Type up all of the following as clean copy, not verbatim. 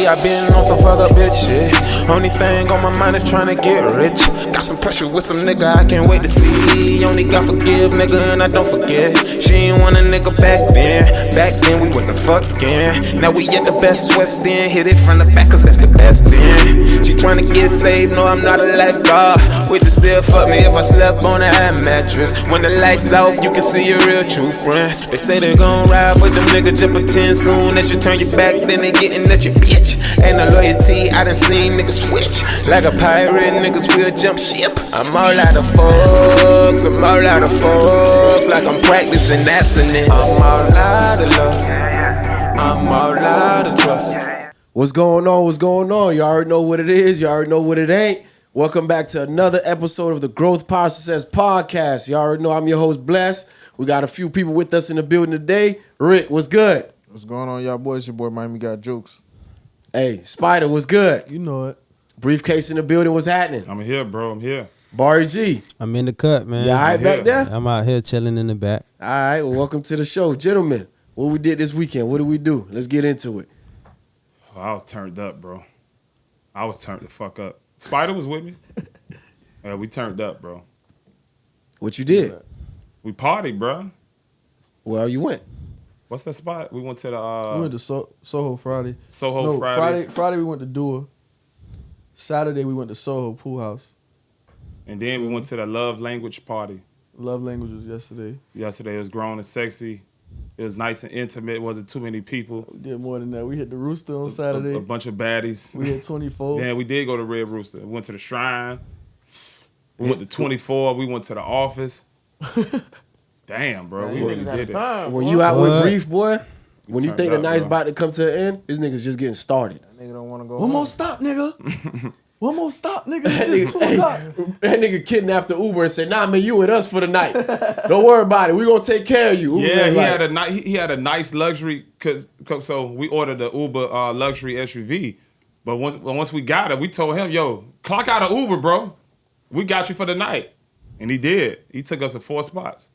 I been on some fuck up bitch shit. Only thing on my mind is trying to get rich. Got some pressure with some nigga I can't wait to see. Only got forgive nigga and I don't forget. She ain't want a nigga back then. Back then we wasn't fucking. Now we at the Best West End. Hit it from the back cause that's the best then. She trying to get saved, no I'm not a lifeguard. Would you still fuck me if I slept on a high mattress? When the lights out you can see your real true friends. They say they gon' ride but them niggas just pretend. Soon as you turn your back then they getting at your bitch. Ain't no loyalty, I done seen niggas switch. Like a pirate, niggas will jump ship. I'm all out of folks, I'm all out of folks. Like I'm practicing abstinence. I'm all out of love, I'm all out of trust. What's going on? What's going on? You already know what it is. You already know what it ain't. Welcome back to another episode of the Growth Process Podcast. You already know I'm your host, Bless. We got a few people with us in the building today. Rick, what's good? What's going on, y'all boys? Your boy Miami got jokes. Hey, Spider, what's good? You know it. Briefcase in the building, what's happening? I'm here, bro. I'm here. Barry G. I'm in the cut, man. You all right back there? I'm out here chilling in the back. All right, well, welcome to the show. Gentlemen, what we did this weekend, what did we do? Let's get into it. Oh, I was turned up, bro. I was turned the fuck up. Spider was with me. Yeah, we turned up, bro. What you did? We partied, bro. Well, you went. What's that spot? We went to the We went to Soho Friday. Soho Fridays. Friday we went to Dua. Saturday we went to Soho Pool House. And then we went to the love language party. Love language was yesterday. Yesterday it was grown and sexy. It was nice and intimate. It wasn't too many people. We did more than that. We hit the Rooster on Saturday. A bunch of baddies. We hit 24. Then we did go to Red Rooster. We went to the Shrine. We went to 24. We went to the office. Damn, bro. We really did it. When you out with Brief, boy, when you Turned think the up, night's bro. about to come to an end, this nigga's just getting started. That nigga don't want to go One home. more stop, nigga. One more stop, nigga. That It's just 2 o'clock. that nigga kidnapped the Uber and said, "Nah, man, you with us for the night. Don't worry about it. We gonna take care of you." Uber Yeah, was he had a nice luxury so we ordered the Uber luxury SUV, but once we got it, we told him, "Yo, clock out of Uber, bro. We got you for the night," and he did. He took us to 4 spots.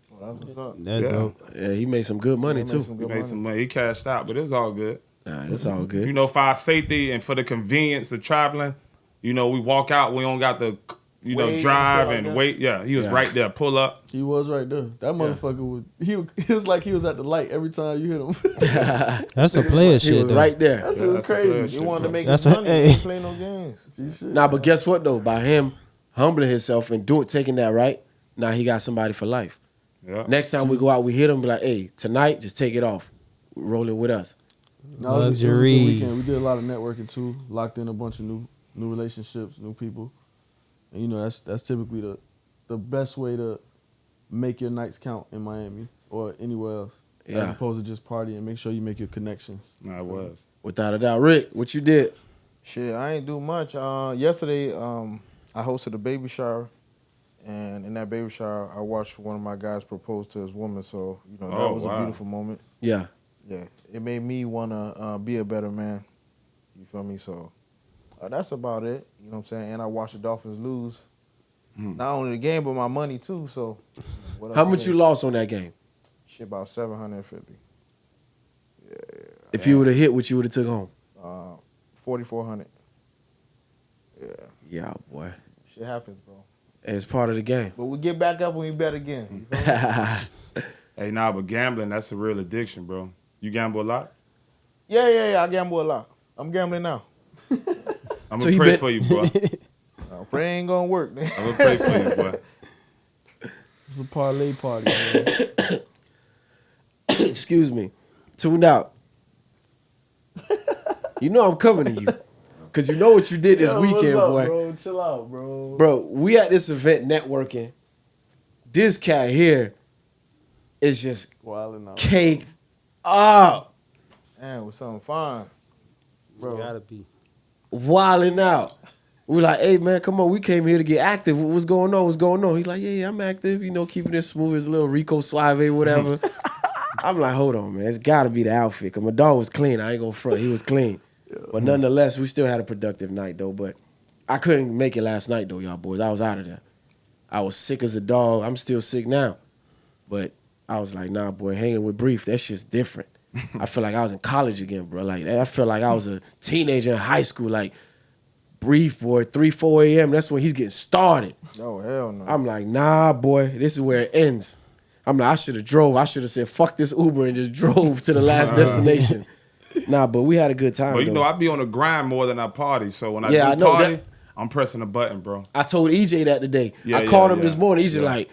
Well, that's what's up. That's Yeah. dope. Yeah, he made some good money too. He made some money. He cashed out, but it was all good. Nah, it's all good. You know, for our safety and for the convenience of traveling, you know, we walk out. We don't got to, Wait and drive shit like and that? wait. Yeah, he was Yeah. right there. Pull up. He was right there. That motherfucker was. He was like he was at the light every time you hit him. That's a player He shit, was though. right there. That's Yeah, that's a crazy. player He shit, wanted bro. to make That's his a- money. hey. He play no games. Nah, but guess what though? By him humbling himself and taking that right, now he got somebody for life. Yeah. Next time we go out, we hit him, be like, "Hey, tonight, just take it off. Rolling with us." No, it was a good Luxury. weekend. We did a lot of networking too. Locked in a bunch of new relationships, new people. And you know that's typically the best way to make your nights count in Miami or anywhere else. Yeah. As opposed to just partying. Make sure you make your connections. Nah, it was. Without a doubt. Rick, what you did? Shit, I ain't do much. Yesterday, I hosted a baby shower. And in that baby shower, I watched one of my guys propose to his woman. So, you know, that Oh, was wow. a beautiful moment. Yeah. Yeah, it made me want to be a better man. You feel me? So that's about it. You know what I'm saying? And I watched the Dolphins lose. Not only the game, but my money too. So what else How much is you it? lost on that game? Shit, about 750. If you would have hit what you would have took home. 4,400. Yeah, Yeah, boy. shit happens, bro. It's part of the game. But we get back up when we bet again. You feel me? Hey, nah, but gambling, that's a real addiction, bro. You gamble a lot? Yeah. I gamble a lot. I'm gambling now. I'm So going he to pray bet- for you, bro. Pray ain't gonna work, man. I'm going to pray for you, boy. It's a parlay party, man. Excuse me. Tuned out. You know I'm coming to you. Because you know what you did this Yo, weekend, what's up, boy. bro? Chill out, bro. Bro, we at this event networking. This cat here is just Wilding out. caked up, Man, it was something fine. Bro. Gotta be. wilding out. We're like, "Hey, man, come on. We came here to get active. What's going on? What's going on?" He's like, yeah, I'm active. You know, keeping it smooth. His little Rico Suave, whatever. I'm like, hold on, man. It's got to be the outfit. Because my dog was clean. I ain't going to front. He was clean. But nonetheless, we still had a productive night, though. But I couldn't make it last night, though, y'all boys. I was out of there. I was sick as a dog. I'm still sick now. But I was like, nah, boy, hanging with Brief, that shit's different. I feel like I was in college again, bro. Like I feel like I was a teenager in high school. Like brief, boy, 3, 4 a.m. That's when he's getting started. Oh hell no. I'm like, nah, boy, this is where it ends. I'm like, I should have drove. I should have said, fuck this Uber and just drove to the last destination. Nah, but we had a good time. But you though. know, I be on the grind more than I party. So when I Yeah, I do know party, that. I'm pressing a button, bro. I told EJ that today. Yeah, I called him yeah. this morning. He's just like,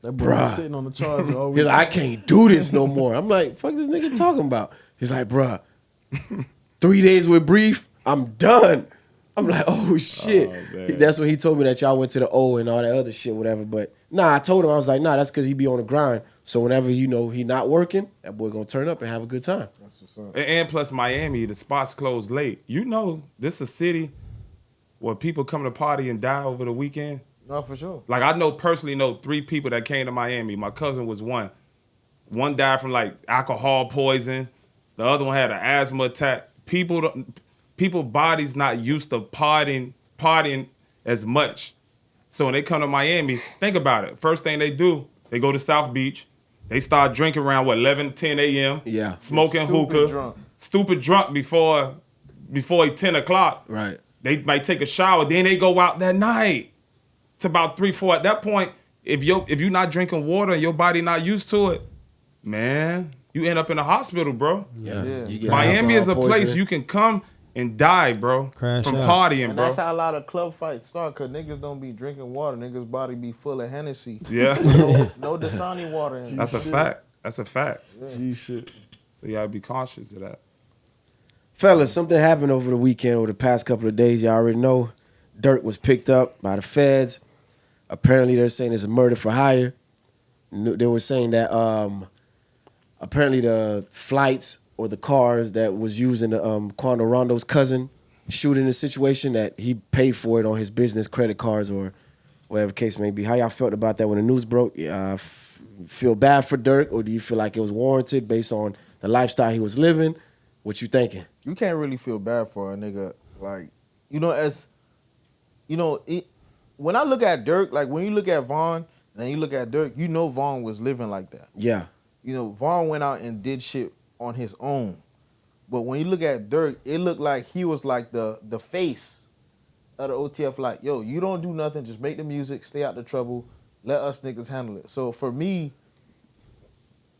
That boy Bruh. was sitting on the charger all he's week. like, I can't do this no more. I'm like, fuck this nigga talking about. He's like, bruh, 3 days with brief, I'm done. I'm like, oh shit. man. That's when he told me that y'all went to the O and all that other shit, whatever. But nah, I told him, I was like, nah, that's because he be on the grind. So whenever he not working, that boy gonna turn up and have a good time. That's what's up. And plus Miami, the spots close late. You know, this is a city where people come to party and die over the weekend. No, for sure. Like I personally know 3 people that came to Miami. My cousin was one. One died from like alcohol poison. The other one had an asthma attack. People bodies not used to partying as much. So when they come to Miami, think about it. First thing they do, they go to South Beach. They start drinking around 11, 10 a.m. Yeah. Smoking Stupid hookah. drunk. Stupid drunk before 10 o'clock. Right. They might take a shower, then they go out that night. It's about 3, 4. At that point, if you're not drinking water and your body not used to it, man, you end up in the hospital, bro. Yeah. Yeah. You get Miami is a alcohol place poisoning. you can come and die, bro, Crash from out. partying, And bro. that's how a lot of club fights start, cause niggas don't be drinking water. Niggas' body be full of Hennessy. Yeah, No Dasani water in it. that's a fact. That's a fact. G shit. So you gotta be cautious of that. Fellas, something happened over the weekend, over the past couple of days. Y'all already know. Durk was picked up by the feds. Apparently, they're saying it's a murder for hire. They were saying that apparently the flights or the cars that was used in the Quando Rondo's cousin shooting the situation, that he paid for it on his business credit cards or whatever the case may be. How y'all felt about that when the news broke? Feel bad for Durk, or do you feel like it was warranted based on the lifestyle he was living? What you thinking? You can't really feel bad for a nigga. Like, you know, as you know, when I look at Durk, like when you look at Vaughn and then you look at Durk, you know Vaughn was living like that. Yeah. You know, Vaughn went out and did shit on his own. But when you look at Durk, it looked like he was like the face of the OTF. Like, yo, you don't do nothing, just make the music, stay out the trouble, let us niggas handle it. So for me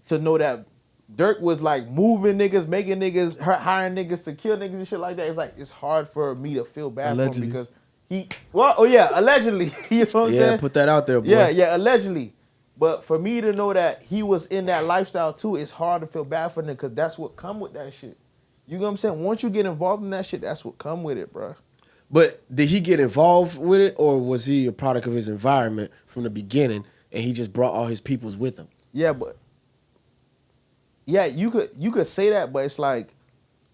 to know that Durk was like moving niggas, making niggas, hiring niggas to kill niggas and shit like that, it's like it's hard for me to feel bad Allegedly. for him because allegedly. You know what I'm Yeah, saying? put that out there, boy. Yeah, allegedly. But for me to know that he was in that lifestyle too, it's hard to feel bad for him because that's what come with that shit. You know what I'm saying? Once you get involved in that shit, that's what come with it, bro. But did he get involved with it, or was he a product of his environment from the beginning, and he just brought all his peoples with him? Yeah, but you could say that, but it's like,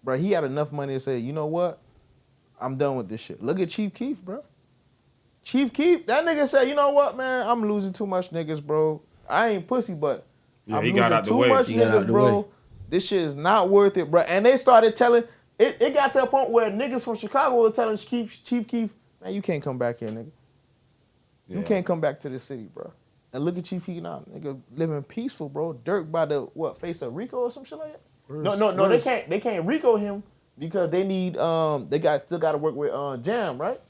bro, he had enough money to say, you know what? I'm done with this shit. Look at Chief Keef, bro. Chief Keef, that nigga said, you know what, man? I'm losing too much niggas, bro. I ain't pussy, but Yeah, I'm he losing got out the too way. much He got out niggas, the bro. way. This shit is not worth it, bro. And they started telling, it got to a point where niggas from Chicago were telling Chief Keef, man, you can't come back here, nigga. You Yeah. can't come back to this city, bro. And look at Chief Keef now, nigga, living peaceful, bro. Durk by the face of Rico or some shit like that. No, they can't Rico him because they need still got to work with Jam, right?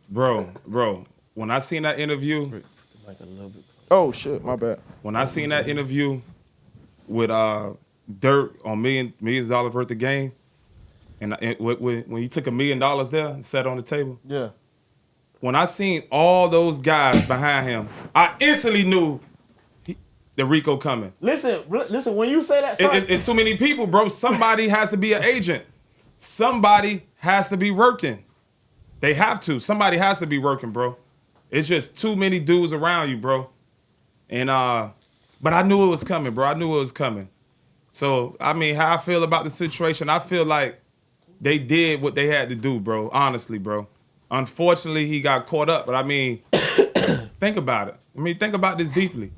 Bro, when I seen that interview, Like a little bit. Oh shit, my bad. when I seen that interview with Durk on millions of dollars worth of game, and when he took $1 million there and sat on the table, Yeah. when I seen all those guys behind him, I instantly knew the Rico coming. Listen. When you say that, son, It's too many people, bro. Somebody has to be an agent. Somebody has to be working. They have to. Somebody has to be working, bro. It's just too many dudes around you, bro. And but I knew it was coming, bro. I knew it was coming. So I mean, how I feel about the situation, I feel like they did what they had to do, bro. Honestly, bro. Unfortunately, he got caught up. But I mean, think about it. I mean, think about this deeply.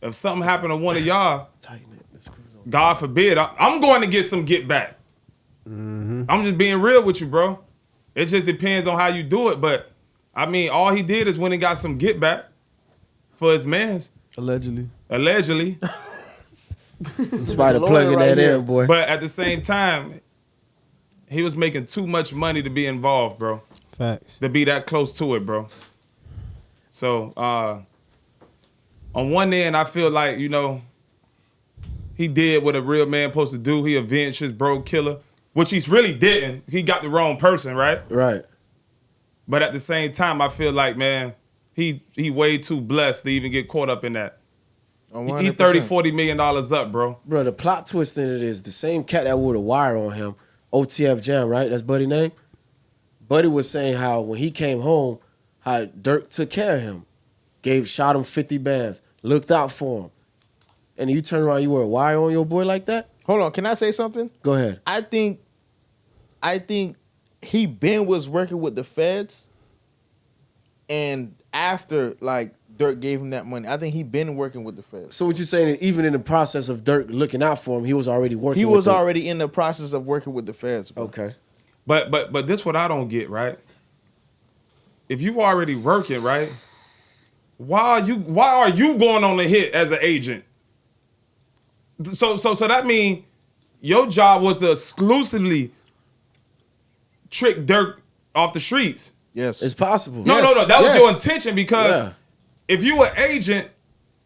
If something happened to one of y'all, Tighten it. The screws on. God forbid, I'm going to get some get back. I'm just being real with you, bro. It just depends on how you do it. But I mean, all he did is went and got some get back for his mans, Allegedly. allegedly. Somebody plugging that in, boy. But at the same time, he was making too much money to be involved, bro. Facts. To be that close to it, bro. So, on one end, I feel like, you know, he did what a real man supposed to do. He avenged his bro killer, which he really didn't. He got the wrong person, right? Right. But at the same time, I feel like, man, he way too blessed to even get caught up in that. He 30, $40 million up, bro. Bro, the plot twist in it is the same cat that wore the wire on him, OTF Jam, right? That's Buddy's name. Buddy was saying how when he came home, how Durk took care of him, shot him 50 bands, looked out for him. And you turn around, you wear a wire on your boy like that? Hold on, can I say something? Go ahead. I think he was working with the feds, and after like Durk gave him that money, I think he been working with the feds. So what you're saying is even in the process of Durk looking out for him, he was already working. He with was them. already in the process of working with the feds, bro. Okay. But this what I don't get, right? If you already working, right? Why are you going on the hit as an agent? So that means your job was to exclusively trick Durk off the streets. Yes. It's possible. No. That was your intention because if you were agent,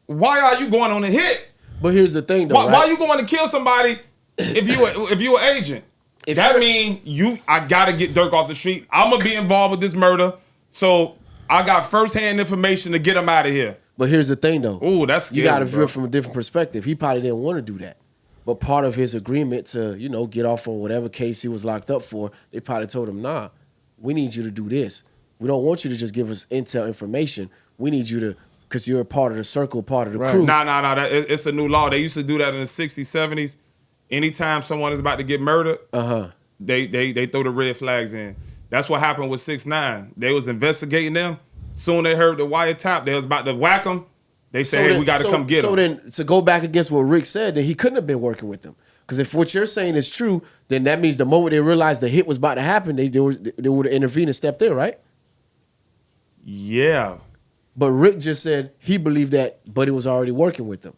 why are you going on a hit? But here's the thing, though. Why right? you going to kill somebody if you were agent? That means I gotta get Durk off the street. I'm gonna be involved with this murder, so I got firsthand information to get him out of here. But here's the thing, though. Ooh, that's scary, you got to view bro. it from a different perspective. He probably didn't want to do that, but part of his agreement to get off on whatever case he was locked up for, they probably told him, "Nah, we need you to do this. We don't want you to just give us intel information. We need you to, because you're a part of the circle, part of the crew." Nah. It's a new law. They used to do that in the 60s, 70s. Anytime someone is about to get murdered, they throw the red flags in. That's what happened with 6ix9ine. They was investigating them. Soon they heard the wiretap. They was about to whack them. They said, hey, we got to come get them. So then, to go back against what Rick said, then he couldn't have been working with them. Because if what you're saying is true, then that means the moment they realized the hit was about to happen, they would have intervened and stepped in, right? Yeah. But Rick just said he believed that Buddy was already working with them.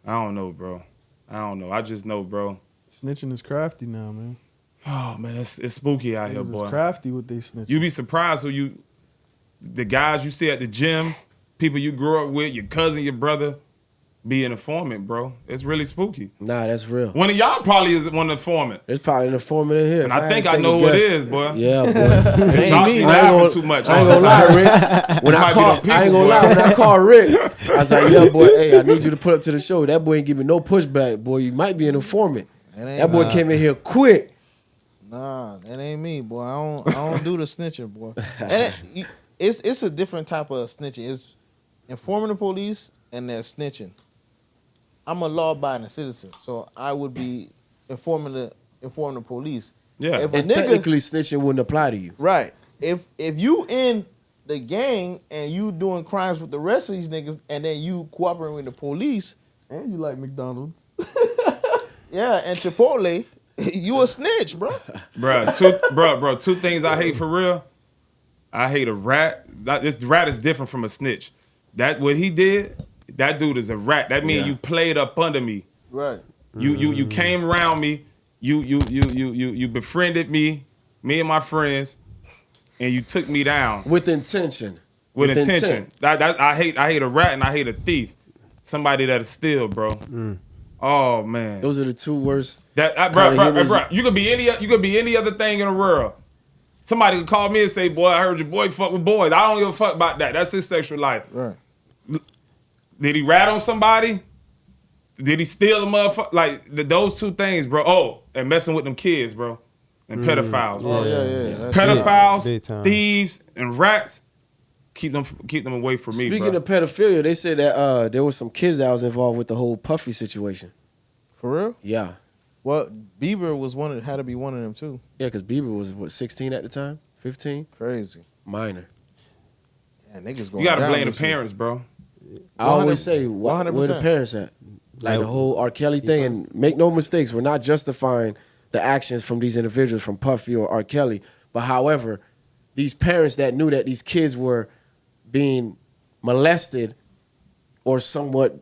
I don't know, bro. I just know, bro. Snitching is crafty now, man. Oh, man, it's spooky out here, boy. It's crafty what they snitching. You be surprised the guys you see at the gym, people you grew up with, your cousin, your brother, be an informant, bro. It's really spooky. Nah, that's real. One of y'all probably is one informant. There's probably an informant in here. And I think I know who it is, boy. Yeah, boy. Josh be laughing too much. I ain't gonna lie, Rick. When I called Rick, I was like, "Yeah, boy, hey, I need you to put up to the show." That boy ain't giving no pushback, boy. You might be an informant. That boy came in here quick. Nah, that ain't me, boy. I don't do the snitching, boy. And it's a different type of snitching. It's informing the police and then snitching. I'm a law-abiding citizen, so I would be informing the police. Yeah. And technically, snitching wouldn't apply to you. Right. If you in the gang and you doing crimes with the rest of these niggas, and then you cooperating with the police, And you like McDonald's. yeah, and Chipotle, you a snitch, bro. Bro, two things I hate for real. I hate a rat. This rat is different from a snitch. That what he did, that dude is a rat. That means you played up under me. Right. You came around me. You befriended me and my friends, and you took me down With intention. with intention. I hate a rat and I hate a thief. Somebody that'll steal, bro. Oh man, Those are the two worst. bro. You could be any other thing in the world. Somebody could call me and say, "Boy, I heard your boy fuck with boys." I don't give a fuck about that. That's his sexual life. Right. Did he rat on somebody? Did he steal a motherfucker? Like those two things, bro. Oh, and messing with them kids, bro, and pedophiles. Oh yeah. Pedophiles, Big time. thieves, and rats. Keep them away from me, Speaking bro. of pedophilia, they said that there was some kids that was involved with the whole Puffy situation. For real? Yeah. Well, Bieber had to be one of them too. Yeah, because Bieber was, 16 at the time? 15? Crazy. Minor. Yeah, niggas going You gotta down blame the this year. parents, bro. I always say, where the 100%. parents at? Like the whole R. Kelly thing. And make no mistakes, we're not justifying the actions from these individuals, from Puffy or R. Kelly. But however, these parents that knew that these kids were being molested or somewhat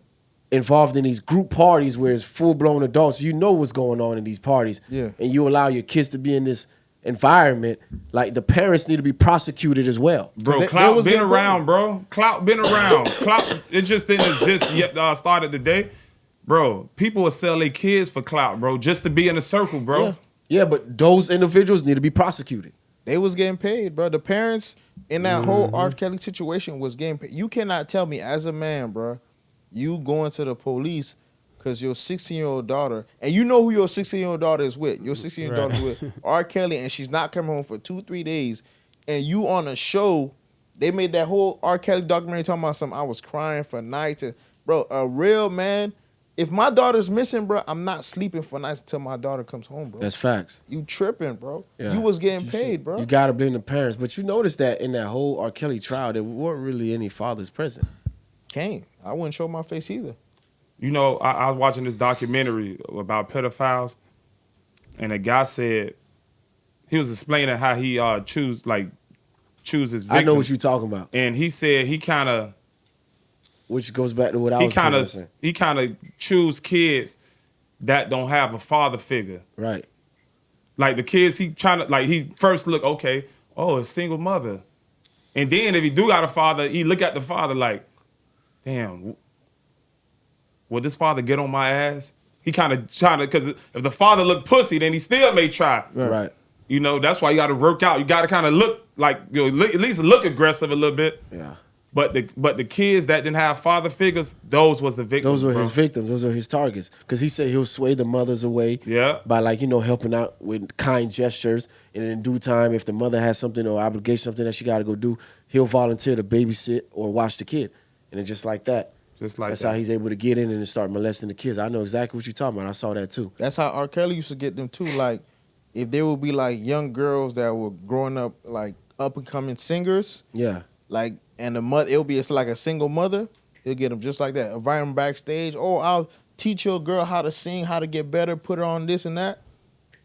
involved in these group parties where it's full-blown adults. You know what's going on in these parties. Yeah. And you allow your kids to be in this environment. Like, the parents need to be prosecuted as well. Bro, They clout was been getting around, bro. Clout been around. Clout, it just didn't exist yet. Started today, bro. People will sell their kids for clout, bro, just to be in a circle, bro. Yeah. Yeah, but those individuals need to be prosecuted. They was getting paid, bro. The parents in that whole R. Kelly situation was getting paid. You cannot tell me as a man, bro, you going to the police because your 16-year-old daughter, and you know who your 16-year-old daughter is with. Your 16-year-old daughter is with R. Kelly, and she's not coming home for 2-3 days. And you on a show, they made that whole R. Kelly documentary talking about something. I was crying for nights. And, bro, a real man, if my daughter's missing, bro, I'm not sleeping for nights until my daughter comes home, bro. That's facts. You tripping, bro. Yeah. You was getting paid, bro. You got to blame the parents. But you notice that in that whole R. Kelly trial, there weren't really any fathers present. Can't. I wouldn't show my face either. You know, I was watching this documentary about pedophiles, and a guy said he was explaining how he choose his victims. I know what you're talking about. And he said he kind of Which goes back to what I was saying. he kind of choose kids that don't have a father figure. Right. Like the kids he first look, okay, oh, a single mother. And then if he do got a father, he look at the father like, damn, will this father get on my ass? He kind of trying to, because if the father look pussy, then he still may try. Right. You know, that's why you got to work out. You got to kind of look like, at least look aggressive a little bit. Yeah. But the kids that didn't have father figures, those was the victims. Those were bro. his victims. Those are his targets. Because he said he'll sway the mothers away by, like, helping out with kind gestures. And in due time, if the mother has something or obligation, something that she got to go do, he'll volunteer to babysit or watch the kid. And it's just like that. That's how he's able to get in and start molesting the kids. I know exactly what you're talking about. I saw that too. That's how R. Kelly used to get them too. Like, if there would be like young girls that were growing up, like up and coming singers. Yeah. Like, and the mother, it's like a single mother. He'll get them just like that. Invite them backstage. Oh, I'll teach your girl how to sing, how to get better. Put her on this and that.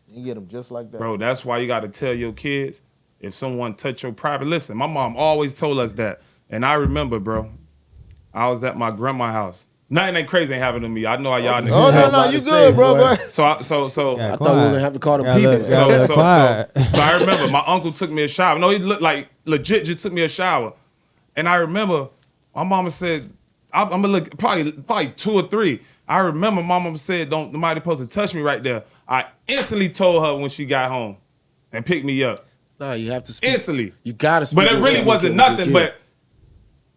You get them just like that, bro. That's why you got to tell your kids if someone touch your private. Listen, my mom always told us that, and I remember, bro. I was at my grandma's house. Nothing ain't crazy ain't happened to me. I know how y'all niggas. Oh no, you good, bro. Boy. So I thought we were gonna have to call them people. So I remember my uncle took me a shower. No, he looked like legit just took me a shower, and I remember my mama said, "I'm gonna look probably 2 or 3." I remember my mama said, "Don't nobody supposed to touch me right there." I instantly told her when she got home and picked me up. No, you have to speak. Instantly. You gotta speak. But it really wasn't nothing. But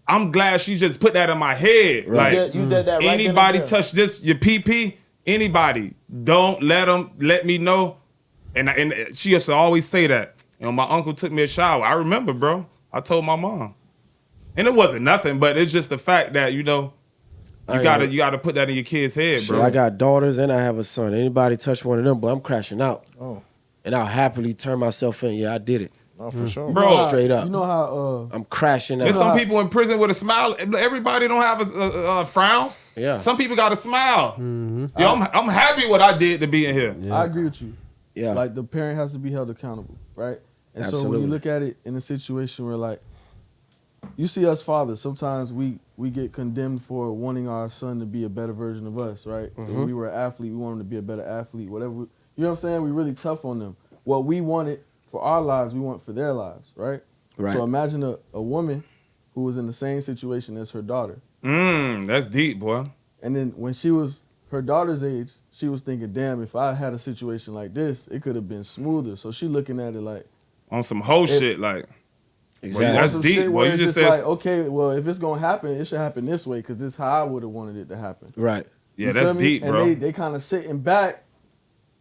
I'm glad she just put that in my head. Right. Like, you did that right anybody then and touch this, your PP, anybody, don't let me know. And she used to always say that. And when my uncle took me a shower, I remember, bro. I told my mom. And it wasn't nothing, but it's just the fact that, you gotta put that in your kid's head, bro. I got daughters and I have a son. Anybody touch one of them, but I'm crashing out. Oh. And I'll happily turn myself in. Yeah, I did it. Oh, for sure. Bro, straight up. You know how I'm crashing out. There's some people in prison with a smile. Everybody don't have frowns. Yeah. Some people got a smile. Yo, I'm happy what I did to be in here. I agree with you. Yeah. Like, the parent has to be held accountable, right? And so when Absolutely. you look at it in a situation where, like, you see us fathers, sometimes we get condemned for wanting our son to be a better version of us, right? If we were an athlete, we want him to be a better athlete, whatever. You know what I'm saying? We're really tough on them. What we wanted for our lives, we want for their lives, right? Right. So imagine a woman who was in the same situation as her daughter. That's deep, boy. And then when she was her daughter's age, she was thinking, damn, if I had a situation like this, it could have been smoother. So she looking at it like, On some whole shit, like. Exactly. Boy, that's some deep, shit boy. where You it's just just said, like, okay, well, if it's gonna happen, it should happen this way because this is how I would have wanted it to happen. Right. yeah, You that's feel me? deep, bro. And they kind of sitting back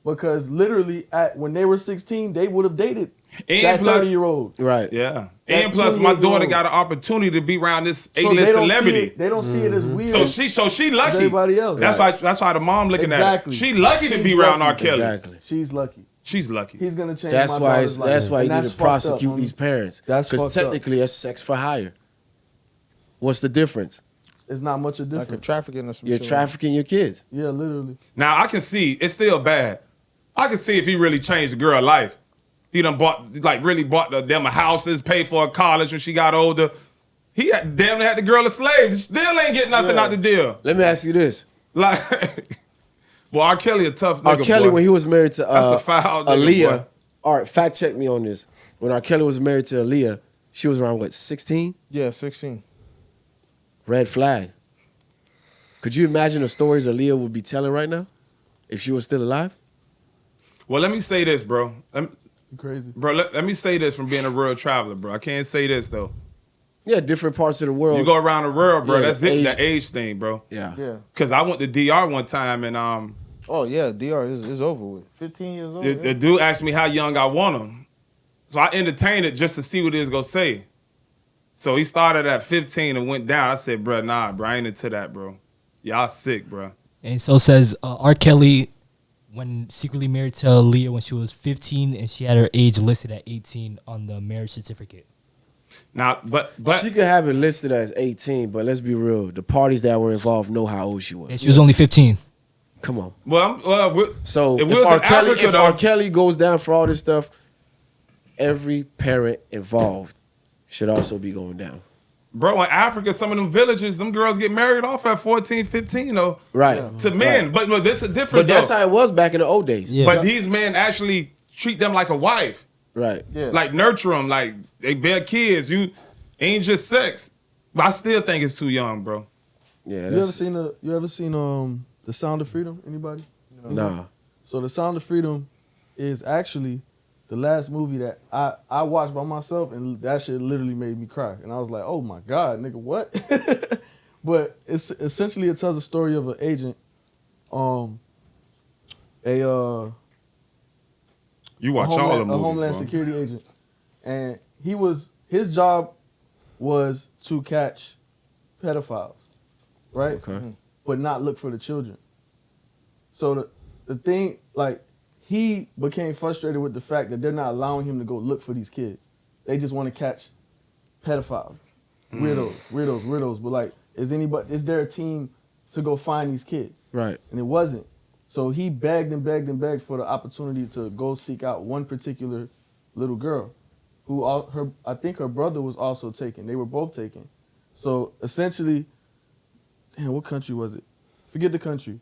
because literally when they were 16, they would have dated And that plus- 30-year-old. Right. Yeah. That And plus, my 28-year-old. daughter got an opportunity to be around this So A-list they don't celebrity. see it. They don't see it as weird. So she lucky. everybody else. That's why the mom looking Exactly. at her. She lucky to She's be around R. lucky. Kelly. Exactly. She's lucky. She's lucky. He's gonna change. That's my why daughter's life. that's why you And need that's to fucked up, prosecute homie. these parents. That's Because fucked up. technically that's sex for hire. What's the difference? It's not much of a Like a difference. trafficking or some You're shit. trafficking your kids. Yeah, literally. Now I can see it's still bad. I can see if he really changed the girl's life. He done really bought them houses, paid for her college when she got older. He damn near had the girl a slave. Still ain't getting nothing out the deal. Let me ask you this. Like, boy, R. Kelly a tough nigga, R. Kelly, boy. when he was married to That's a foul nigga, Aaliyah. boy. All right, fact check me on this. When R. Kelly was married to Aaliyah, she was around, what, 16? Yeah, 16. Red flag. Could you imagine the stories Aaliyah would be telling right now if she was still alive? Well, let me say this, bro. You crazy. Bro, let me say this from being a real traveler, bro. I can't say this, though. Yeah, different parts of the world. You go around the world, bro. Yeah, That's the it, age- the age thing, bro. Yeah. Yeah. Because I went to DR one time, and Oh, yeah, DR is over with. 15 years old. the dude asked me how young I want him. So I entertained it just to see what he was going to say. So he started at 15 and went down. I said, bro, nah, bro, I ain't into that, bro. Y'all sick, bro. And so says R. Kelly, when secretly married to Aaliyah when she was 15, and she had her age listed at 18 on the marriage certificate. Now, but She could have it listed as 18, but let's be real. The parties that were involved know how old she was. And she was only 15. Come on. if So if, we was in R. Africa, though- R. Kelly goes down for all this stuff, every parent involved should also be going down. bro, in Africa, some of them villages, them girls get married off at 14, 15, though, Right. to men. Right. But this is different, But that's though. how it was back in the old days. Yeah. But these men actually treat them like a wife. Right. Yeah. Like, nurture them. Like, they bear kids. You ain't just sex. But I still think it's too young, bro. Yeah. You ever seen The Sound of Freedom? Anybody? Nah. So The Sound of Freedom is actually the last movie that I watched by myself, and that shit literally made me cry. And I was like, oh my God, nigga, what? But it's essentially, it tells a story of an agent, You watch all the movies, a Homeland bro. Security agent. And his job was to catch pedophiles, right? Okay. But not look for the children. So the thing, like, he became frustrated with the fact that they're not allowing him to go look for these kids. They just want to catch pedophiles, weirdos. But like, is there a team to go find these kids? Right. And it wasn't. So he begged and begged and begged for the opportunity to go seek out one particular little girl, who I think her brother was also taken. They were both taken. So essentially, damn, what country was it? Forget the country.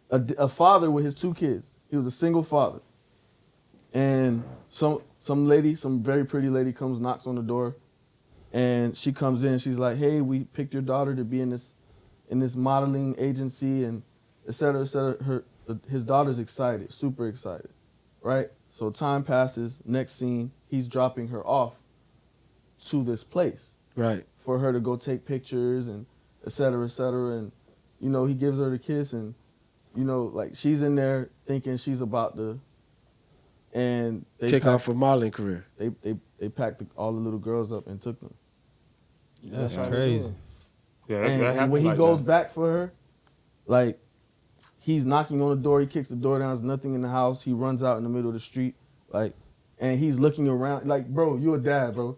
A father with his two kids. He was a single father. And some very pretty lady comes, knocks on the door, and she comes in. She's like, "Hey, we picked your daughter to be in this modeling agency, and et cetera, et cetera." His daughter's excited, super excited, right? So time passes. Next scene, he's dropping her off to this place Right. for her to go take pictures and et cetera, and he gives her the kiss, and like, she's in there thinking she's about to, and they Kick off her modeling career. They packed all the little girls up and took them. That's how they do crazy. it. Yeah, And happened when he like goes that. back for her, like, he's knocking on the door, he kicks the door down, there's nothing in the house, he runs out in the middle of the street, like, and he's looking around, like, bro, you a dad, bro.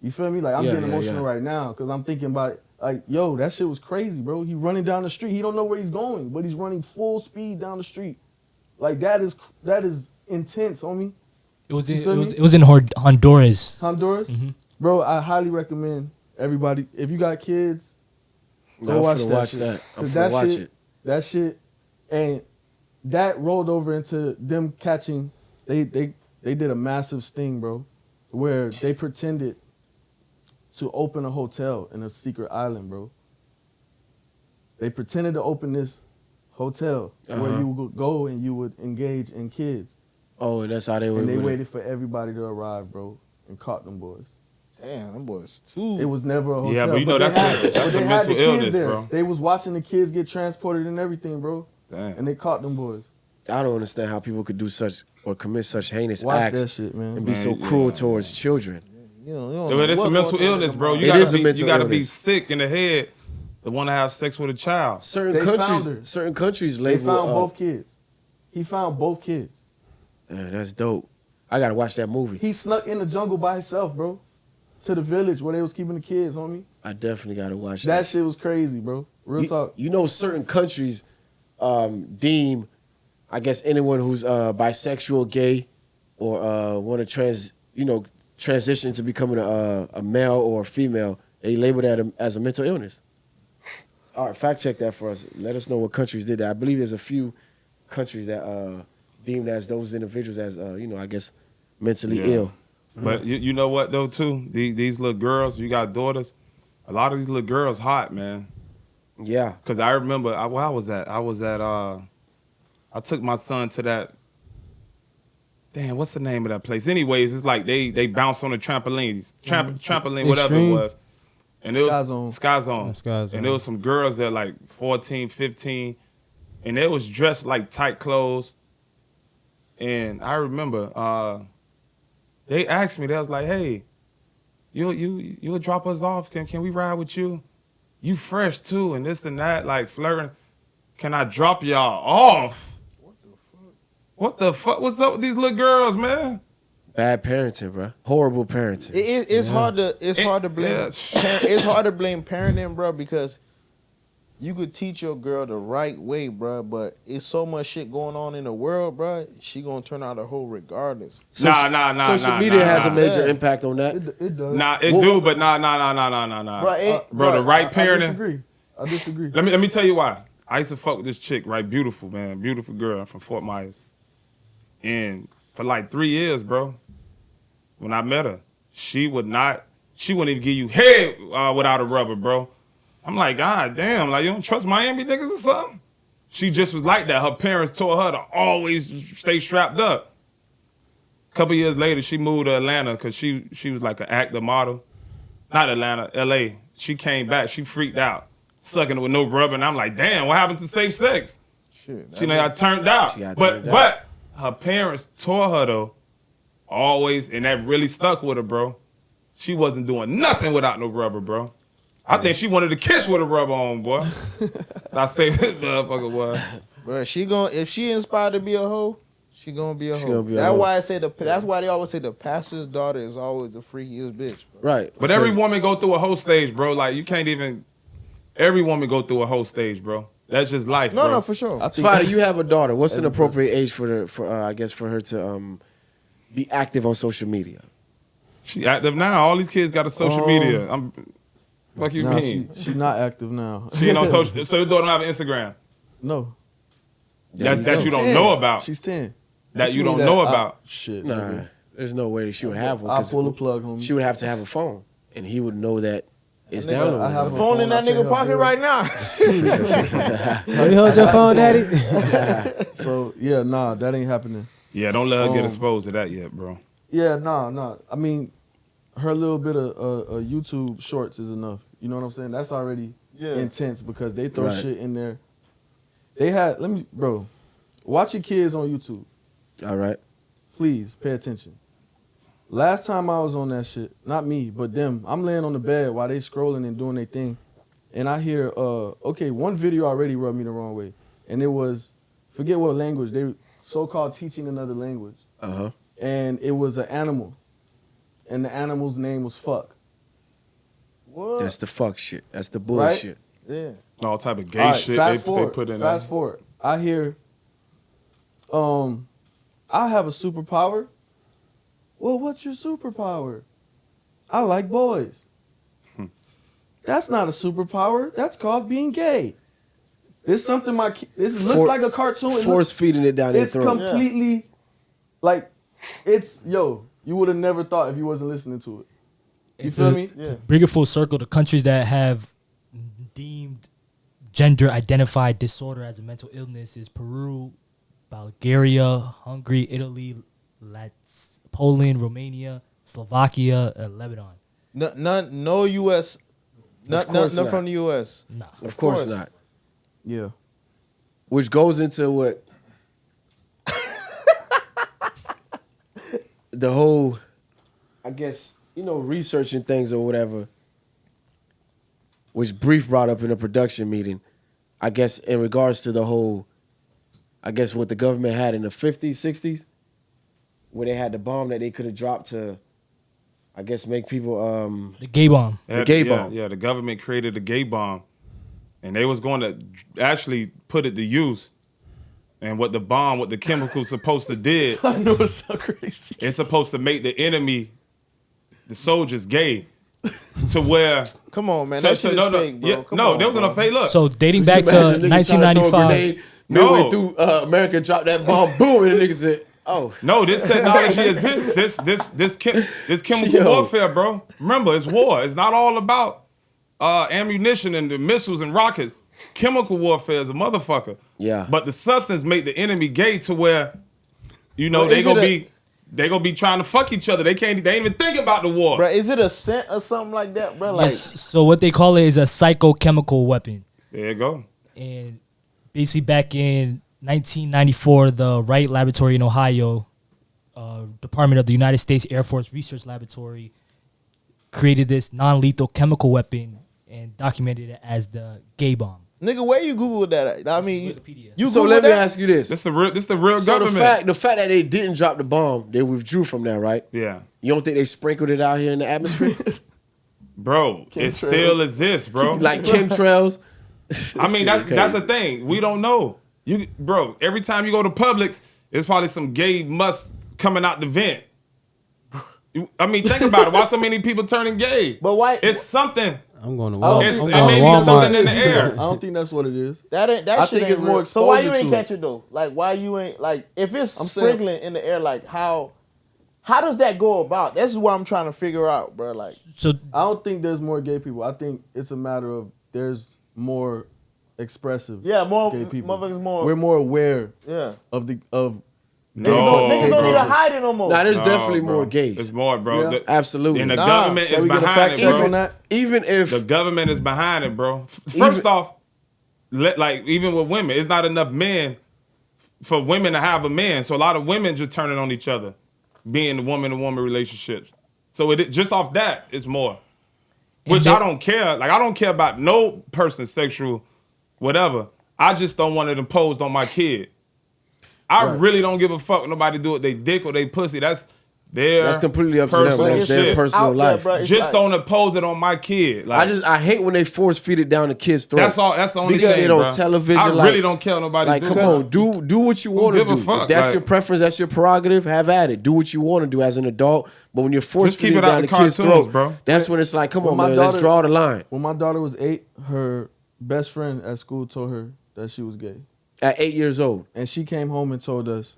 You feel me? Like, I'm getting emotional right now, because I'm thinking about it, like, yo, that shit was crazy, bro. He running down the street, he don't know where he's going, but he's running full speed down the street. Like, that is intense, homie. It was You in, feel it me? was it was in Honduras. Honduras? Mhm. Bro, I highly recommend everybody, if you got kids, No, go I'm watch finna that watch shit. that. I'm 'Cause finna watch shit, it. That shit, and that rolled over into them catching. They did a massive sting, bro, where they pretended to open a hotel in a secret island, bro. They pretended to open this hotel where you would go and you would engage in kids, Oh, and that's how they were. and they with it. waited for everybody to arrive, bro, and caught them boys. Damn, them boys too. It was never a hotel. Yeah, but you know, they that's had- a- that's but a they had mental the kids illness, there. bro. They was watching the kids get transported and everything, bro. Damn. And they caught them boys. I don't understand how people could do such or commit such heinous Watch acts that shit, man. and be Man, so yeah. cruel towards children. You don't Yeah, but it's know a what's mental going on in illness, their bro. mind. You It gotta is a be, mental you gotta be illness. sick in the head to want to have sex with a child. Certain They found countries, her. certain countries They label. found both kids. He found both kids. That's dope. I gotta watch that movie. He snuck in the jungle by himself, bro, to the village where they was keeping the kids, homie. I definitely gotta watch That that. shit was crazy, bro. Real talk. You know, certain countries deem, I guess, anyone who's bisexual, gay, or want to transition to becoming a male or a female, they label that as a mental illness. All right, fact check that for us. Let us know what countries did that. I believe there's a few countries that deemed as those individuals as I guess mentally ill. But you know what though too? These little girls, you got daughters. A lot of these little girls hot, man. Yeah. Cause I remember where I was at. I took my son to that. Damn, what's the name of that place? Anyways, it's like they bounce on the trampolines, trampoline, whatever it was. And it was Sky Zone. And there was some girls that like 14, 15, and they was dressed like tight clothes. And I remember they asked me, they was like, "Hey, you'll drop us off? Can we ride with you? You fresh too, and this and that, like flirting. Can I drop y'all off?" What the fuck? What's up with these little girls, man? Bad parenting, bro. Horrible parenting. It's hard to blame. Yeah. It's hard to blame parenting, bro, because you could teach your girl the right way, bro. But it's so much shit going on in the world, bro. She gonna turn out a hoe regardless. Social media has a major impact on that. It does. Nah, it do, but nah. Bro, the right parenting. I disagree. Let me tell you why. I used to fuck with this chick, right? Beautiful, man. Beautiful girl from Fort Myers. And for like 3 years, bro, when I met her, she wouldn't even give you head without a rubber, bro. I'm like, God damn, like you don't trust Miami niggas or something? She just was like that. Her parents told her to always stay strapped up. A couple years later, she moved to Atlanta because she was like an actor model. Not Atlanta, L.A. She came back, she freaked out, sucking it with no rubber, and I'm like, damn, what happened to safe sex? Shit. She got turned out. But her parents taught her though, always, and that really stuck with her, bro. She wasn't doing nothing without no rubber, bro. I think she wanted to kiss with a rubber on, boy. I say this motherfucker was. Bro, if she inspired to be a hoe, she gonna be a hoe. That's why they always say the pastor's daughter is always the freakiest bitch, bro. Right. But every woman go through a whole stage, bro. Like you can't even. Every woman go through a whole stage, bro. That's just life, bro. No, for sure. Spider, you have a daughter. What's an appropriate age for her to be active on social media? She active now. All these kids got a social media. What you Nah, mean? She's not active now. She ain't on social. So your daughter don't have an Instagram. No. That you don't know about. She's 10. That you don't know about. Shit. Nah, nigga. there's no way that she would have one. I'll pull the plug, homie. She would have to have a phone, and he would know that it's I downloaded. have The phone in that nigga pocket right now. Oh, you hold your phone, daddy? So yeah, nah, that ain't happening. Yeah, don't let her get exposed to that yet, bro. Yeah, nah. I mean, her little bit of YouTube shorts is enough. You know what I'm saying? That's already intense because they throw shit in there. They had bro, watch your kids on YouTube. All right. Please pay attention. Last time I was on that shit, not me, but them, I'm laying on the bed while they scrolling and doing their thing. And I hear, one video already rubbed me the wrong way. And it was, forget what language, they so-called teaching another language. Uh-huh. And it was an animal. And the animal's name was fuck. What? That's the fuck shit. That's the bullshit. Yeah. All type of gay All right, shit fast they put in there. Fast forward. I hear, I have a superpower. Well, what's your superpower? I like boys. That's not a superpower. That's called being gay. This is something this looks like a cartoon. Force feeding it down their It's throat. completely like you would have never thought if you wasn't listening to it. You feel me? Yeah. Bring it full circle, the countries that have deemed gender identified disorder as a mental illness is Peru, Bulgaria, Hungary, Italy, Poland, Romania, Slovakia, and Lebanon. No U.S. None from the U.S. Nah. Of course not. Yeah. Which goes into what the whole, I guess, researching things or whatever, which Brief brought up in a production meeting, I guess, in regards to the whole, I guess, what the government had in the 50s, 60s, where they had the bomb that they could have dropped to, I guess, make people... The gay bomb. The gay bomb. Yeah, the government created a gay bomb. And they was going to actually put it to use. And what the chemical's supposed to did... I know it's so crazy. It's supposed to make the enemy the soldiers gay to where. Come on, man. So- That so shit no, is no, fake, bro. yeah, Come no, on, there wasn't bro. a fake look. So dating You back to imagine a nigga trying to throw a 1995. grenade, No. midway through America dropped that bomb, boom, and the nigga said, "Oh, No, this technology exists. This chemical Yo. warfare, bro. Remember, it's war. It's not all about ammunition and the missiles and rockets. Chemical warfare is a motherfucker. Yeah. But the substance make the enemy gay to where, you know, Well, they is gonna it they gonna be trying to fuck each other. They ain't even think about the war. Bro, is it a scent or something like that, bro? Like, Yes, so what they call it is a psychochemical weapon. There you go. And basically back in 1994, the Wright Laboratory in Ohio, Department of the United States Air Force Research Laboratory, created this non-lethal chemical weapon and documented it as the gay bomb. nigga, where you Googled that at? I mean, Wikipedia. you so Googled let me that? ask you this. This the real So government. the fact that they didn't drop the bomb, they withdrew from that, right? Yeah. You don't think they sprinkled it out here in the atmosphere? Bro, it still exists, bro. Like chemtrails? I mean, that's the thing. We don't know. Bro, every time you go to Publix, there's probably some gay must coming out the vent. I mean, think about it. Why so many people turning gay? But why? It's something. I'm going to Oh, Walmart. It's, I'm it going may to be something Walmart. in the air. I don't think that's what it is. That I shit think ain't it's more real. So why you exposure ain't to catch it though? Like why you ain't like if it's I'm saying- sprinkling in the air, like how does that go about? This is what I'm trying to figure out, bro. Like So I don't think there's more gay people. I think it's a matter of there's more expressive more gay people. motherfuckers more. We're more aware yeah. of No, Niggas don't need to culture. hide it no more. Nah, there's No, definitely bro. more gays. It's more, bro. Yeah. Absolutely. And the Nah. government Can is we get a behind fact it, check bro. on that? Even if The government is behind it, bro. First Even- off, like even with women, it's not enough men for women to have a man. So a lot of women just turning on each other, being the woman-to-woman relationships. So it just off that, it's more. Which then- I don't care. Like I don't care about no person's sexual, whatever. I just don't want it imposed on my kid. I really don't give a fuck what nobody do with they dick or they pussy. That's their completely up to them. personal That's their shit. personal Out there, life. bro. It's Just like- don't impose it on my kid. Like, I hate when they force feed it down the kids' throat. That's all. That's the only Seeing thing, it on bro. television. I like, really don't care what nobody Like, do. come on, do what you want to give a do. fuck? If that's Like- your preference, that's your prerogative. Have at it. Do what you want to do as an adult. But when you're force Just keep feeding it out down the the kid's cartoons, throat, bro. that's when it's like, come When on, my man, let's daughter- draw the line. When my daughter was 8, her best friend at school told her that she was gay. At 8 years old. And she came home and told us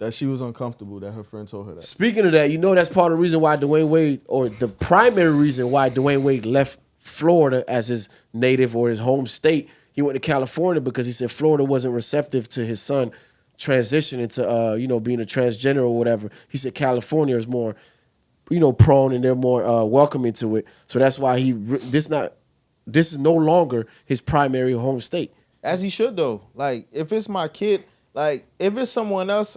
that she was uncomfortable that her friend told her that. Speaking of that, you know that's part of the reason why Dwyane Wade, or the primary reason why Dwyane Wade left Florida as his native or his home state. He went to California because he said Florida wasn't receptive to his son transitioning to being a transgender or whatever. He said California is more prone and they're more welcoming to it. So that's why this is no longer his primary home state. As he should though. Like if it's my kid, like if it's someone else,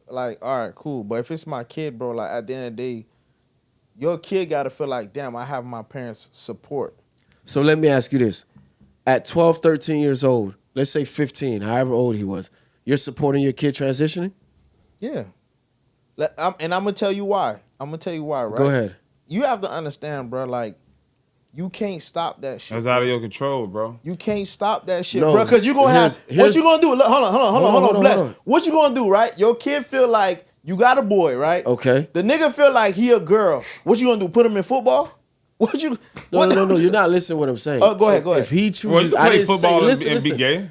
like all right, cool. But if it's my kid, bro, like at the end of the day, your kid gotta feel like, damn, I have my parents' support. So let me ask you this. At 12, 13 years old, let's say 15, however old he was, you're supporting your kid transitioning? Yeah. And I'm gonna tell you why. Right? Go ahead. You have to understand, bro, like you can't stop that shit. That's out of your control, bro. You can't stop that shit, No, bro. Because you're gonna have what you gonna do? Look, hold on, Bless. hold on. What you gonna do, right? Your kid feel like you got a boy, right? Okay. The nigga feel like he a girl. What you gonna do? Put him in football? What you? No. You're not listening to what I'm saying. Oh, go ahead. If he Well, chooses, you can I play didn't football say, listen, and be listen. gay.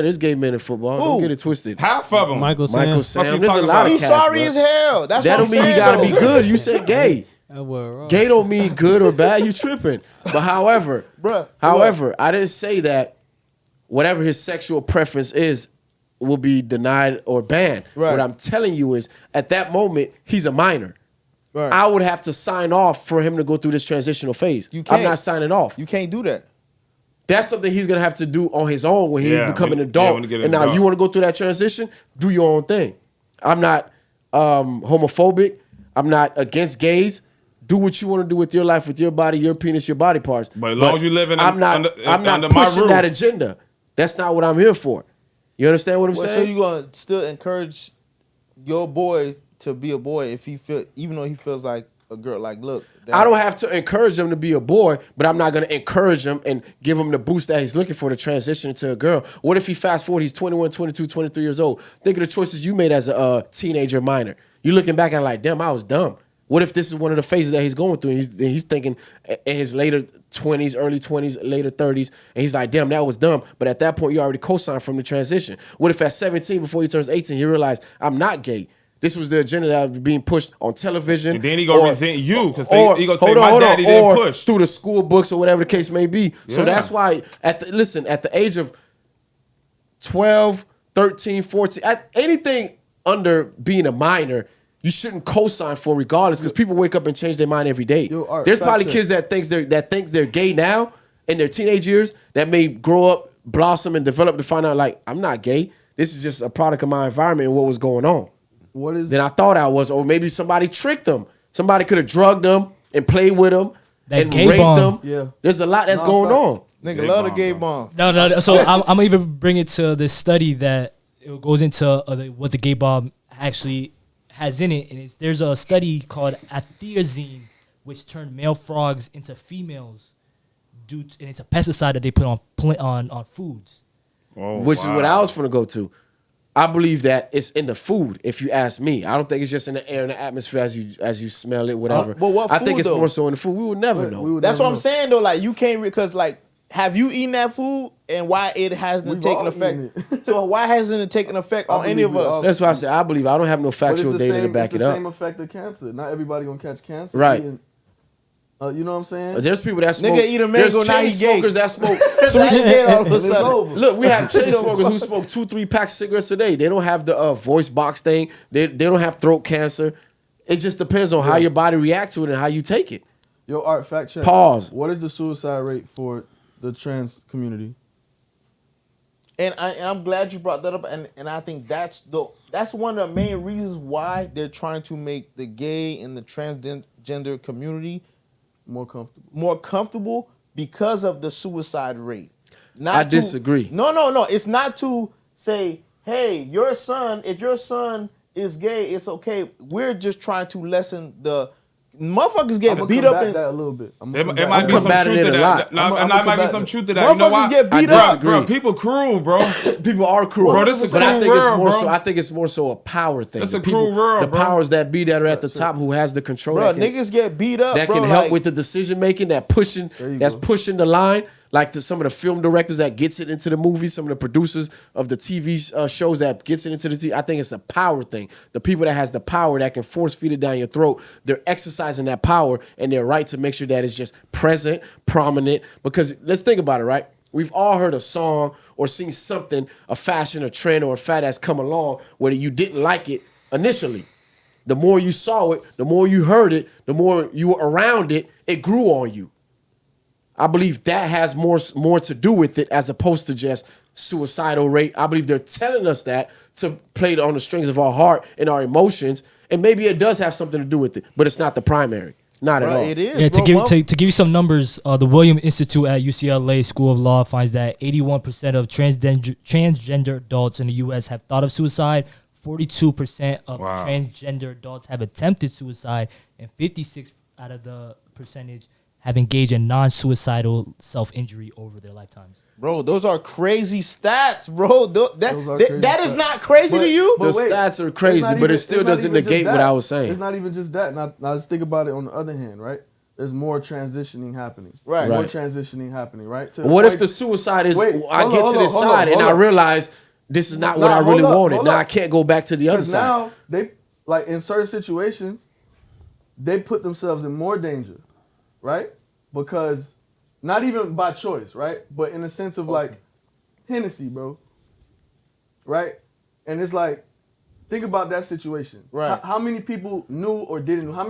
There's gay men in football. Who? Don't get it twisted. Half of them. Michael Michael Sam. Sam. you There's a talking lot about? of He's cats, sorry bro. as hell. That's That what I'm don't mean he saying, gotta though. be good. You said gay. That was wrong. Gay don't mean good or bad. You tripping. But however, Bruh, I didn't say that whatever his sexual preference is will be denied or banned. Right. What I'm telling you is, at that moment, he's a minor. Right. I would have to sign off for him to go through this transitional phase. You can't. I'm not signing off. You can't do that. That's something he's gonna have to do on his own when he Yeah, become an when- adult. yeah, when he get an And now adult. you want to go through that transition, do your own thing. I'm not homophobic. I'm not against gays. Do what you want to do with your life, with your body, your penis, your body parts. But as long as you live in I'm not under my pushing roof. that agenda. That's not what I'm here for. You understand what I'm Well, so saying? you gonna still encourage your boy to be a boy if he feel, even though he feels like a girl? Like, look, I don't have to encourage him to be a boy, but I'm not going to encourage him and give him the boost that he's looking for to transition into a girl. What if he fast forward, he's 21, 22, 23 years old? Think of the choices you made as a teenager minor. You looking back at it like, damn, I was dumb. What if this is one of the phases that he's going through? And he's thinking in his later 20s, early 20s, later 30s, and he's like, damn, that was dumb. But at that point, you already co-signed from the transition. What if at 17, before he turns 18, he realized, I'm not gay? This was the agenda that was being pushed on television. And then he gonna resent you because he gonna say my daddy didn't push. Through the school books or whatever the case may be. Yeah. So that's why, at the age of 12, 13, 14, anything under being a minor, you shouldn't co-sign for regardless, because people wake up and change their mind every day. There's probably kids that thinks they're gay now in their teenage years that may grow up, blossom, and develop to find out, like, I'm not gay. This is just a product of my environment and what was going on. Then I thought I was, or maybe somebody tricked them. Somebody could have drugged them and played with them and raped them. Yeah. There's a lot that's going on. Nigga love the gay bomb. No. So I'm gonna even bring it to this study that it goes into what the gay bomb actually has in it, and there's a study called athiazine, which turned male frogs into females, and it's a pesticide that they put on foods. Which is what I was gonna go to. I believe that it's in the food. If you ask me, I don't think it's just in the air and the atmosphere as you smell it, whatever. But what food, I think it's though? more so in the food. We would never know. That's what I'm saying though. Like you can't because like. Have you eaten that food and why it hasn't taken effect? So why hasn't it taken effect on any of us? That's why I said I believe. I don't have no factual data to back it up. It's the same effect of cancer. Not everybody gonna catch cancer. Right. You know what I'm saying? There's people that smoke. Nigga eat a mango, now he gay. Smokers that smoke. All of a sudden. Look, we have chain smokers who smoke 2-3 packs of cigarettes a day. They don't have the voice box thing. They don't have throat cancer. It just depends on how your body reacts to it and how you take it. Yo, Art, fact check. Pause. What is the suicide rate for the trans community? And I'm glad you brought that up, and I think that's one of the main reasons why they're trying to make the gay and the transgender community more comfortable because of the suicide rate. I disagree. No. It's not to say, hey, if your son is gay, it's okay. We're just trying to lessen the motherfuckers get beat up in that a little bit. It might be some truth to that. Might be some truth to that. You know why? Motherfuckers get beat up, bro. People cruel, bro. People are cruel, bro. This is but cruel world, bro. I think it's more so a power thing. It's a cruel world, the bro. powers that be that are at the top who has the control. Bro, niggas get beat up. That bro, can help with the decision making. That's pushing the line. Like to some of the film directors that gets it into the movies, some of the producers of the TV shows that gets it into the TV. I think it's a power thing. The people that has the power that can force feed it down your throat, they're exercising that power and their right to make sure that it's just present, prominent. Because let's think about it, right? We've all heard a song or seen something, a fashion, a trend, or a fad that's come along where you didn't like it initially. The more you saw it, the more you heard it, the more you were around it, it grew on you. I believe that has more to do with it as opposed to just suicidal rate. I believe they're telling us that to play on the strings of our heart and our emotions, and maybe it does have something to do with it, but it's not the primary. Not at all. It is. Yeah, bro, to give you some numbers, the William Institute at UCLA School of Law finds that 81% of transgender adults in the U.S. have thought of suicide. 42% of transgender adults have attempted suicide, and 56 out of the percentage have engaged in non-suicidal self-injury over their lifetimes. Bro, those are crazy stats, bro. That is not crazy to you? The stats are crazy, but it still doesn't negate what I was saying. It's not even just that. Now let's think about it on the other hand, right? There's more transitioning happening. Right. More transitioning happening, right? What if the suicide is, I get to this side and I realize this is not what I really wanted. Now I can't go back to the other side. Now, they, like in certain situations, they put themselves in more danger. Right? Because not even by choice, right? But in the sense of like Hennessy, bro. Right? And it's like, think about that situation. Right. How many people knew or didn't know? How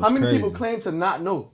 many people claimed to not know?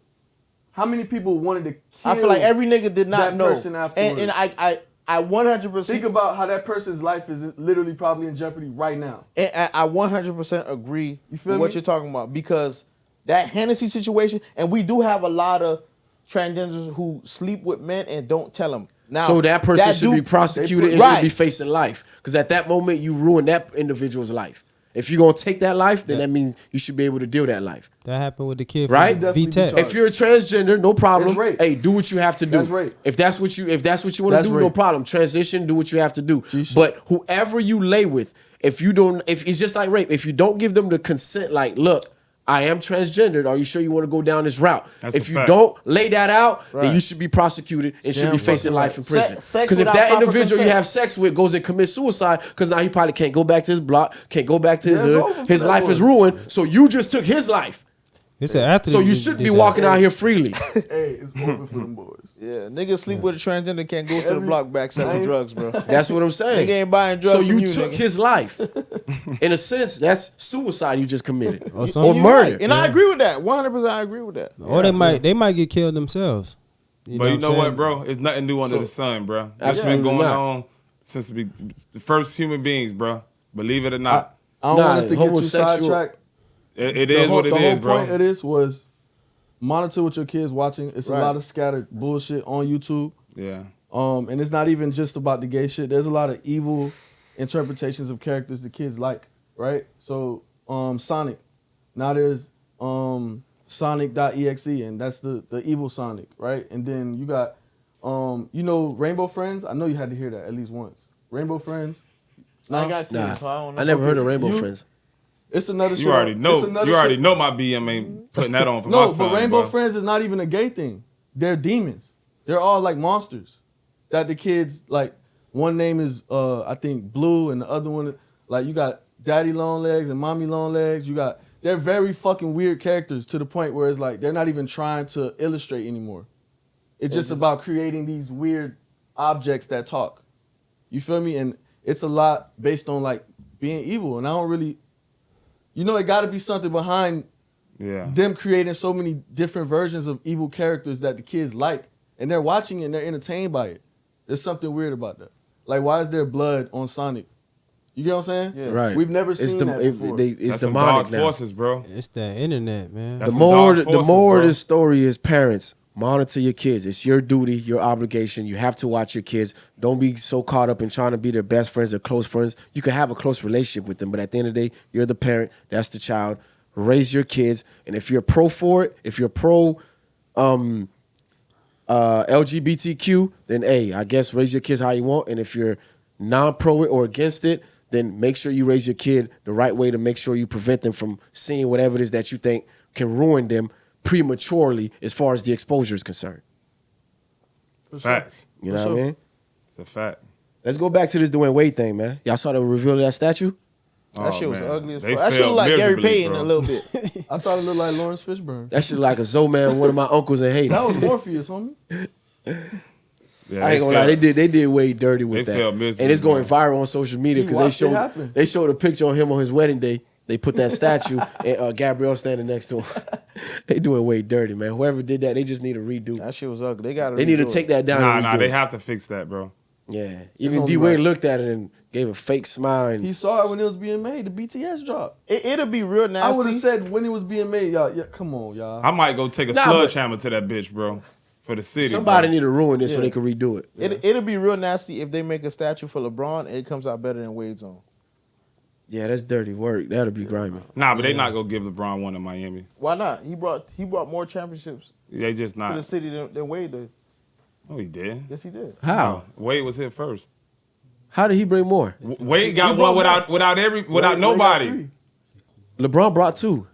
How many people wanted to kill I feel like every nigga did not that know. person afterwards? And I 100% think about how that person's life is literally probably in jeopardy right now. And I 100% agree with what you're talking about, because that Hennessy situation, and we do have a lot of transgenders who sleep with men and don't tell them. Now, so that person should be prosecuted and should be facing life. Because at that moment, you ruin that individual's life. If you're going to take that life, then that means you should be able to deal that life. That happened with the kid right? from V-Tech. If you're a transgender, no problem. Hey, do what you have to do. That's rape. If that's what you want to do, no problem. Transition, do what you have to do. But whoever you lay with, if it's just like rape, if you don't give them the consent, like, look, I am transgendered. Are you sure you want to go down this route? That's If a you fact. don't lay that out, Right. then you should be prosecuted and should be facing life in prison. Sex Because if without that proper individual you consent. have sex with goes and commits suicide, because now he probably can't go back to his block, can't go back to his Yeah, it's over hood. for His that life boy. is ruined. So you just took his life. It's an athlete. So you that should did be that. walking out here freely. Hey, it's over for them boys. Yeah, niggas sleep with a transgender can't go to the block back selling drugs, bro. That's what I'm saying. Nigga ain't buying drugs So from you you, took nigga. his life. In a sense, that's suicide you just committed. Or Or something. You murder. right. And I agree with that. 100% I agree with that. Or they might get killed themselves. But you know I'm what, saying? bro? It's nothing new under the sun, bro. It's been Absolutely going not. on since the first human beings, bro. Believe it or not. I don't Nah, want us to get too homosexual- sidetracked. It is what it the is, whole bro. point of this was monitor what your kids watching. It's Right. a lot of scattered bullshit on YouTube. Yeah. And it's not even just about the gay shit. There's a lot of evil interpretations of characters the kids like, right? So Sonic. Now there's Sonic.exe, and that's the evil Sonic, right? And then you got Rainbow Friends. I know you had to hear that at least once. Rainbow Friends. I ain't got kids, Nah, so I don't know. I never heard of Okay, Rainbow you- Friends. It's another You already know. it's another You already shit. know my BM ain't putting that on for my No, son. but Rainbow bro. Friends is not even a gay thing. They're demons. They're all like monsters that the kids like. One name is I think Blue, and the other one like you got Daddy Long Legs and Mommy Long Legs. They're very fucking weird characters to the point where it's like they're not even trying to illustrate anymore. It's just about creating these weird objects that talk. You feel me? And it's a lot based on like being evil. And I don't really, it got to be something behind Yeah. them creating so many different versions of evil characters that the kids like, and they're watching it and they're entertained by it. There's something weird about that. Like, why is there blood on Sonic? You get what I'm saying? Yeah. Right. We've never seen that before. It's That's some demonic dark now. forces, bro. It's the internet, man. That's The some more dark the forces, more bro. this story is, parents, monitor your kids. It's your duty, your obligation. You have to watch your kids. Don't be so caught up in trying to be their best friends or close friends. You can have a close relationship with them, but at the end of the day, you're the parent. That's the child. Raise your kids, and if you're pro for it, if you're pro LGBTQ, then I guess raise your kids how you want. And if you're non-pro it or against it, then make sure you raise your kid the right way to make sure you prevent them from seeing whatever it is that you think can ruin them prematurely as far as the exposure is concerned. Facts. You know what I mean? It's a fact. Let's go back to this Dwyane Wade thing, man. Y'all saw the reveal of that statue? That shit was man. ugly as They fuck. That shit failed look like Gary miserably, Payton bro. a little bit. I thought it looked like Lawrence Fishburne. That shit like a Zoe man, one of my uncles in Haiti. That was Morpheus, homie. Yeah, I ain't gonna lie, they did Wade dirty with They that, failed miserably, and it's going bro. viral on social media You because watched it happen. they showed a picture of him on his wedding day. They put that statue and Gabrielle standing next to him. They doing Wade dirty, man. Whoever did that, they just need a redo. That shit was ugly. They got to. They need to take that down. and Nah, redo they it. have to fix that, bro. Yeah, even only D Wade right. looked at it and gave a fake smile. And He saw it when it was being made. The BTS drop. It'll be real I nasty. would have said when it was being made, y'all. Yeah, come on, y'all. I might go take a Nah, but- sledgehammer to that bitch, bro, for the city. somebody bro. need to ruin this so Yeah. they can redo it. It'll be real nasty if they make a statue for LeBron and it comes out better than Wade's own. Yeah, that's dirty work. That'll be grimy. Nah, but they not gonna give LeBron one in Miami. Why not? He brought more championships They just to not. the city than Wade did. No, he did. Yes, he did. How? Wade was here first. How did he bring more? Wade got brought one more. without Wade got nobody. 3. LeBron brought 2,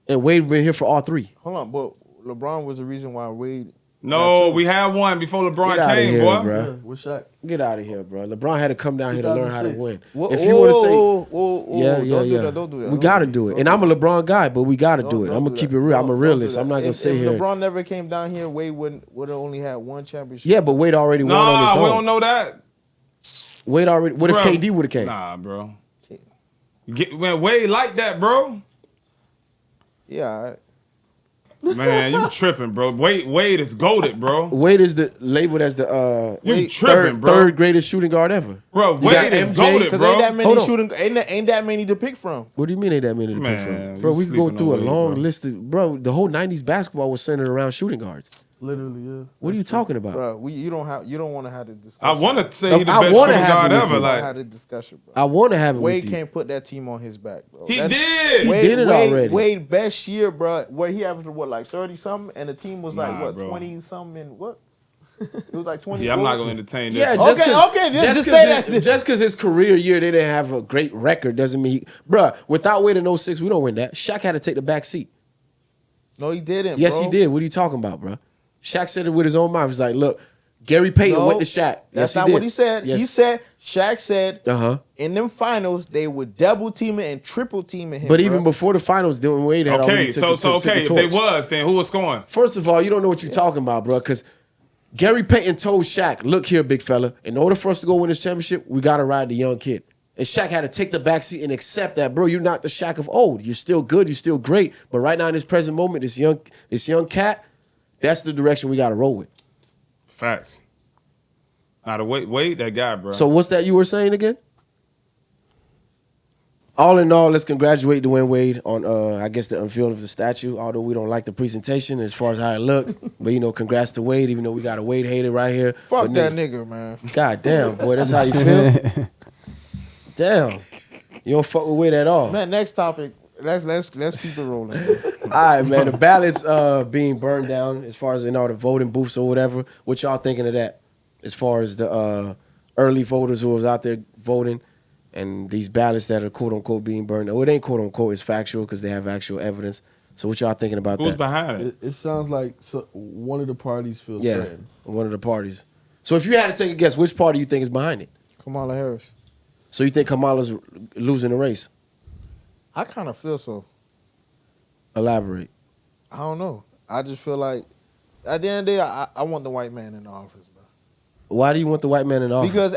and Wade been here for all 3. Hold on, but LeBron was the reason why Wade. No, we had one before LeBron Get outta came, here, boy. bro. Yeah, with Shaq. Get out of here, bro. LeBron had to come down here to learn how to 2006. win. Whoa, If you want to say, don't do that. Don't do that. we got to do it. And I'm a LeBron guy, but we got to do it. Don't I'm do gonna keep that. it real. I'm a Don't do realist. that. I'm not gonna If sit here. LeBron never came down here, Wade would have only had one championship. Yeah, but Wade already won on Nah, his we own. don't know that. Wade already. What if Bro. KD would have came? Nah, bro. Man, Wade like that, bro. Yeah, all right. Man, you tripping, bro. Wade is goated, bro. Wade is labeled as the You tripping, bro. third greatest shooting guard ever. Bro, You got Wade is MJ, goated, Because bro. ain't that many Hold on. shooting. Ain't that many to pick from. What do you mean ain't that many to pick Man, from? you Bro, we can go sleeping through a on Wade, long bro. list of the whole 90s basketball was centered around shooting guards. Literally, yeah. What are you talking about? Bro, you don't want to have the discussion. I want to say he the I best wanna shooting have guard it with ever. you. I Like had a discussion, bro. I want to have it Wade with you. can't put that team on his back, bro. he That's- did. Wade did it already. Wade best year, bro. Where he averaged what, like 30 something, and the team was like Nah, what, bro. 20 something, and what? It was like 20. Yeah, I'm not gonna entertain this. Yeah, one. Just say that. Just because his career year they didn't have a great record doesn't mean, bruh. Without Wade in 06, we don't win that. Shaq had to take the back seat. No, he didn't. Yes, bro. he did. What are you talking about, bruh? Shaq said it with his own mouth. He's like, look, Gary Payton No, went to Shaq. That's Yes, not did. what he said. Yes. He said Shaq said Uh-huh. in them finals they would double teaming and triple teaming him. But bro. even before the finals, Dwyane Wade had already Okay, took so took the if torch. they was, then who was scoring? First of all, you don't know what you're talking about, bro, because Gary Payton told Shaq, look here, big fella, in order for us to go win this championship, we got to ride the young kid. And Shaq had to take the backseat and accept that, bro, you're not the Shaq of old. You're still good, you're still great, but right now in this present moment, this young cat, that's the direction we got to roll with. Facts. Now the Wade, that guy, bro. So what's that you were saying again? All in all, let's congratulate Dwyane Wade on, I guess, the unveiling of the statue, although we don't like the presentation as far as how it looks. But, you know, congrats to Wade, even though we got a Wade hater right here. fuck But that nigga, man. God damn, boy, that's how you feel? Damn. You don't fuck with Wade at all. Man, next topic. Let's keep it rolling. All right, man. The ballots being burned down as far as in all the voting booths or whatever. What y'all thinking of that? As far as the early voters who was out there voting and these ballots that are quote unquote being burned. Oh, it ain't quote unquote, it's factual because they have actual evidence. So what y'all thinking about Who's that? behind it? It sounds like one of the parties feels Yeah, threatened. one of the parties. So if you had to take a guess, which party you think is behind it? Kamala Harris. So you think Kamala's losing the race? I kind of feel so. Elaborate. I don't know. I just feel like at the end of the day, I want the white man in the office, bro. Why do you want the white man in office? Because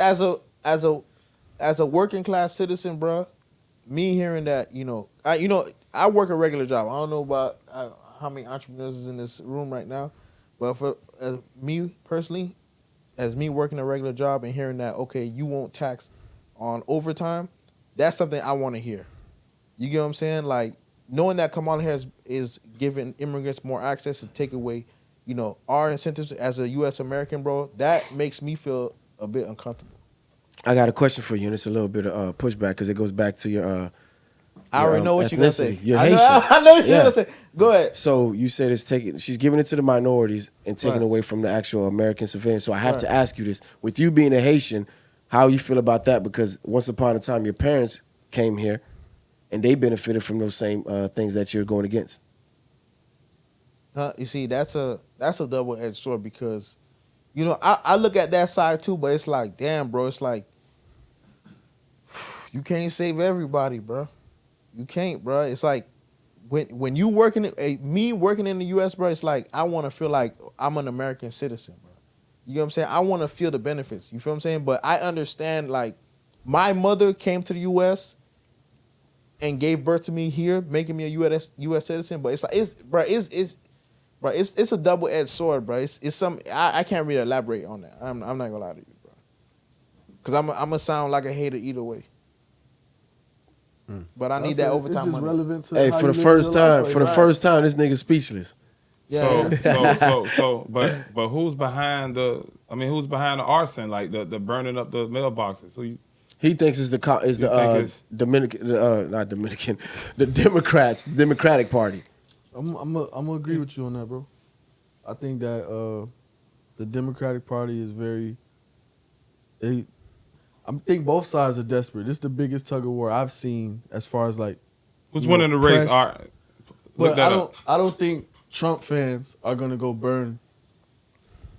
as a working class citizen, bro, me hearing that, I work a regular job. I don't know about how many entrepreneurs is in this room right now, but for me personally, as me working a regular job and hearing that, okay, you won't tax on overtime, that's something I want to hear. You get what I'm saying? Like, knowing that Kamala Harris is giving immigrants more access to take away, our incentives as a U.S. American, bro, that makes me feel a bit uncomfortable. I got a question for you, and it's a little bit of pushback because it goes back to your I already know what you're going to say. ethnicity. You're I know Haitian. what you're Yeah. going to say. Go ahead. So you said she's giving it to the minorities and taking Right. away from the actual American civilians. So I have to Right. ask you this: with you being a Haitian, how you feel about that? Because once upon a time, your parents came here, and they benefited from those same things that you're going against. You see, that's a double-edged sword because, I look at that side too, but it's like, damn, bro, it's like, you can't save everybody, bro. You can't, bro. It's like, when you me working in the U.S., bro, it's like, I want to feel like I'm an American citizen, bro. You know what I'm saying? I want to feel the benefits. You feel what I'm saying? But I understand, like, my mother came to the U.S. and gave birth to me here, making me a U.S. citizen. But it's like, it's a double-edged sword, bro. It's some I can't really elaborate on that. I'm not gonna lie to you, bro. Because I'm gonna sound like a hater either way. But I need that It's overtime just money. relevant to Hey, how for you the live first your life, time, like, for the right. first time, this nigga's speechless. Yeah. But who's behind who's behind the arson, like the burning up the mailboxes? So He thinks it's think it's- Dominican, not Dominican, the Democratic Party. I'm gonna agree with you on that, bro. I think that the Democratic Party is very. I think both sides are desperate. This is the biggest tug of war I've seen as far as like. who's you winning know, the race? press. All right. Look But that up. I don't think Trump fans are gonna go burn.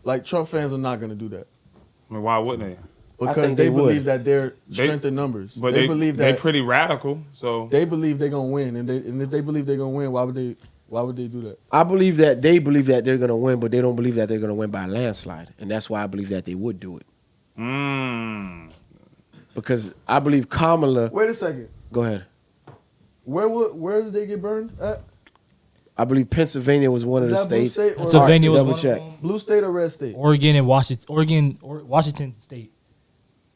Like Trump fans are not gonna do that I mean, why wouldn't they? I because think they they would. believe that they're They- strength in numbers. But they believe that they pretty radical. So they believe they're gonna win, and if they believe they're gonna win, why would they do that? I believe that they believe that they're going to win, but they don't believe that they're going to win by a landslide. And that's why I believe that they would do it. Because I believe Kamala... Wait a second. Go ahead. Where did they get burned at? I believe Pennsylvania was one of the Is that blue states. state or Pennsylvania was double one check. of them. blue state or red state? Oregon and Washington State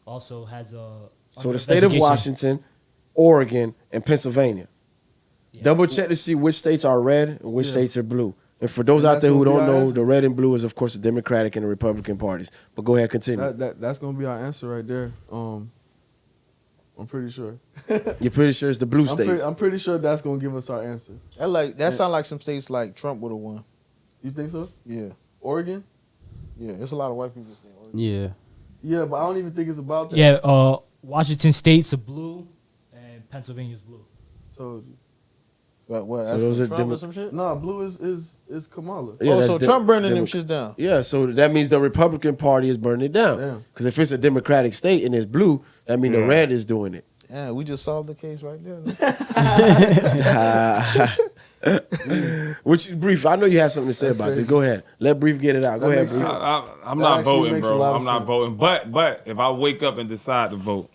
also has a. So the state of Washington, Oregon, and Pennsylvania. Yeah. Double check to see which states are red and which Yeah. states are blue. And for those And out that's there who gonna be don't our know, answer? the red and blue is, of course, the Democratic and the Republican parties. But go ahead, continue. That's gonna be our answer right there. I'm pretty sure. You're pretty sure it's the blue states. I'm pretty sure that's gonna give us our answer. That sound like some states like Trump would have won. You think so? Yeah. Oregon? Yeah, it's a lot of white people saying orange. Yeah. Yeah, but I don't even think it's about that. Yeah, Washington State's a blue, and Pennsylvania's blue. So What? So That's those for are Trump or some shit. no, blue is Kamala. Yeah, Oh, that's so the- Trump burning them Demo- shits down. Yeah, so that means the Republican Party is burning it down. Damn. Because if it's a Democratic state and it's blue, that means the Yeah. red is doing it. Yeah, we just solved the case right there. Which Brief, I know you had something to say about this. Go ahead. Let Brief get it out. Go That ahead, makes Brief. sense. I'm That not actually voting, makes a bro. lot of I'm not sense. voting. But if I wake up and decide to vote,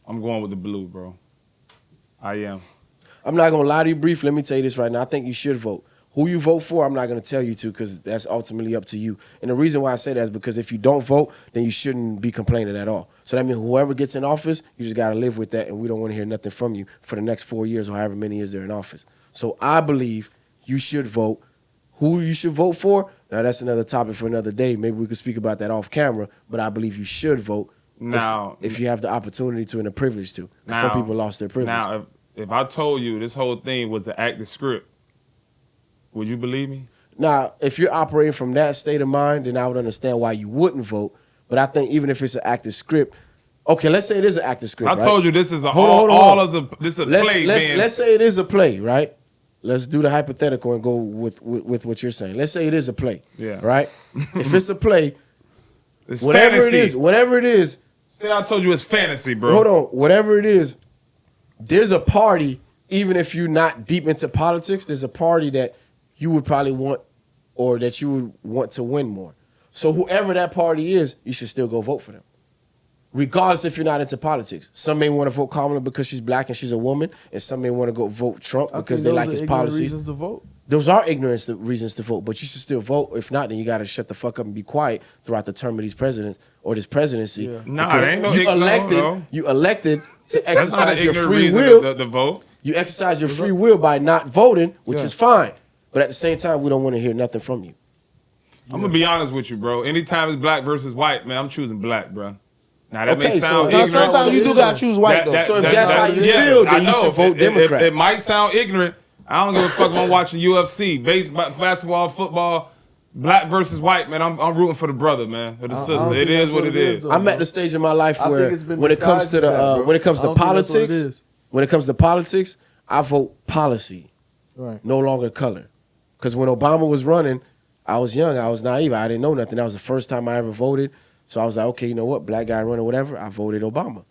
I'm going with the blue, bro. I am. I'm not gonna lie to you, Brief. Let me tell you this right now. I think you should vote. Who you vote for, I'm not gonna tell you to, because that's ultimately up to you. And the reason why I say that is because if you don't vote, then you shouldn't be complaining at all. So that means whoever gets in office, you just gotta live with that, and we don't want to hear nothing from you for the next 4 years or however many years they're in office. So I believe you should vote. Who you should vote for? Now that's another topic for another day. Maybe we could speak about that off camera. But I believe you should vote. Now- if you have the opportunity to and the privilege to. 'Cause some people lost their privilege. Now, if I told you this whole thing was the active script, would you believe me? Now, if you're operating from that state of mind, then I would understand why you wouldn't vote. But I think even if it's an active script, okay, let's say it is an active script. I right? told you this is a Hold on, all, hold on, all hold as a this is a let's, play, let's, man. let's say it is a play, right? Let's do the hypothetical and go with what you're saying. Let's say it is a play, Yeah. right? If it's a play, It's whatever fantasy. whatever it is, Say I told you it's fantasy, bro. hold on, whatever it is, there's a party, even if you're not deep into politics, there's a party that you would probably want or that you would want to win more. So whoever that party is, you should still go vote for them. Regardless if you're not into politics. Some may want to vote Kamala because she's black and she's a woman, and some may want to go vote Trump I because think they those like are his ignorant policies. reasons to vote. Those are ignorant reasons to vote, but you should still vote. If not, then you got to shut the fuck up and be quiet throughout the term of these presidents or this presidency. Yeah. Nah, Because there ain't no you ignorant, elected. no. You elected to That's not an exercise your ignorant free reason will. to vote. You exercise your free will by not voting, which Yeah. is fine. But at the same time, we don't want to hear nothing from you. I'm gonna be honest with you, bro. Anytime it's black versus white, man, I'm choosing black, bro. Now that Okay, may so sound now Now, ignorant. sometimes you do gotta choose white though. So if that's how you feel, then I you know. should vote Democrat. It might sound ignorant. I don't give a fuck if I'm watching UFC, baseball, basketball, football, black versus white, man. I'm rooting for the brother, man, or the I sister. don't It think is that's what what it it is. is, though. I'm at the stage in my life I where think it's been when it comes to disguised as that, bro. when it comes I to don't think that's what it politics, is. when it comes to politics, I vote policy, Right. no longer color. Because when Obama was running, I was young, I was naive, I didn't know nothing. That was the first time I ever voted. So I was like, okay, you know what, black guy running, whatever. I voted Obama.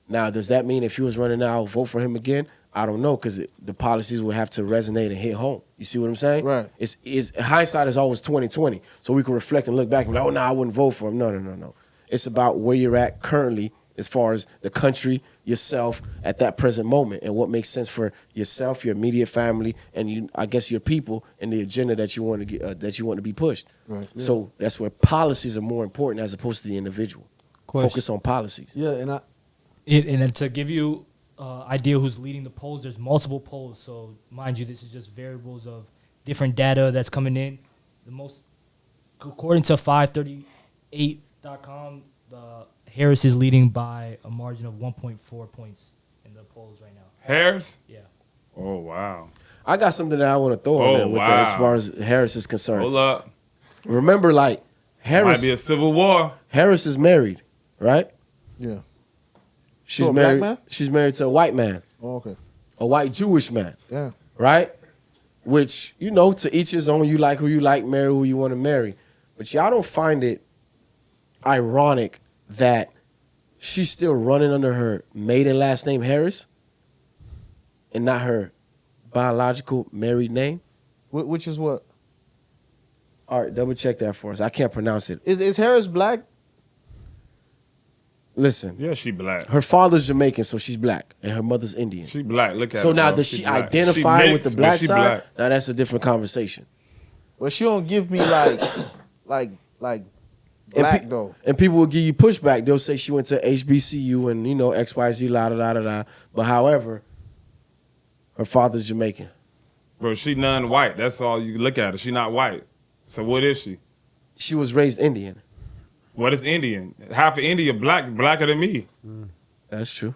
Now, does that mean if he was running now, I'll vote for him again? I don't know, because the policies would have to resonate and hit home. You see what I'm saying? Right. It's hindsight is always 20/20. So we can reflect and look back and be like, oh no, I wouldn't vote for him. No. It's about where you're at currently as far as the country, yourself at that present moment, and what makes sense for yourself, your immediate family, and you, I guess your people, and the agenda that you want to get that you want to be pushed. Right. So that's where policies are more important as opposed to the individual. Question. Focus on policies. Yeah, and And to give you idea who's leading the polls, there's multiple polls. So mind you, this is just variables of different data that's coming in. The most, according to 538.com, Harris is leading by a margin of 1.4 points in the polls right now. Harris? Yeah. Oh wow. I got something that I want to throw on Oh, there with that as wow. far as Harris is concerned. Hold up. Remember, like Might be a Harris, civil war. Harris is married, right? Yeah. She's To a black married. man? She's married to a white man, Oh, okay. a white Jewish man, Damn. right? Which, you know, to each his own. You like who you like, marry who you want to marry. But y'all don't find it ironic that she's still running under her maiden last name Harris and not her biological married name? Which is what? All right, double check that for us. I can't pronounce it. Is Harris black? Listen, Yeah, she black. her father's Jamaican, so she's black, and her mother's Indian. She black. Look at So her, now, bro. does she black. identify She with the mixed, black but she side? black. Now that's a different conversation. But she don't give me like And black pe- though. And people will give you pushback. They'll say she went to HBCU and, you know, XYZ, la da da da da. But however, her father's Jamaican. Bro, she non-white. That's all you look at her. She not white. So what is she? She was raised Indian. What is Indian? Half of India blacker than me. That's true.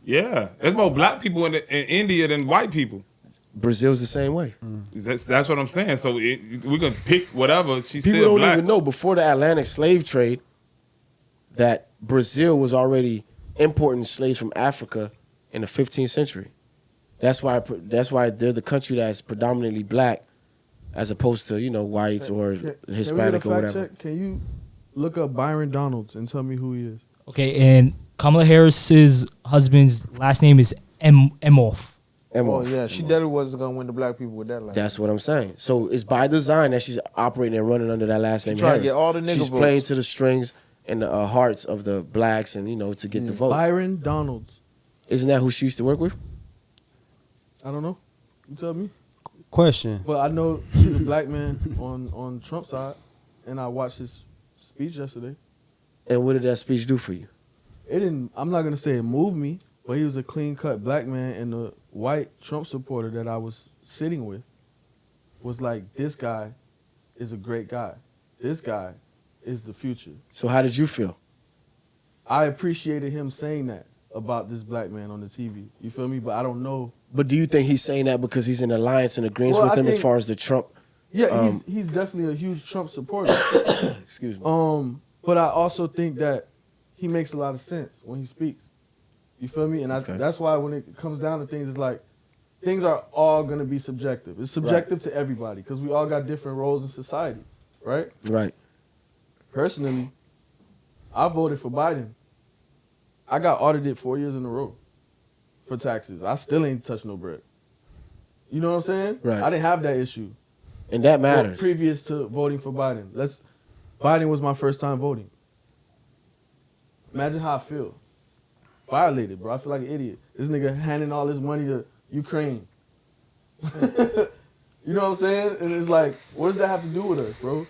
Yeah, there's more black people in India than white people. Brazil's the same way. That's what I'm saying. So we can pick whatever. She's People still don't black. even know before the Atlantic slave trade that Brazil was already importing slaves from Africa in the 15th century. That's why they're the country that's predominantly black, as opposed to whites or Hispanic can we or get a fact whatever. check? Can you look up Byron Donalds and tell me who he is? Okay, and Kamala Harris's husband's last name is Emhoff. Oh yeah, she definitely wasn't gonna win the black people with that. That's what I'm saying. So it's by design that she's operating and running under that last name. trying to Harris. get all the nigga She's votes. playing to the strings and the hearts of the blacks, and to get the vote. Byron Donalds. Isn't that who she used to work with? I don't know. You tell me. Question. But I know he's a black man on Trump's side, and I watched his speech yesterday. And what did that speech do for you? It didn't. I'm not gonna say it moved me, but he was a clean cut black man, and the white Trump supporter that I was sitting with was like, "This guy is a great guy. This guy is the future." So how did you feel? I appreciated him saying that about this black man on the TV. You feel me? But I don't know. But do you think he's saying that because he's in alliance and agrees Well, with I him as think- far as the Trump? Yeah, he's definitely a huge Trump supporter. Excuse me. But I also think that he makes a lot of sense when he speaks. You feel me? And Okay. that's why when it comes down to things, it's like things are all going to be subjective. It's subjective to everybody because we all got different roles in society, right? Right. Personally, I voted for Biden. I got audited 4 years in a row for taxes. I still ain't touched no bread. You know what I'm saying? Right. I didn't have that issue. And that matters. Previous to voting for Biden. Biden was my first time voting. Imagine how I feel. Violated, bro. I feel like an idiot. This nigga handing all this money to Ukraine. You know what I'm saying? And it's like, what does that have to do with us, bro?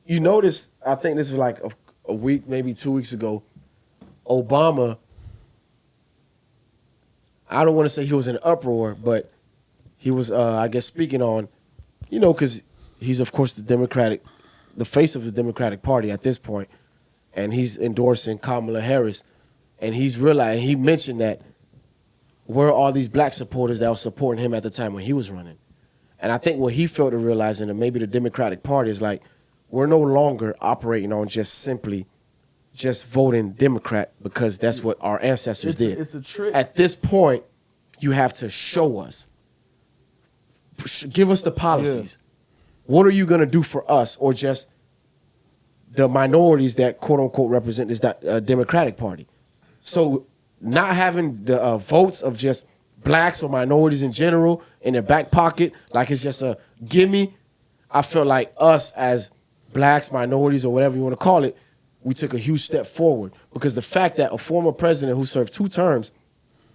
You notice, I think this was like a week, maybe 2 weeks ago, Obama, I don't want to say he was in an uproar, but he was, I guess, speaking on, because he's, of course, the face of the Democratic Party at this point, and he's endorsing Kamala Harris, and he mentioned that where are all these black supporters that were supporting him at the time when he was running? And I think what he failed to realize, and maybe the Democratic Party, is like, we're no longer operating on just voting Democrat because that's what our ancestors did. It's a trick. At this point, you have to show us. Give us the policies. What are you going to do for us, or just the minorities that quote unquote represent this Democratic Party? So not having the votes of just blacks or minorities in general in their back pocket, like it's just a gimme. I felt like us as blacks, minorities, or whatever you want to call it, we took a huge step forward, because the fact that a former president who served 2 terms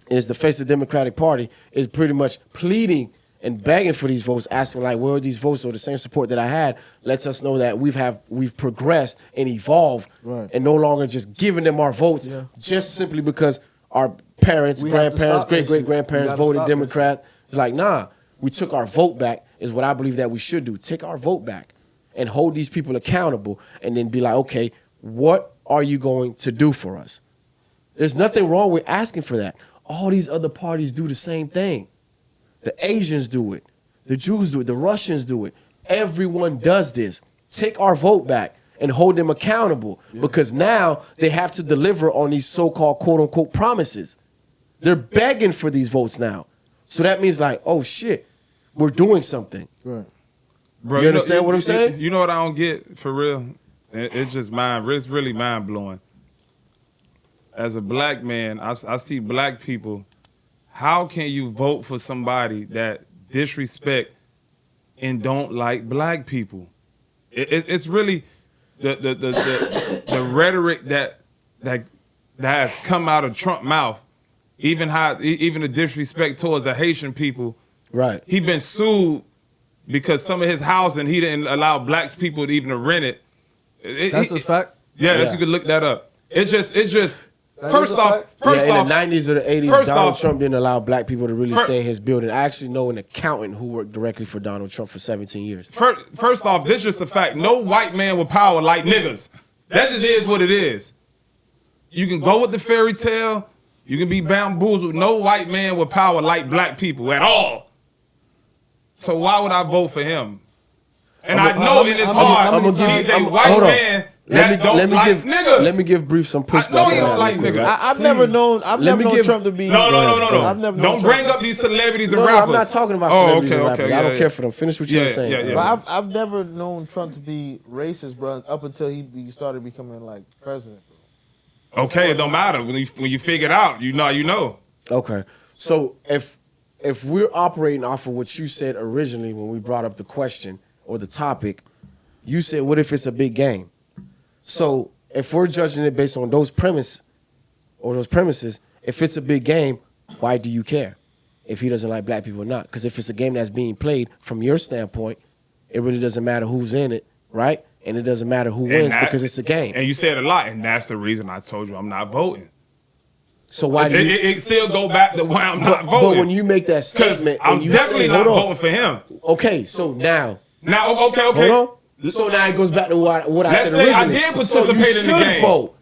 is the face of the Democratic Party is pretty much pleading and begging for these votes, asking like, where are these votes, or the same support that I had, lets us know that we've progressed and evolved, and no longer just giving them our votes just simply because our parents, grandparents, great-great-grandparents voted Democrat. It's like, nah, we took our vote back is what I believe that we should do. Take our vote back and hold these people accountable, and then be like, okay, what are you going to do for us? There's nothing wrong with asking for that. All these other parties do the same thing. The Asians do it. The Jews do it. The Russians do it. Everyone does this. Take our vote back and hold them accountable, because now they have to deliver on these so-called quote-unquote promises. They're begging for these votes now. So that means like, oh shit, we're doing something. Right. Bro, You understand what I'm saying? You know what I don't get, for real? It's just it's really mind-blowing. As a black man, I see black people. How can you vote for somebody that disrespect and don't like black people? It's really the rhetoric that has come out of Trump's mouth, even the disrespect towards the Haitian people. Right. He been sued because some of his housing he didn't allow black people to even rent it. That's a fact. Yeah, you could look that up. It's just. That First is a off, fact. In the 90s or the 80s, first Donald off- Trump didn't allow black people to really stay in his building. I actually know an accountant who worked directly for Donald Trump for 17 years. First off, this is just the fact. No white man with power like niggas. That just is what it is. You can go with the fairy tale. You can be bamboozled. No white man with power like black people at all. So why would I vote for him? And I know in his heart, I'ma give he's you- a white hold on. man that don't like give, niggas. Let me give Brief some pushback. I know you on don't that like real quick, niggas. right? I've never known Trump to be. No. I've never known Don't Trump. bring up these celebrities and No, rappers. I'm not talking about celebrities and rappers. I don't care for them. Finish what you were saying. Yeah. But I've never known Trump to be racist, bro, up until he started becoming like president. Okay, it don't matter. When you figure it out, you know. Okay. So if we're operating off of what you said originally when we brought up the question or the topic, you said, what if it's a big game? So if we're judging it based on those premises, if it's a big game, why do you care if he doesn't like black people or not? Because if it's a game that's being played from your standpoint, it really doesn't matter who's in it, right? And it doesn't matter who wins because it's a game. And you said a lot, and that's the reason I told you I'm not voting. So why do you? It still go back to why I'm not voting. But when you make that statement, I'm and you definitely say, not hold on. voting for him. Okay, so now. Okay. Hold on. So now it goes back to what I Let's said say I originally. did participate in the So you should game. vote.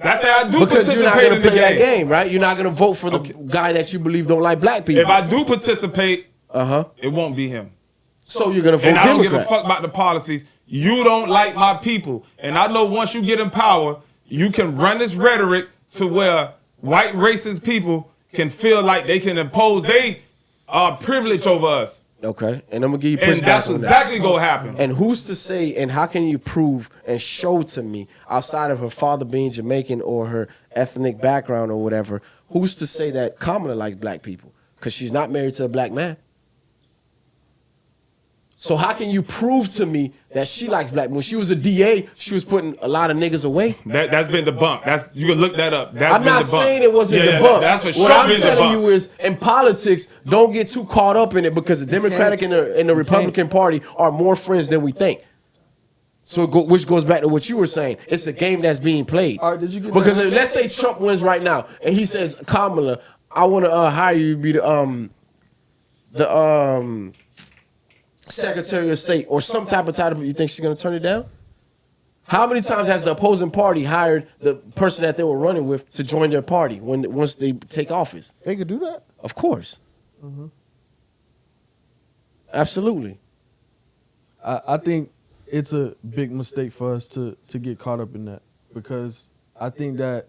Let's say I do Because you're not participate going in to the play that game. game, right? You're not going to vote for the guy that you believe don't like black people. If I do participate, Uh-huh. it won't be him. So you're going to vote And I don't Democrat. give a fuck about the policies. You don't like my people. And I know once you get in power, you can run this rhetoric to where white racist people can feel like they can impose their privilege over us. Okay, and I'm going to give you And pushback that's on exactly that. going to happen. And who's to say, and how can you prove and show to me, outside of her father being Jamaican or her ethnic background or whatever, who's to say that Kamala likes black people? Because she's not married to a black man. So how can you prove to me that she likes black? When she was a DA, she was putting a lot of niggas away. That's been debunked. You can look that up. I'm not saying it wasn't debunked. That's for what sure I'm been telling debunked. you is, in politics, don't get too caught up in it because the Democratic and the Republican Party are more friends than we think. So which goes back to what you were saying. It's a game that's being played. All right, did you get because that? if, let's say Trump wins right now and he says, Kamala, I want to hire you to be the Secretary of State or some type of title, you think she's going to turn it down? How many times has the opposing party hired the person that they were running with to join their party once they take office? They could do that. Of course. Absolutely. I think it's a big mistake for us to get caught up in that, because I think that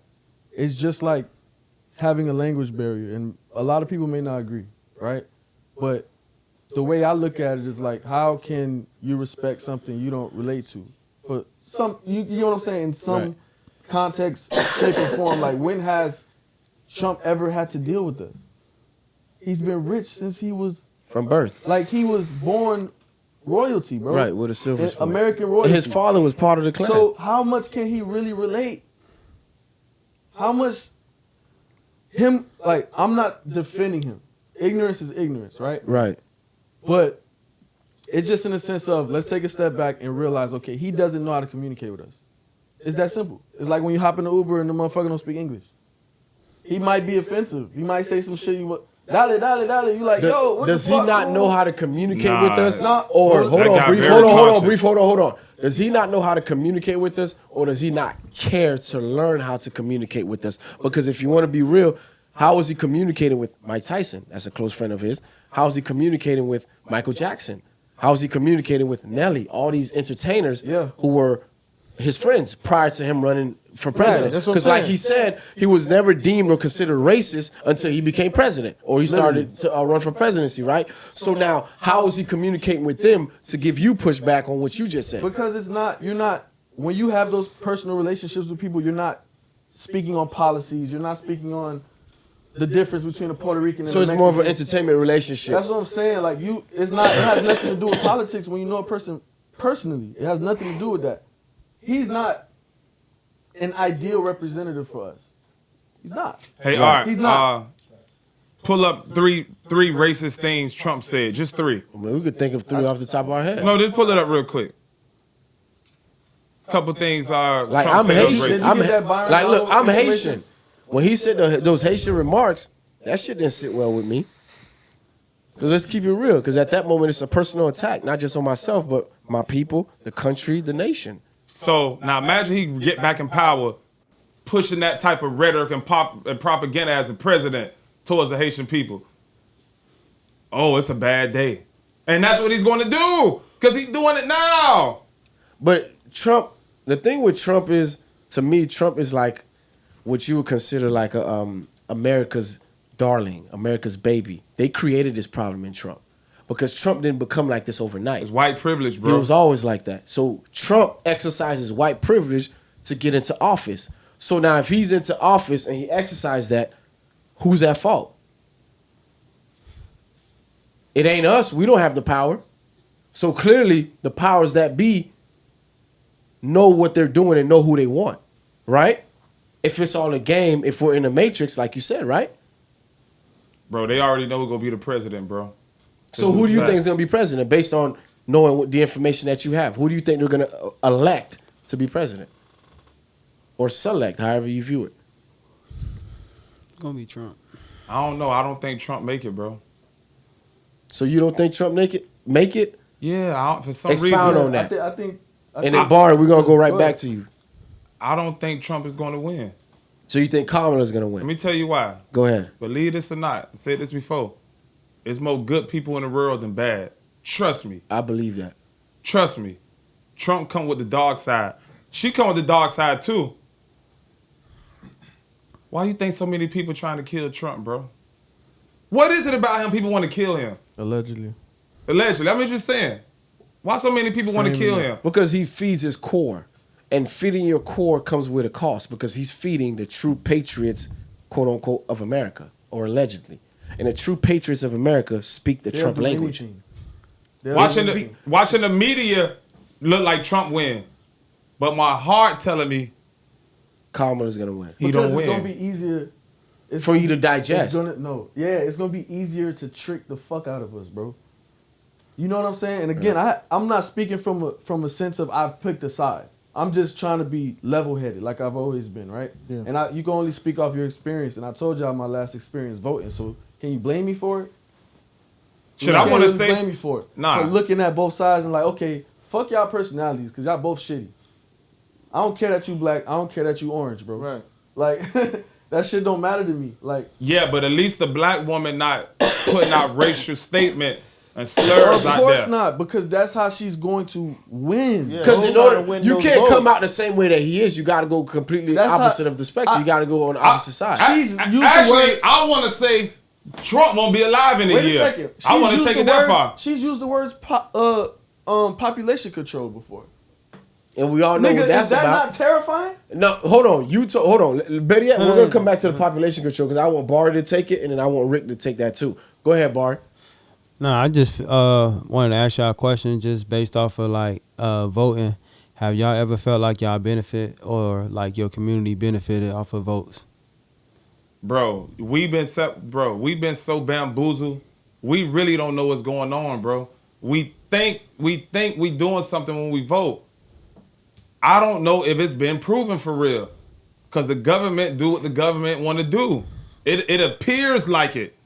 it's just like having a language barrier, and a lot of people may not agree, right? But the way I look at it is like, how can you respect something you don't relate to? For some, you know what I'm saying? In some context, shape, or form, like when has Trump ever had to deal with this? He's been rich since he was From birth. like he was born royalty, bro. Right, with a silver spoon. American royalty. His father was part of the clan. So how much can he really relate? How much him, like, I'm not defending him. Ignorance is ignorance, right? Right. But it's just in the sense of, let's take a step back and realize, okay, he doesn't know how to communicate with us. It's that simple. It's like when you hop in the Uber and the motherfucker don't speak English. He might be offensive. He might say some shit you dale. You like, yo, what Does the he fuck, not bro? know how to communicate Nah. with us? Nah. Or hold That on, guy brief, very hold on, conscious. brief, hold on. Does he not know how to communicate with us, or does he not care to learn how to communicate with us? Because if you want to be real, how is he communicating with Mike Tyson? That's a close friend of his. How is he communicating with Michael Jackson? How is he communicating with Nelly? All these entertainers who were his friends prior to him running for president. that's what I'm Because like saying. he said, he was never deemed or considered racist until he became president or he started to run for presidency, right? So now, how is he communicating with them to give you pushback on what you just said? Because when you have those personal relationships with people, you're not speaking on policies. You're not speaking on the difference between a Puerto Rican and So a it's more of an Mexican. entertainment relationship. That's what I'm saying. Like it has nothing to do with politics when you know a person personally. It has nothing to do with that. He's not an ideal representative for us. He's not. Hey, all right. He's not. Pull up three racist things Trump said. Just three. I mean, we could think of three off the top of our head. No, just pull it up real quick. Couple things Like Trump I'm said was Haitian. racist. Did you get that Byron Like look, Donald I'm information? Haitian. When he said those Haitian remarks, that shit didn't sit well with me. Because let's keep it real. Because at that moment, it's a personal attack, not just on myself, but my people, the country, the nation. So now imagine he get back in power, pushing that type of rhetoric and propaganda as a president towards the Haitian people. Oh, it's a bad day. And that's what he's going to do because he's doing it now. But Trump, the thing with Trump is, to me, Trump is like what you would consider like America's darling, America's baby. They created this problem in Trump because Trump didn't become like this overnight. It's white privilege, bro. He was always like that. So Trump exercises white privilege to get into office. So now if he's into office and he exercised that, who's at fault? It ain't us. We don't have the power. So clearly the powers that be know what they're doing and know who they want, right? If it's all a game, if we're in the matrix, like you said, right? Bro, they already know who's going to be the president, bro. So who do you think is going to be president based on knowing what the information that you have? Who do you think they're going to elect to be president? Or select, however you view it. It's gonna be Trump. I don't know. I don't think Trump make it, bro. So you don't think Trump make it? Yeah, for some Expound reason. on that. I think. And then Barry, we're going to go right back to you. I don't think Trump is going to win. So you think Kamala's going to Let win? me tell you why. Go ahead. Believe this or not, I said this before. There's more good people in the world than bad. Trust me. I believe that. Trust me. Trump come with the dark side. She come with the dark side too. Why you think so many people trying to kill Trump, bro? What is it about him people want to kill him? Allegedly. Allegedly. I'm just saying. Why so many people want to kill him? Because he feeds his core. And feeding your core comes with a cost because he's feeding the true patriots, quote unquote, of America, or allegedly. And the true patriots of America speak the Trump language. Watching the media look like Trump win. But my heart telling me Kamala's going to win. he don't win. It's going to be easier. For you to digest. It's going to be easier to trick the fuck out of us, bro. You know what I'm saying? And again, I'm not speaking from a sense of I've picked a side. I'm just trying to be level-headed like I've always been, right? Yeah. And you can only speak off your experience. And I told y'all my last experience voting. So can you blame me for it? I want to say blame me for it. Nah. For looking at both sides and like, okay, fuck y'all personalities because y'all both shitty. I don't care that you black. I don't care that you orange, bro. Right. Like that shit don't matter to me. Like yeah, but at least the black woman not putting out racial statements and slurs out of course there. not, because that's how she's going to win. Because in order, you can't come out the same way that he is. You got to go completely opposite of the spectrum. You got to go on the opposite side. Actually, I want to say Trump won't be alive in a year. Wait a second. I want to take it that far. She's used the words population control before. And we all know what that's is that about. not terrifying? No, hold on. Hold on. Better yet, we're gonna come back to the population control because I want Barry to take it, and then I want Rick to take that too. Go ahead, Barry. No, I just wanted to ask y'all a question just based off of like voting. Have y'all ever felt like y'all benefit or like your community benefited off of votes? Bro, we've been so bamboozled. We really don't know what's going on, bro. We think we doing something when we vote. I don't know if it's been proven for real, because the government do what the government want to do. It appears like it.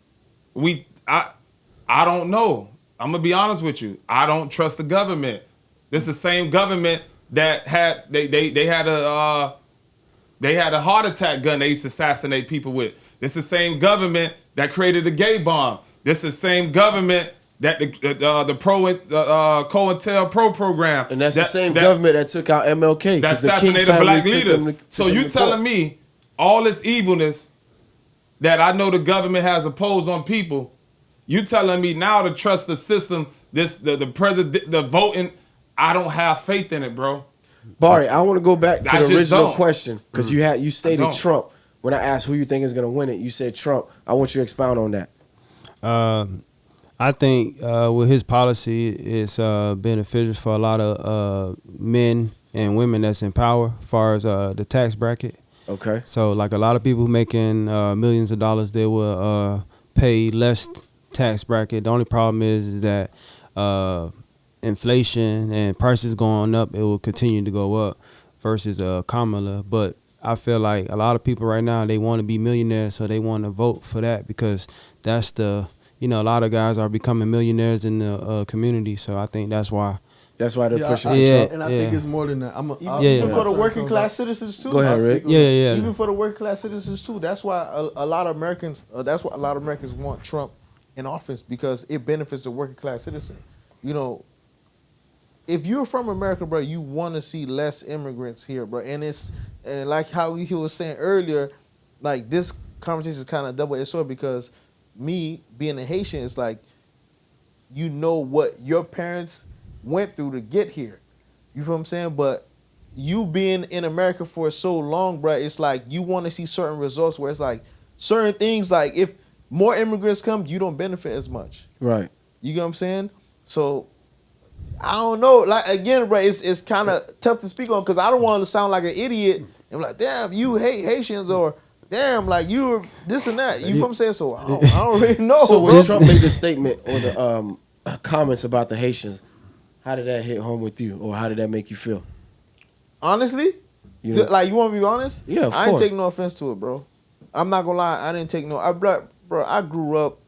I don't know. I'm gonna be honest with you. I don't trust the government. This is the same government that had they had a heart attack gun they used to assassinate people with. This is the same government that created the gay bomb. This is the same government that the COINTELPRO program. And that's the same government that took out MLK. That assassinated black leaders. So you telling me all this evilness that I know the government has imposed on people, you telling me now to trust the system, the president, the voting, I don't have faith in it, bro. Barry, I want to go back to the original question because you stated Trump. When I asked who you think is going to win it, you said Trump. I want you to expound on that. I think with his policy, it's beneficial for a lot of men and women that's in power as far as the tax bracket. Okay. So like a lot of people making millions of dollars, they will pay less tax bracket. The only problem is that inflation and prices going up, it will continue to go up versus Kamala. But I feel like a lot of people right now, they want to be millionaires, so they want to vote for that because that's a lot of guys are becoming millionaires in the community. So I think that's why. That's why they're pushing for Trump. And I think it's more than that. Even for the working class citizens too. Go ahead, Rick. Yeah. Even for the working class citizens too. That's why a lot of Americans. That's why a lot of Americans want Trump in office, because it benefits the working class citizen. you know, if you're from America, bro, you want to see less immigrants here, bro. And like how he was saying earlier, like this conversation is kind of double-edged sword because me being a Haitian, it's like you know what your parents went through to get here. You feel what I'm saying? But you being in America for so long, bro, it's like you want to see certain results where it's like certain things, like if more immigrants come, you don't benefit as much. Right. You get what I'm saying? So I don't know. Like again, bro, it's kind of tough to speak on because I don't want to sound like an idiot and be like, damn, you hate Haitians or damn, like you're this and that. You feel what I'm saying? So I don't really know. So bro. when Trump made the statement or the comments about the Haitians, how did that hit home with you, or how did that make you feel? Honestly, You know? like you want me to be honest? Yeah, of I ain't course. taking no offense to it, bro. I'm not gonna lie, I didn't take no. I grew up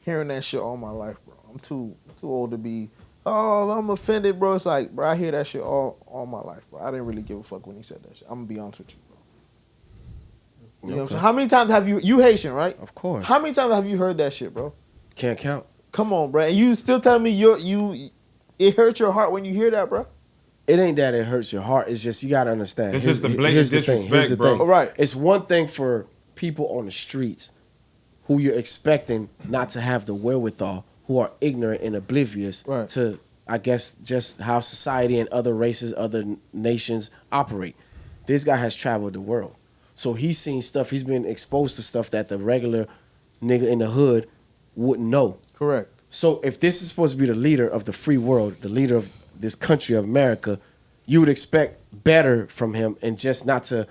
hearing that shit all my life, bro. I'm too old to be. Oh, I'm offended, bro. It's like, bro, I hear that shit all my life, bro. I didn't really give a fuck when he said that shit. I'm gonna be honest with you, bro. You know what I'm saying? How many times have you Haitian, right? Of course. How many times have you heard that shit, bro? Can't count. Come on, bro. And you still telling me it hurts your heart when you hear that, bro? It ain't that it hurts your heart. It's just you gotta understand. It's just the blatant disrespect, bro. All right. It's one thing for people on the streets who you're expecting not to have the wherewithal, who are ignorant and oblivious Right. to, I guess, just how society and other races, other nations operate. This guy has traveled the world. So he's seen stuff, he's been exposed to stuff that the regular nigga in the hood wouldn't know. Correct. So if this is supposed to be the leader of the free world, the leader of this country of America, you would expect better from him and just not to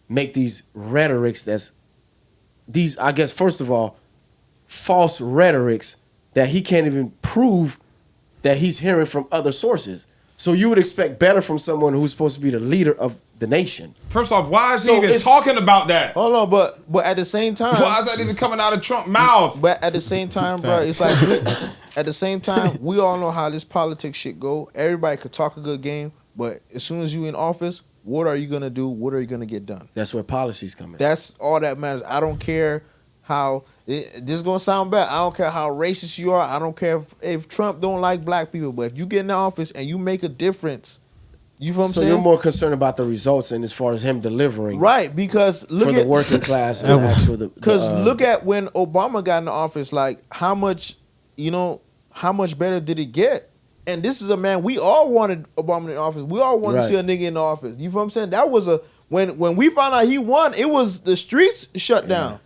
make these rhetorics these, I guess, first of all, false rhetorics that he can't even prove that he's hearing from other sources. So you would expect better from someone who's supposed to be the leader of the nation. First off, why is he So even it's- talking about that? Hold on, but at the same time, Why is that even coming out of Trump's mouth? But at the same time, bro, it's like at the same time, we all know how this politics shit go. Everybody could talk a good game, but as soon as you in office, what are you gonna do? What are you gonna get done? That's where policies come in. That's all that matters. I don't care how this is gonna sound bad. I don't care how racist you are. I don't care if Trump don't like black people. But if you get in the office and you make a difference, you feel what I'm So saying? you're more concerned about the results and as far as him delivering Right, because look for at the working class and actual because look at when Obama got in the office, like how much better did it get? And this is a man we all wanted Obama in the office. We all wanted to see a nigga in the office. You feel what I'm saying? That was when we found out he won, it was the streets shut down.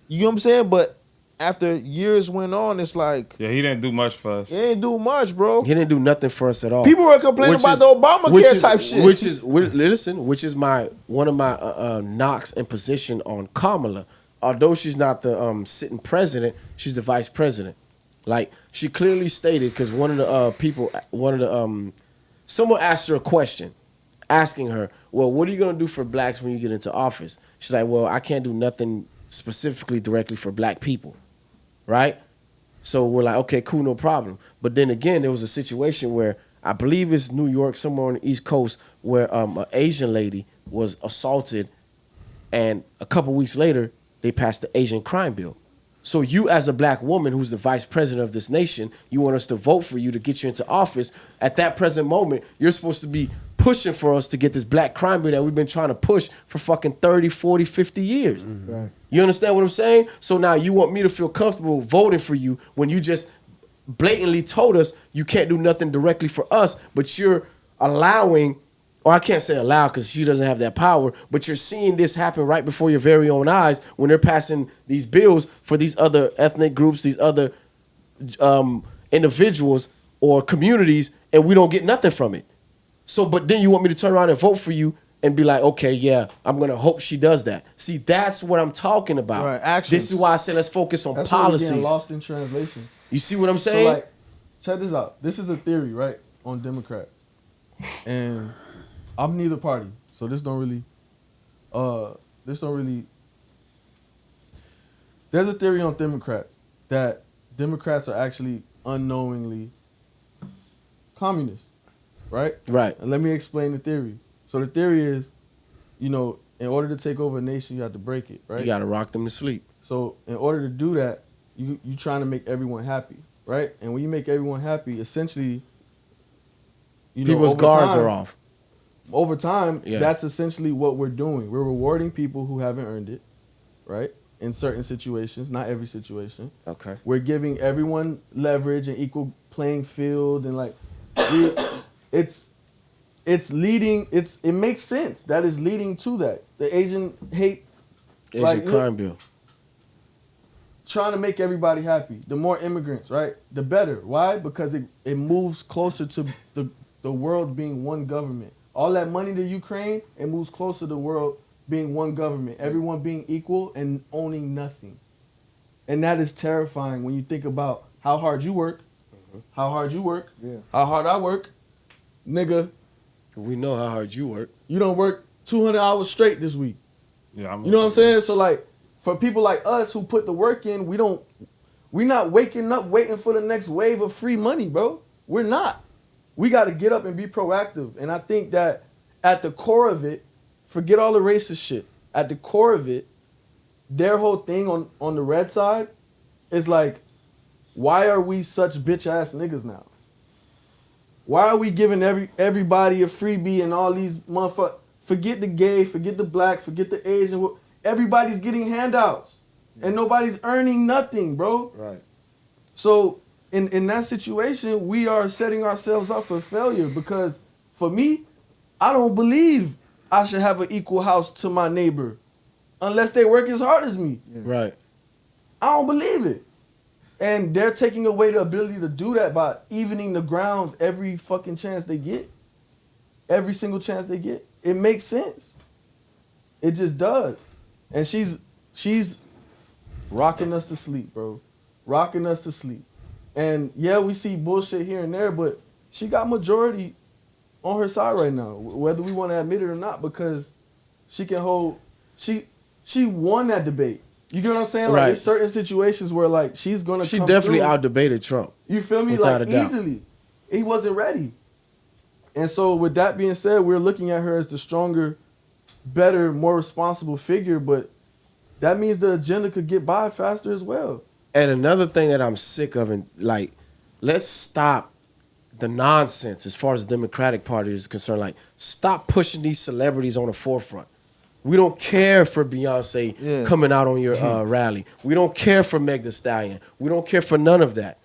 You know what I'm saying? But after years went on, it's like Yeah, he didn't do much for us. he ain't do much, bro. He didn't do nothing for us at all. People were complaining about the Obamacare type shit. Which is one of my knocks and position on Kamala. Although she's not the sitting president, she's the vice president. Like she clearly stated, because one of the someone asked her a question, asking her, "Well, what are you gonna do for blacks when you get into office?" She's like, "Well, I can't do nothing specifically directly for black people." Right? So we're like, okay, cool, no problem. But then again, there was a situation where I believe it's New York, somewhere on the East Coast, where an Asian lady was assaulted, and a couple weeks later, they passed the Asian crime bill. So you, as a black woman who's the vice president of this nation, you want us to vote for you to get you into office. At that present moment, you're supposed to be pushing for us to get this black crime bill that we've been trying to push for fucking 30, 40, 50 years. Right. You understand what I'm saying? So now you want me to feel comfortable voting for you when you just blatantly told us you can't do nothing directly for us, but you're allowing, or I can't say allow because she doesn't have that power, but you're seeing this happen right before your very own eyes when they're passing these bills for these other ethnic groups, these other individuals or communities, and we don't get nothing from it. So, but then you want me to turn around and vote for you and be like, okay, yeah, I'm going to hope she does that. See, that's what I'm talking about. Right, actions. This is why I said let's focus on That's where we're policies. getting lost in translation. You see what I'm saying? So like, check this out. This is a theory, right, on Democrats, and I'm neither party, so this don't really. There's a theory on Democrats that Democrats are actually unknowingly communists, right? Right. And let me explain the theory. So the theory is, in order to take over a nation, you have to break it, right? You got to rock them to sleep. So in order to do that, you trying to make everyone happy. right? And when you make everyone happy, essentially, People's over guards time- are off. Over time, Yeah. that's essentially what we're doing. We're rewarding people who haven't earned it, right? In certain situations, not every situation. Okay. We're giving everyone leverage and equal playing field, and like, it's leading. It makes sense that is leading to that. The Asian hate, Asian crime bill. trying to make everybody happy. The more immigrants, right, the better. Why? Because it moves closer to the world being one government. All that money to Ukraine, it moves closer to the world being one government. Everyone being equal and owning nothing. And that is terrifying when you think about how hard you work, how hard you work, Yeah. how hard I work. Nigga, We know how hard you work. you don't work 200 hours straight this week. Yeah, You know what I'm saying? So like, for people like us who put the work in, we're not waking up waiting for the next wave of free money, bro. We're not. We got to get up and be proactive. And I think that at the core of it, forget all the racist shit. At the core of it, their whole thing on the red side is like, why are we such bitch ass niggas now? Why are we giving everybody a freebie and all these motherfuckers? Forget the gay, forget the black, forget the Asian. Everybody's getting handouts. And nobody's earning nothing, bro. Right. So in that situation, we are setting ourselves up for failure because for me, I don't believe I should have an equal house to my neighbor unless they work as hard as me. Right. I don't believe it. And they're taking away the ability to do that by evening the grounds every fucking chance they get. Every single chance they get. It makes sense. It just does. And she's rocking us to sleep, bro. Rocking us to sleep. And yeah, we see bullshit here and there, but she got majority on her side right now, whether we want to admit it or not, because she can hold. She won that debate. You get what I'm saying? Like, Right. there's certain situations where like she's gonna. She come definitely through. out debated Trump. You feel me? Without Like a doubt. easily. He wasn't ready. And so with that being said, we're looking at her as the stronger, better, more responsible figure, but that means the agenda could get by faster as well. And another thing that I'm sick of, and like, let's stop the nonsense as far as the Democratic Party is concerned. Like, stop pushing these celebrities on the forefront. We don't care for Beyonce coming out on your rally. We don't care for Meg Thee Stallion. We don't care for none of that.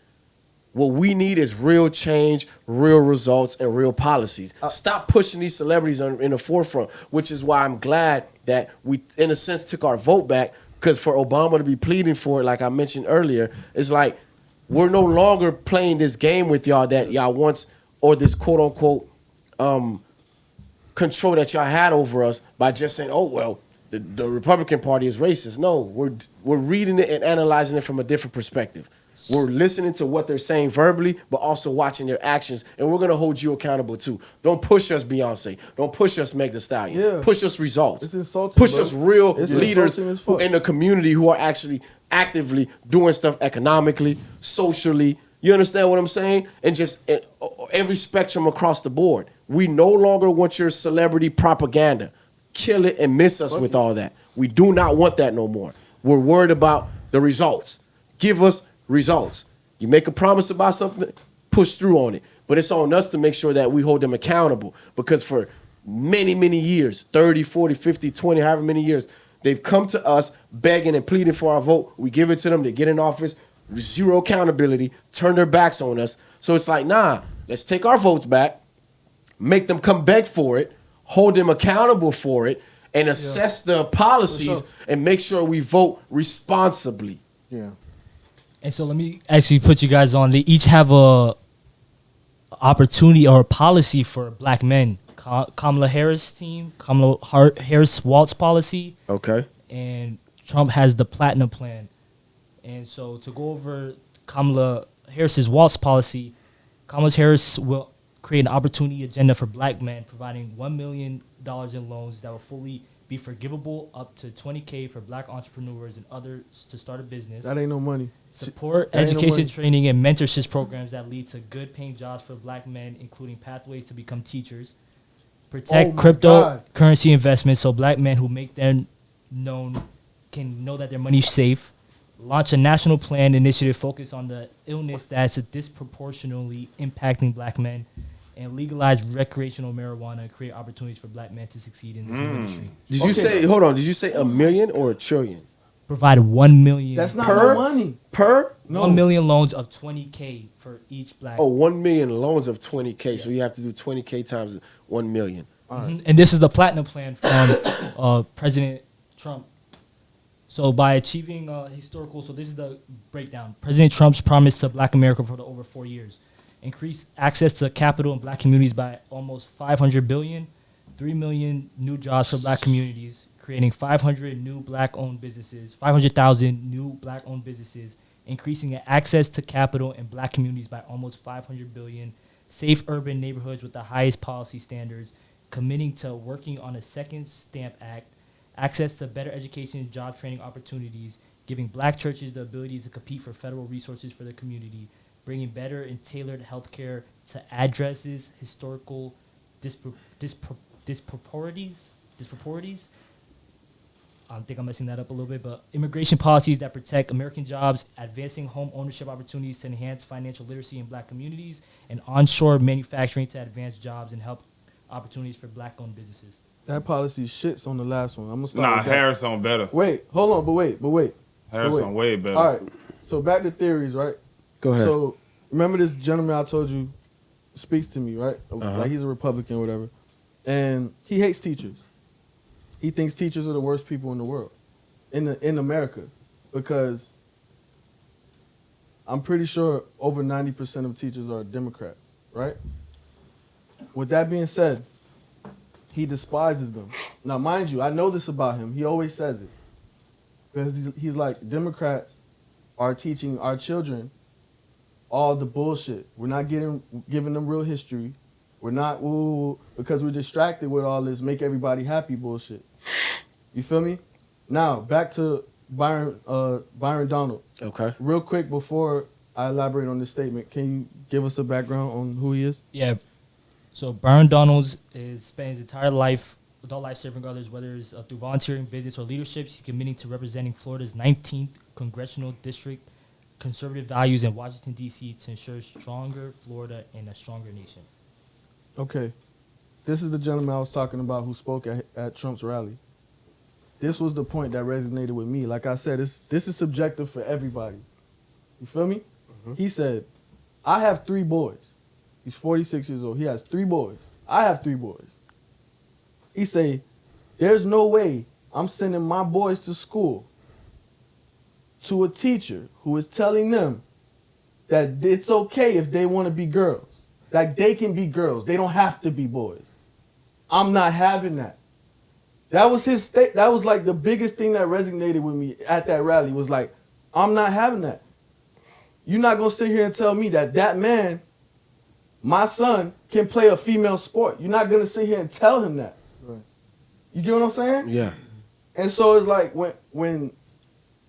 What we need is real change, real results, and real policies. Stop pushing these celebrities in the forefront, which is why I'm glad that we, in a sense, took our vote back, because for Obama to be pleading for it, like I mentioned earlier, it's like we're no longer playing this game with y'all that y'all once, or this quote-unquote control that y'all had over us by just saying, oh, well, the Republican Party is racist. No, we're reading it and analyzing it from a different perspective. We're listening to what they're saying verbally, but also watching their actions, and we're going to hold you accountable too. Don't push us, Beyonce. Don't push us, Meg Thee Stallion. Yeah. Push us results. It's insulting, Push bro. us real It's leaders insulting as who fuck. in the community who are actually actively doing stuff economically, socially. You understand what I'm saying? And just every spectrum across the board. We no longer want your celebrity propaganda. Kill it and miss us with all that. We do not want that no more. We're worried about the results. Give us results. You make a promise about something, push through on it. But it's on us to make sure that we hold them accountable, because for many, many years, 30, 40, 50, 20, however many years, they've come to us begging and pleading for our vote. We give it to them. They get in office, zero accountability, turn their backs on us. So it's like, nah, let's take our votes back, make them come beg for it, hold them accountable for it, and assess the policies and make sure we vote responsibly. Yeah. And so let me actually put you guys on. They each have a opportunity or a policy for black men. Kamala Harris team, Kamala Harris Waltz policy, Okay. and Trump has the Platinum Plan. And so to go over Kamala Harris's Waltz policy, Kamala Harris will create an opportunity agenda for black men, providing $1 million in loans that will fully be forgivable up to $20K for black entrepreneurs and others to start a business. That ain't no money. Support That ain't no education, money. training, and mentorship programs that lead to good paying jobs for black men, including pathways to become teachers. Protect Oh my God. cryptocurrency investments so black men who make them known can know that their money's safe. launch a national plan initiative focused on the illness that's disproportionately impacting black men, and legalize recreational marijuana and create opportunities for black men to succeed in this new industry. Did you say, hold on, did you say $1 million or $1 trillion? Provide 1 million. That's not Per? no money. Per? 1 million loans of 20K for each black. Oh, 1 million loans of 20K. So you have to do 20K times 1 million. Mhm. And this is the platinum plan from President Trump. So by achieving historical, so this is the breakdown. President Trump's promise to black America for the over 4 years. Increase access to capital in black communities by almost 500 billion, 3 million new jobs for black communities, creating 500 new black-owned businesses, 500,000 new black-owned businesses, increasing access to capital in black communities by almost 500 billion, safe urban neighborhoods with the highest policy standards, committing to working on a second Stamp Act, access to better education and job training opportunities, giving black churches the ability to compete for federal resources for their community, bringing better and tailored health care to addresses historical disproporties. I think I'm messing that up a little bit, but immigration policies that protect American jobs, advancing home ownership opportunities to enhance financial literacy in black communities, and onshore manufacturing to advance jobs and help opportunities for black-owned businesses. That policy shits on the last one. I'm gonna start. Nah, with that. Harris on better. Wait, hold on, but wait. Harris on way better. All right, so back to theories, right? Go ahead. So remember this gentleman I told you speaks to me, right? Like he's a Republican or whatever, and he hates teachers. He thinks teachers are the worst people in the world, in America, because I'm pretty sure over 90% of teachers are Democrats, right? With that being said, he despises them. Now, mind you, I know this about him. He always says it. Because he's like, Democrats are teaching our children all the bullshit. We're not giving them real history. We're not, because we're distracted with all this make everybody happy bullshit. You feel me? Now, back to Byron Donald. Okay. Real quick before I elaborate on this statement, can you give us a background on who he is? Yeah. So Byron Donalds spent his entire life, adult life, serving others, whether it's through volunteering, business, or leadership. He's committing to representing Florida's 19th congressional district, conservative values in Washington, D.C. to ensure stronger Florida and a stronger nation. Okay. This is the gentleman I was talking about who spoke at Trump's rally. This was the point that resonated with me. Like I said, this is subjective for everybody. You feel me? Mm-hmm. He said, I have 3 boys. He's 46 years old. He has 3 boys. I have 3 boys. He say, there's no way I'm sending my boys to school to a teacher who is telling them that it's okay if they want to be girls. That they can be girls. They don't have to be boys. I'm not having that. That was his state. That was like the biggest thing that resonated with me at that rally was like, I'm not having that. You're not going to sit here and tell me that man, my son, can play a female sport. You're not going to sit here and tell him that. Right. You get what I'm saying? Yeah. And so it's like when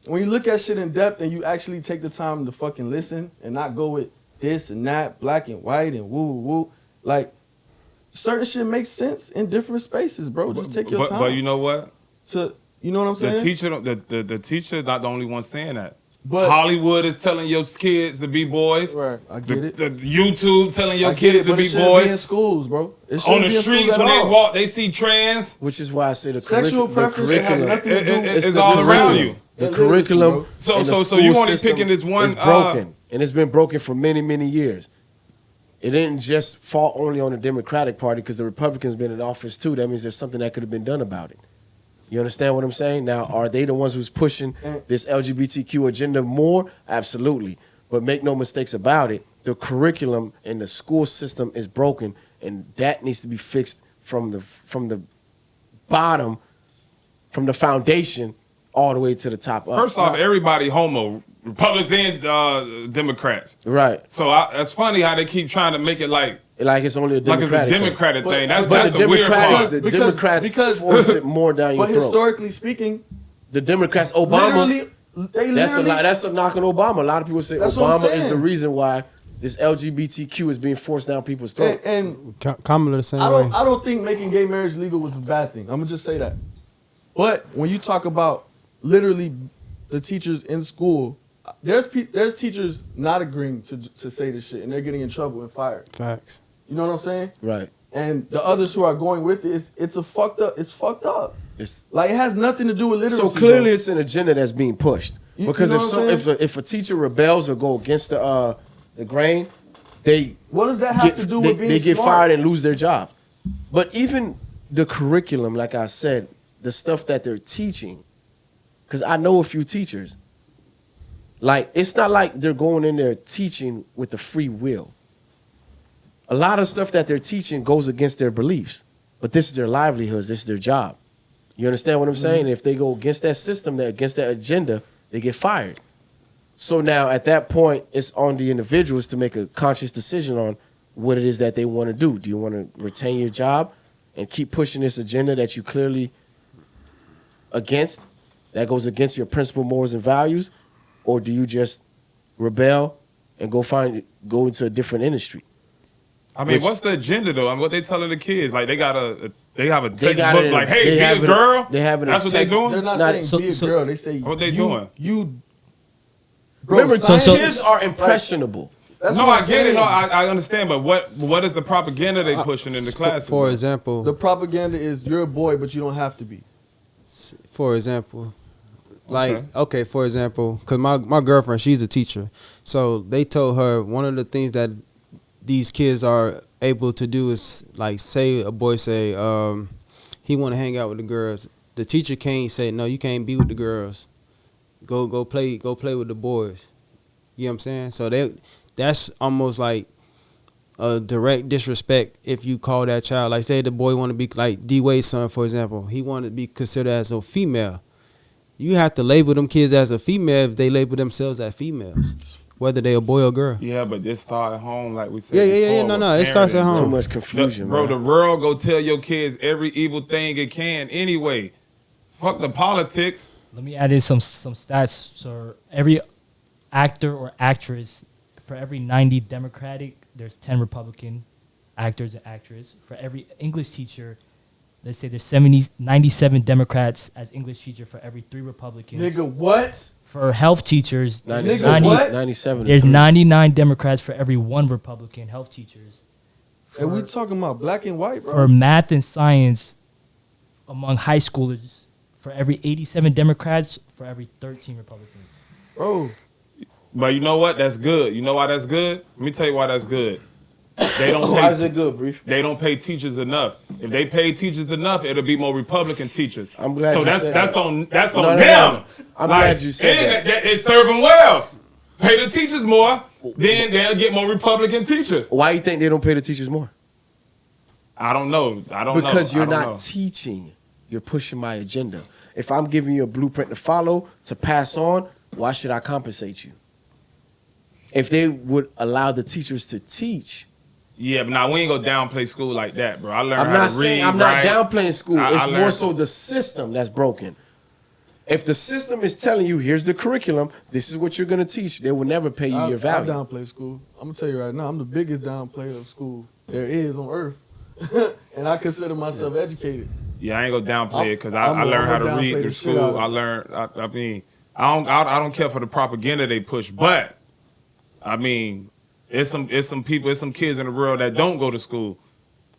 you look at shit in depth and you actually take the time to fucking listen and not go with this and that, black and white and woo, like, certain shit makes sense in different spaces, bro. Just take your time. But you know what? You know what I'm saying? The teacher not the only one saying that. But Hollywood is telling your kids to be boys. Right, I get it. The YouTube telling your kids to but be it shouldn't be in boys. schools, bro. It On shouldn't the be in streets schools when at they all. walk, they see trans. Which is why I say the Sexual preference should have curriculum. nothing to do. It's all around you. The Illiteracy, curriculum. bro. So and the you school only system picking this one. is broken, and it's been broken for many, many years. It didn't just fall only on the Democratic Party because the Republicans been in office too. That means there's something that could have been done about it. You understand what I'm saying? Now, are they the ones who's pushing this LGBTQ agenda more? Absolutely. But make no mistakes about it, the curriculum and the school system is broken, and that needs to be fixed from the bottom, from the foundation, all the way to the top. First off, everybody homo, Republicans and Democrats. Right. So it's funny how they keep trying to make it like it's only a Democratic it's a Democratic thing. That's But the weird part. the Democrats force it more down your But throat. historically speaking, The Democrats, Obama, literally, that's a knock on Obama. A lot of people say That's what I'm Obama is saying. the reason why this LGBTQ is being forced down people's throat. and Kamala the same I way. don't think making gay marriage legal was a bad thing. I'm gonna just say that. But when you talk about literally the teachers in school. There's teachers not agreeing to say this shit, and they're getting in trouble and fired. Facts. You know what I'm saying? Right. And the others who are going with it, it's fucked up. It's fucked up. It's, Like it has nothing to do with literacy. so clearly, bro. it's an agenda that's being pushed. You Because know what I'm saying? if a teacher rebels or go against the grain, they What does that have to do with being they get smart? fired and lose their job. But even the curriculum, like I said, the stuff that they're teaching, because I know a few teachers. Like, it's not like they're going in there teaching with the free will. A lot of stuff that they're teaching goes against their beliefs, but this is their livelihoods, this is their job. You understand what I'm saying? If they go against that system, against that agenda, they get fired. So now at that point, it's on the individuals to make a conscious decision on what it is that they want to do. Do you want to retain your job and keep pushing this agenda that you clearly against, that goes against your principal morals and values? Or do you just rebel and go into a different industry? I mean, Which- what's the agenda though? I mean, what they telling the kids? Like they have a textbook got it in- like, hey, they be have a it- girl. they have it in That's what they text- doing. They're not Not- saying So- be a so- girl. They say What they you, doing? You. Bro, Remember, science- kids are impressionable. That's No, what I I'm get it. saying. No, I understand. But what is the propaganda they pushing in the classes? For though? example, The propaganda is you're a boy, but you don't have to be. for example, for example, because my girlfriend, she's a teacher, so they told her one of the things that these kids are able to do is, like, say a boy say he want to hang out with the girls, the teacher can't say no, you can't be with the girls, go play with the boys. You know what I'm saying? So that's almost like a direct disrespect if you call that child, like, say the boy want to be like D Wade's son, for example, he want to be considered as a female. You have to label them kids as a female if they label themselves as females, whether they a boy or girl. Yeah, but this start at home, like we said. Yeah. before, No, with it starts at parenting. home. Too much confusion, Bro, man. the world go tell your kids every evil thing it can anyway. Fuck the politics. Let me add in some stats. So every actor or actress, for every 90 Democratic, there's 10 Republican actors and actresses. For every English teacher, let's say there's 97 Democrats as English teacher for every 3 Republicans. Nigga, what? For health teachers, 97, what? 97 there's is three. 99 Democrats for every 1 Republican health teachers. And we talking about black and white, bro. For math and science, among high schoolers, for every 87 Democrats, for every 13 Republicans. Bro, But you know what? That's good. You know why that's good? Let me tell you why that's good. They don't Why is pay. it good, Brief? They don't pay teachers enough. If they pay teachers enough, it'll be more Republican teachers. I'm glad So you that's said that's that. on that's No, on no, them. no. I'm glad you said and that. It's serving well. Pay the teachers more, then they'll get more Republican teachers. Why you think they don't pay the teachers more? I don't know. Because you're I don't not know. teaching. You're pushing my agenda. If I'm giving you a blueprint to follow, to pass on, why should I compensate you? If they would allow the teachers to teach, Yeah, but now we ain't gonna downplay school like that, bro. I learned I'm how not to saying read. I'm not write. downplaying school. I It's more learned- so the system that's broken. If the system is telling you, here's the curriculum, this is what you're gonna teach, they will never pay you I your value. downplay school. I'm gonna tell you right now, I'm the biggest downplayer of school there is on earth, and I consider myself educated. Yeah, I ain't gonna downplay it because I'm I learned how to gonna read downplay through the shit out school. of I it. learned. I mean, I don't care for the propaganda they push, but I mean, it's some people, it's some kids in the world that don't go to school,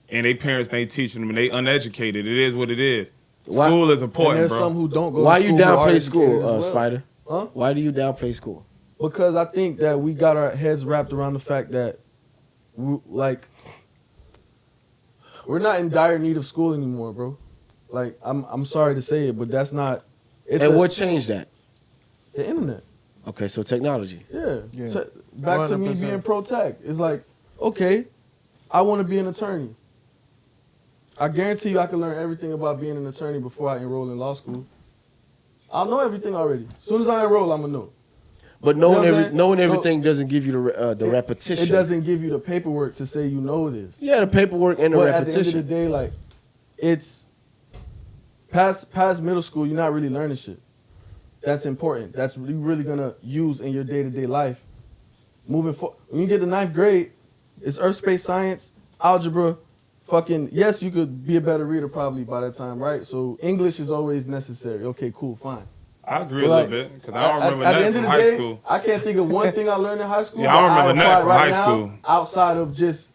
and their parents ain't teaching them, and they uneducated. It is what it is. Why- School is And important, there's bro. some who don't go. Why to you school who are downplay educated school, as well. Spider? Huh? Why do you downplay school? Because I think that we got our heads wrapped around the fact that, we're not in dire need of school anymore, bro. Like, I'm sorry to say it, but that's not. It's And what changed that? the internet. Okay, so technology. Yeah. Yeah. Back to me 100%. being pro-tech. It's like, okay, I want to be an attorney. I guarantee you I can learn everything about being an attorney before I enroll in law school. I'll know everything already. As soon as I enroll, I'm going to know. But You know what I'm knowing saying? knowing So- everything doesn't give you the repetition. It doesn't give you the paperwork to say you know this. Yeah, the paperwork and the But at the end repetition. of the day, like, it's past middle school, you're not really learning shit. That's important. That's you really gonna use in your day-to-day life. Moving forward, when you get to 9th grade, it's earth, space, science, algebra, fucking, yes, you could be a better reader probably by that time, right? So English is always necessary. Okay, cool, fine. I agree Like, a little bit because I don't remember at the nothing end from of the high day, school. I can't think of one thing I learned in high school. Yeah, I don't that remember nothing apply from right high now school. outside of just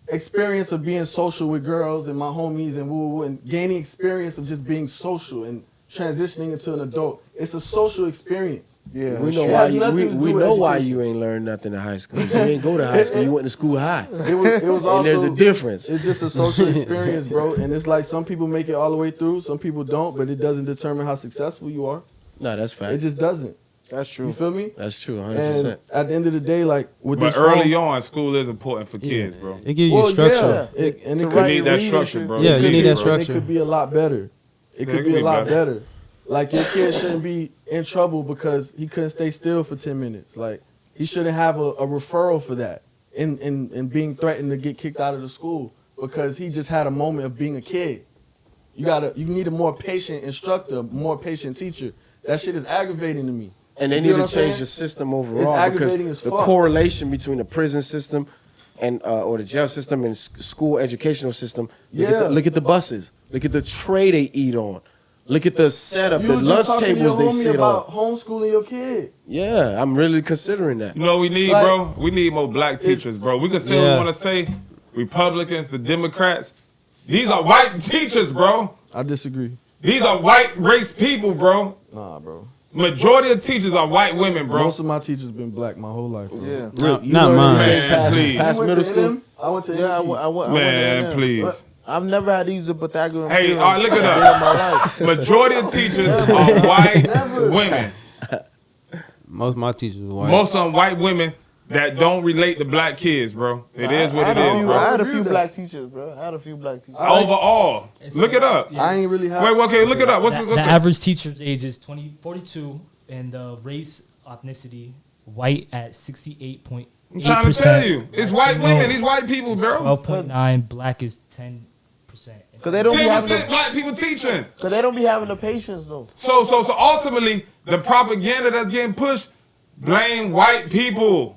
experience of being social with girls and my homies and woo and gaining experience of just being social and transitioning into an adult. It's a social experience. Yeah, We know It why has you, nothing we, to do we with know why education. you ain't learned nothing in high school. You ain't go to high school. You went to school high. It was also, And there's a difference. It's just a social experience, bro. And it's like some people make it all the way through, some people don't, but it doesn't determine how successful you are. No, that's It fact. just doesn't. that's true. You feel me? That's true, And 100%. at the end of the day, like with But this early phone- on, school is important for kids, bro. It gives you well, structure. yeah, and To it You could, write need that read and structure, shit. bro. Yeah, you need that and structure. it could be a lot better. It Yeah, could it be could a be lot better. better. Like your kid shouldn't be in trouble because he couldn't stay still for 10 minutes. Like he shouldn't have a referral for that and being threatened to get kicked out of the school because he just had a moment of being a kid. You need a more patient instructor, more patient teacher. That shit is aggravating to me. And they You need know to what I'm change saying? the system It's overall because aggravating as the fuck. correlation between the prison system and or the jail system and school educational system. Look at the buses. Look at the tray they eat on. Look at the setup, You the was lunch just talking to your tables they homie sit about on. homeschooling your kid. Yeah, I'm really considering that. You know what we need, Like- bro? We need more black teachers, bro. We can say what we Yeah. want to say. Republicans, the Democrats. These are white teachers, bro. I disagree. These are white race people, bro. Nah, bro. Majority of teachers are white women, bro. Most of my teachers been black my whole life. Bro. Yeah. Rick, you not learned mine. anything Man, past, please. past You went middle to school? NM? I went to Yeah, I NM. went Man, to please. I've never had to use the Pythagorean Hey, theorem all right, look it a day up. in my life. Majority of teachers are white women. Most of my teachers were white. Most of them white women that don't relate to black kids, bro. It is what it is, I bro. had a agree few with black teachers, bro. I had a few black teachers. Overall, look it up. I ain't really have. Wait, okay, look it up. What's The the average teacher's age is 42, and the race ethnicity white at 68.8%. I'm trying to tell you, it's white women. These white people, bro. 12.9, black is 10%. Cause they don't be having 10% black people teaching. cause they don't be having the patience though. So ultimately, the propaganda that's getting pushed, blame white people.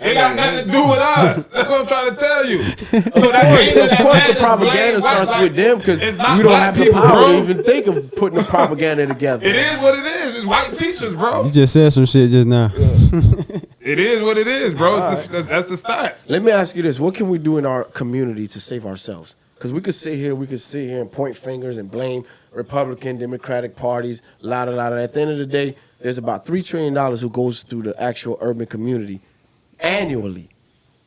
It got nothing to do with us. That's what I'm trying to tell you. So Of course, the propaganda starts with them because you don't have the power to even think of putting the propaganda together. It is what it is. It's white teachers, bro. You just said some shit just now. It is what it is, bro. That's the stats. Let me ask you this: what can we do in our community to save ourselves? Because we could sit here and point fingers and blame Republican, Democratic parties, la. At the end of the day, there's about $3 trillion who goes through the actual urban community annually.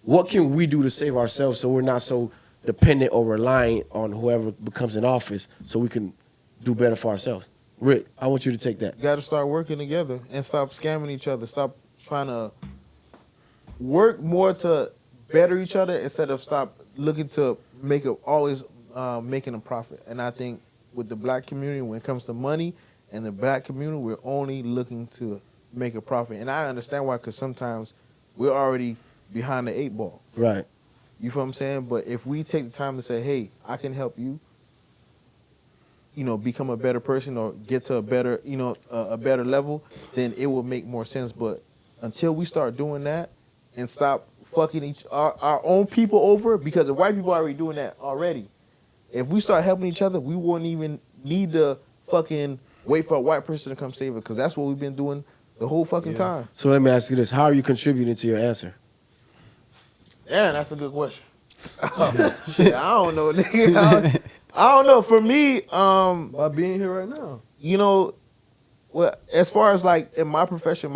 What can we do to save ourselves so we're not so dependent or reliant on whoever becomes in office so we can do better for ourselves? Rick, I want you to take that. You gotta start working together and stop scamming each other. Stop trying to work more to better each other instead of stop looking to make it always making a profit. And I think with the black community, when it comes to money and the black community, we're only looking to make a profit. And I understand why, because sometimes we're already behind the 8 ball. Right. You feel what I'm saying? But if we take the time to say, hey, I can help you, become a better person or get to a better, a better level, then it will make more sense. But until we start doing that and stop fucking our own people over, because the white people are already doing that already. If we start helping each other, we won't even need to fucking wait for a white person to come save us, because that's what we've been doing the whole fucking time. So let me ask you this: how are you contributing to your answer? Yeah, that's a good question. Shit, I don't know, nigga. I don't know. For me, By being here right now. Well, as far as like in my profession,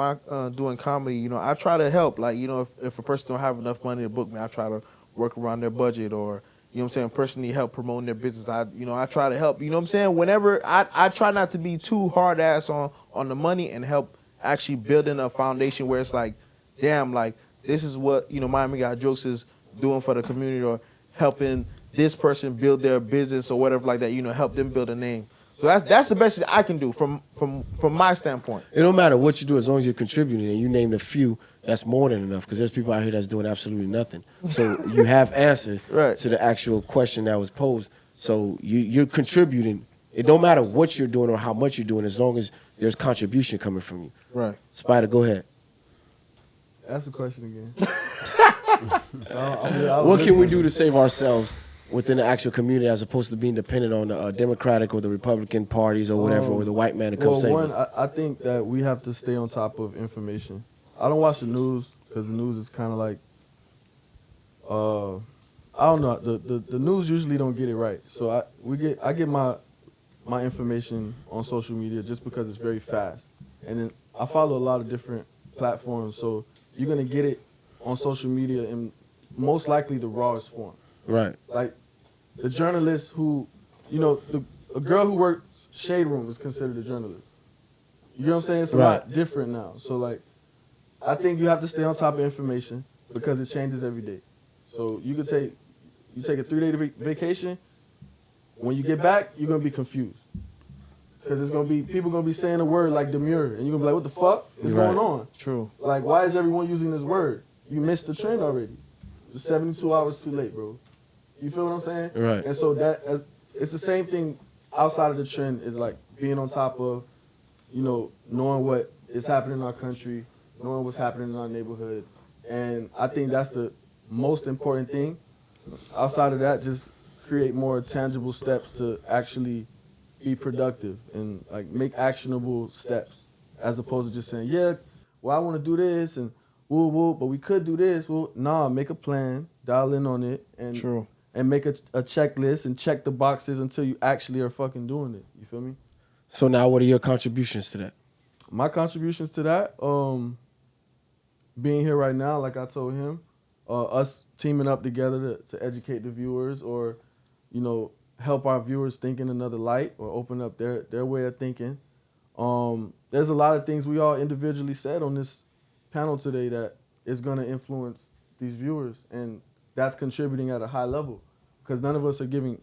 doing comedy, I try to help. Like, if a person don't have enough money to book me, I try to work around their budget, or a person need help promoting their business. I try to help. You know what I'm saying? Whenever I try not to be too hard ass on the money and help actually building a foundation where it's like, damn, like this is what Miami Got Jokes is doing for the community, or helping this person build their business or whatever like that. Help them build a name. So that's the best I can do from my standpoint. It don't matter what you do as long as you're contributing, and you named a few. That's more than enough, because there's people out here that's doing absolutely nothing. So you have answers Right. to the actual question that was posed. So you're contributing. It don't matter what you're doing or how much you're doing, as long as there's contribution coming from you. Right. Spider, go ahead. Ask the question again. What can we do to save ourselves within the actual community as opposed to being dependent on the Democratic or the Republican parties or whatever, or the white man to come save us? I think that we have to stay on top of information. I don't watch the news because the news is kind of like, I don't know. The news usually don't get it right. So I get my information on social media just because it's very fast, and then I follow a lot of different platforms. So you're gonna get it on social media in most likely the rawest form. Right. Like the journalist who, a girl who works Shade Room is considered a journalist. You know what I'm saying? It's a lot different now. So like, I think you have to stay on top of information because it changes every day. So you take a 3-day vacation. When you get back, you're gonna be confused because people gonna be saying a word like demure, and you're gonna be like, "What the fuck is going on?" True. Like, why is everyone using this word? You missed the trend already. It's 72 hours too late, bro. You feel what I'm saying? Right. And so it's the same thing outside of the trend is like being on top of, knowing what is happening in our country, knowing what's happening in our neighborhood. And I think that's the most important thing. Outside of that, just create more tangible steps to actually be productive and like make actionable steps as opposed to just saying, yeah, well, I want to do this and woo woo, but we could do this. Well, nah, make a plan, dial in on it, and True. and make a checklist and check the boxes until you actually are fucking doing it. You feel me? So now what are your contributions to that? My contributions to that, being here right now, like I told him, us teaming up together to educate the viewers or, help our viewers think in another light or open up their way of thinking. There's a lot of things we all individually said on this panel today that is going to influence these viewers, and that's contributing at a high level because none of us are giving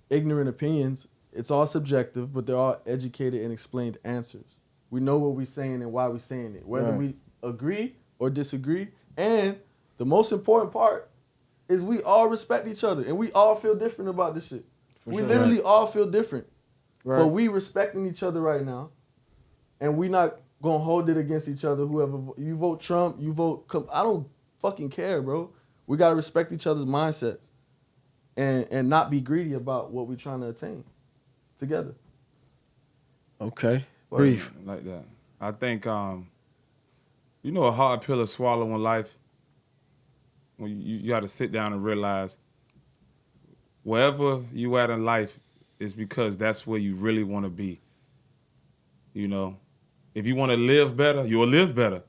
ignorant opinions. It's all subjective, but they're all educated and explained answers. We know what we're saying and why we're saying it, whether we agree or disagree. And the most important part is we all respect each other and we all feel different about this shit. We literally all feel different. Right. But we respecting each other right now, and we not gonna hold it against each other. Whoever you vote Trump, you vote. I don't fucking care, bro. We gotta respect each other's mindsets, and not be greedy about what we're trying to attain together. Okay, brief like that. I think a hard pill to swallow in life. When you got to sit down and realize wherever you at in life is because that's where you really want to be. If you want to live better, you'll live better.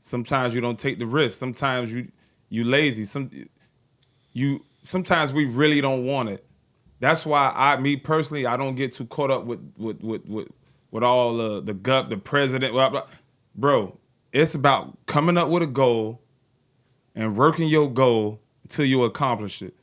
Sometimes you don't take the risk. Sometimes you lazy. Sometimes we really don't want it. That's why me personally, I don't get too caught up with all the president. Blah, blah. Bro, it's about coming up with a goal and working your goal until you accomplish it.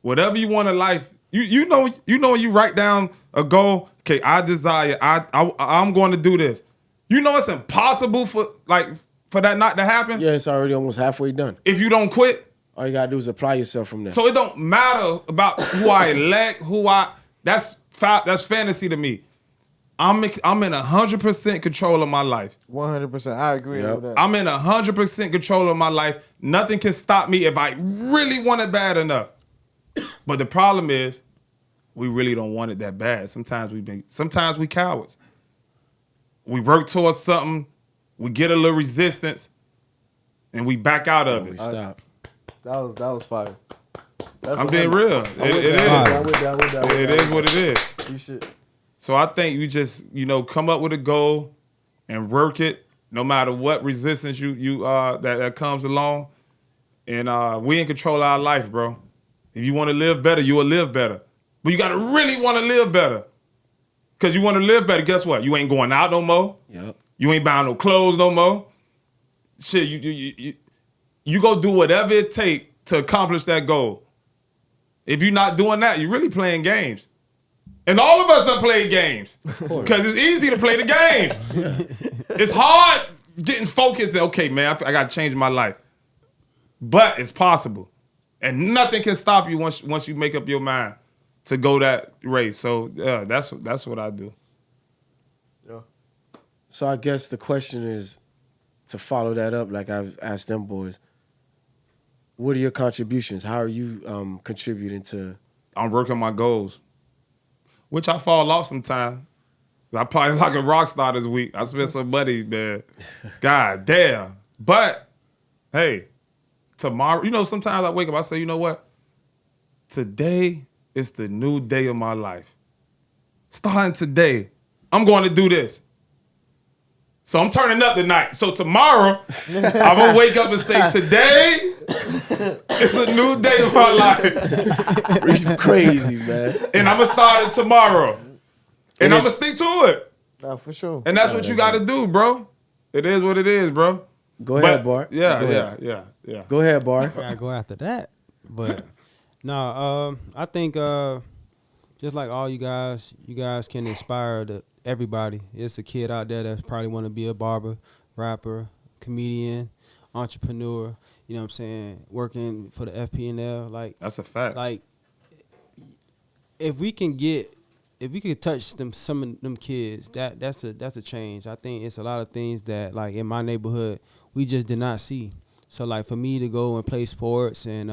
Whatever you want in life, you know you write down a goal. Okay, I desire. I'm going to do this. It's impossible for that not to happen. Yeah, it's already almost halfway done. If you don't quit, all you gotta do is apply yourself from there. So it don't matter about who I elect, that's fantasy to me. I'm in 100% control of my life. 100%. I agree with that. I'm in 100% control of my life. Nothing can stop me if I really want it bad enough. But the problem is, we really don't want it that bad. Sometimes we cowards. We work towards something, we get a little resistance, and we back out of it. We stop. That was fire. I'm being real. It is what it is. You should. So I think you just, come up with a goal and work it, no matter what resistance that comes along. And we in control of our life, bro. If you want to live better, you will live better. But you got to really want to live better. Because you want to live better, guess what? You ain't going out no more. Yep. You ain't buying no clothes no more. Shit, you go do whatever it takes to accomplish that goal. If you're not doing that, you're really playing games. And all of us done played games. Because it's easy to play the games. It's hard getting focused. Okay, man, I got to change my life. But it's possible. And nothing can stop you once you make up your mind to go that race. So yeah, that's what I do. Yeah. So I guess the question is, to follow that up, like I've asked them boys, What are your contributions? How are you contributing to? I'm working my goals, which I fall off sometimes. I probably like a rock star this week. I spent some money, man. God damn. But hey, tomorrow, sometimes I wake up, I say, you know what? Today is the new day of my life. Starting today, I'm going to do this. So I'm turning up tonight. So tomorrow, I'm going to wake up and say, today is a new day of my life. You crazy, man. And I'm going to start it tomorrow. And I'm going to stick to it. Nah, for sure. And that's what you got to do, bro. It is what it is, bro. Go ahead, Bart. Yeah. Go ahead, Bart. I go after that. But no, I think just like all you guys can inspire everybody. It's a kid out there that's probably want to be a barber, rapper, comedian, entrepreneur. You know what I'm saying? Working for the FP&L. Like That's a fact. Like if we could touch some of them kids, that's a change. I think it's a lot of things that like in my neighborhood we just did not see. So like for me to go and play sports and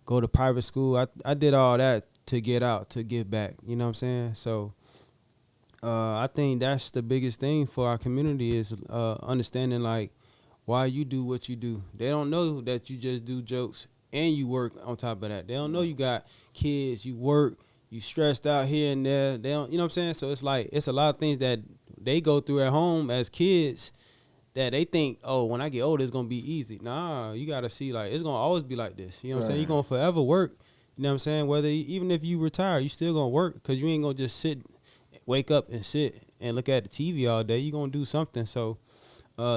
go to private school, I did all that to get out, to give back. You know what I'm saying? So I think that's the biggest thing for our community is understanding like why you do what you do. They don't know that you just do jokes and you work on top of that. They don't know you got kids, you work, you stressed out here and there. They don't, you know what I'm saying? So it's like it's a lot of things that they go through at home as kids that they think, oh, when I get older, it's gonna be easy. Nah, you gotta see like it's gonna always be like this. You know what I'm saying? You're gonna forever work. You know what I'm saying? Whether even if you retire, you still gonna work because you ain't gonna just wake up and sit and look at the TV all day. You gonna do something. So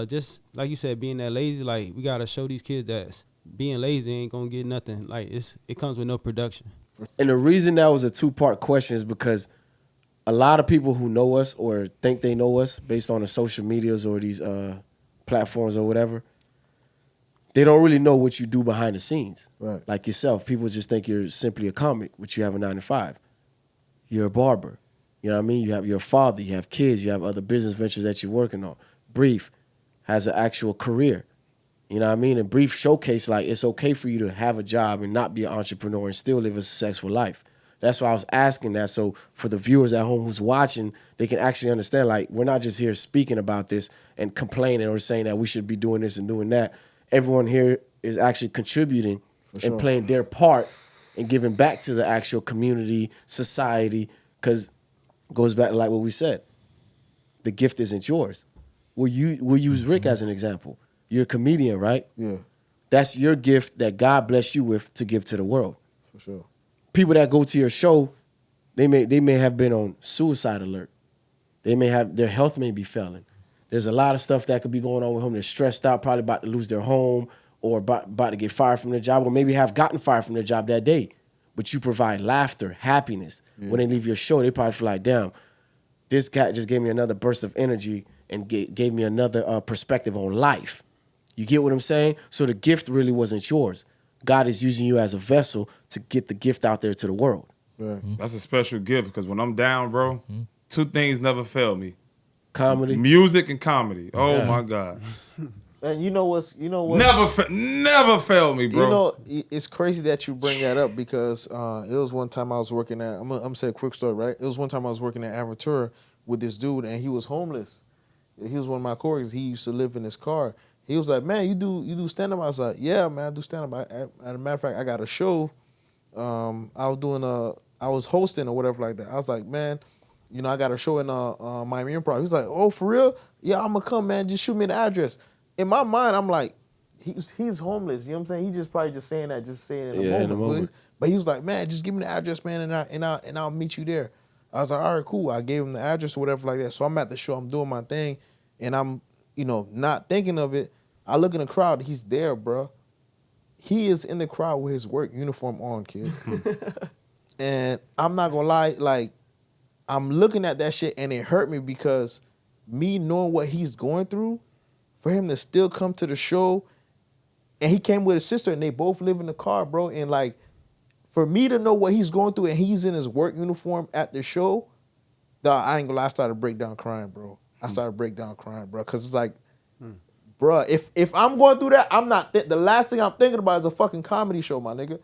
just like you said, being that lazy, like we gotta show these kids that being lazy ain't gonna get nothing. Like it comes with no production. And the reason that was a 2-part question is because a lot of people who know us or think they know us based on the social medias or these platforms or whatever, they don't really know what you do behind the scenes. Right. Like yourself, people just think you're simply a comic, but you have a 9-to-5. You're a barber. You know what I mean? You're a father. You have kids. You have other business ventures that you're working on. Brief has an actual career. You know what I mean? And Brief showcase like it's okay for you to have a job and not be an entrepreneur and still live a successful life. That's why I was asking that. So for the viewers at home who's watching, they can actually understand like we're not just here speaking about this and complaining or saying that we should be doing this and doing that. Everyone here is actually contributing and playing their part and giving back to the actual community, society, because it goes back to like what we said. The gift isn't yours. We'll use Rick as an example. You're a comedian, right? Yeah, That's your gift that God blessed you with to give to the world. for sure. People that go to your show, they may have been on suicide alert. They may have their health may be failing. There's a lot of stuff that could be going on with them. They're stressed out, probably about to lose their home or about to get fired from their job or maybe have gotten fired from their job that day. But you provide laughter, happiness. Yeah. When they leave your show, they probably feel like, damn, this guy just gave me another burst of energy and gave me another perspective on life. You get what I'm saying? So the gift really wasn't yours. God is using you as a vessel to get the gift out there to the world. Right. That's a special gift because when I'm down, bro, 2 things never fail me. Comedy. Music and comedy. Oh, my God. And you know what? Never failed me, bro. You know, it's crazy that you bring that up because it was one time I was working at, I'm going to say a quick story, right? It was one time I was working at Aventura with this dude and he was homeless. He was one of my coworkers. He used to live in his car. He was like, man, you do stand-up? I was like, yeah, man, I do stand-up. As a matter of fact, I got a show. I was hosting or whatever like that. I was like, man, I got a show in Miami Improv. He's like, oh, for real? Yeah, I'm going to come, man. Just shoot me an address. In my mind, I'm like, he's homeless. You know what I'm saying? He just probably just saying in a moment. But he was like, man, just give me the address, man, and I'll meet you there. I was like, all right, cool. I gave him the address or whatever like that. So I'm at the show. I'm doing my thing, and I'm, not thinking of it. I look in the crowd. He's there, bro. He is in the crowd with his work uniform on, kid. And I'm not gonna lie, like, I'm looking at that shit and it hurt me because me knowing what he's going through, for him to still come to the show, and he came with his sister and they both live in the car, bro. And like, for me to know what he's going through and he's in his work uniform at the show, dog, I ain't gonna lie, I started to break down crying, bro. I started to break down crying, bro. Cause it's like, bruh, if I'm going through that, I'm not. The last thing I'm thinking about is a fucking comedy show, my nigga.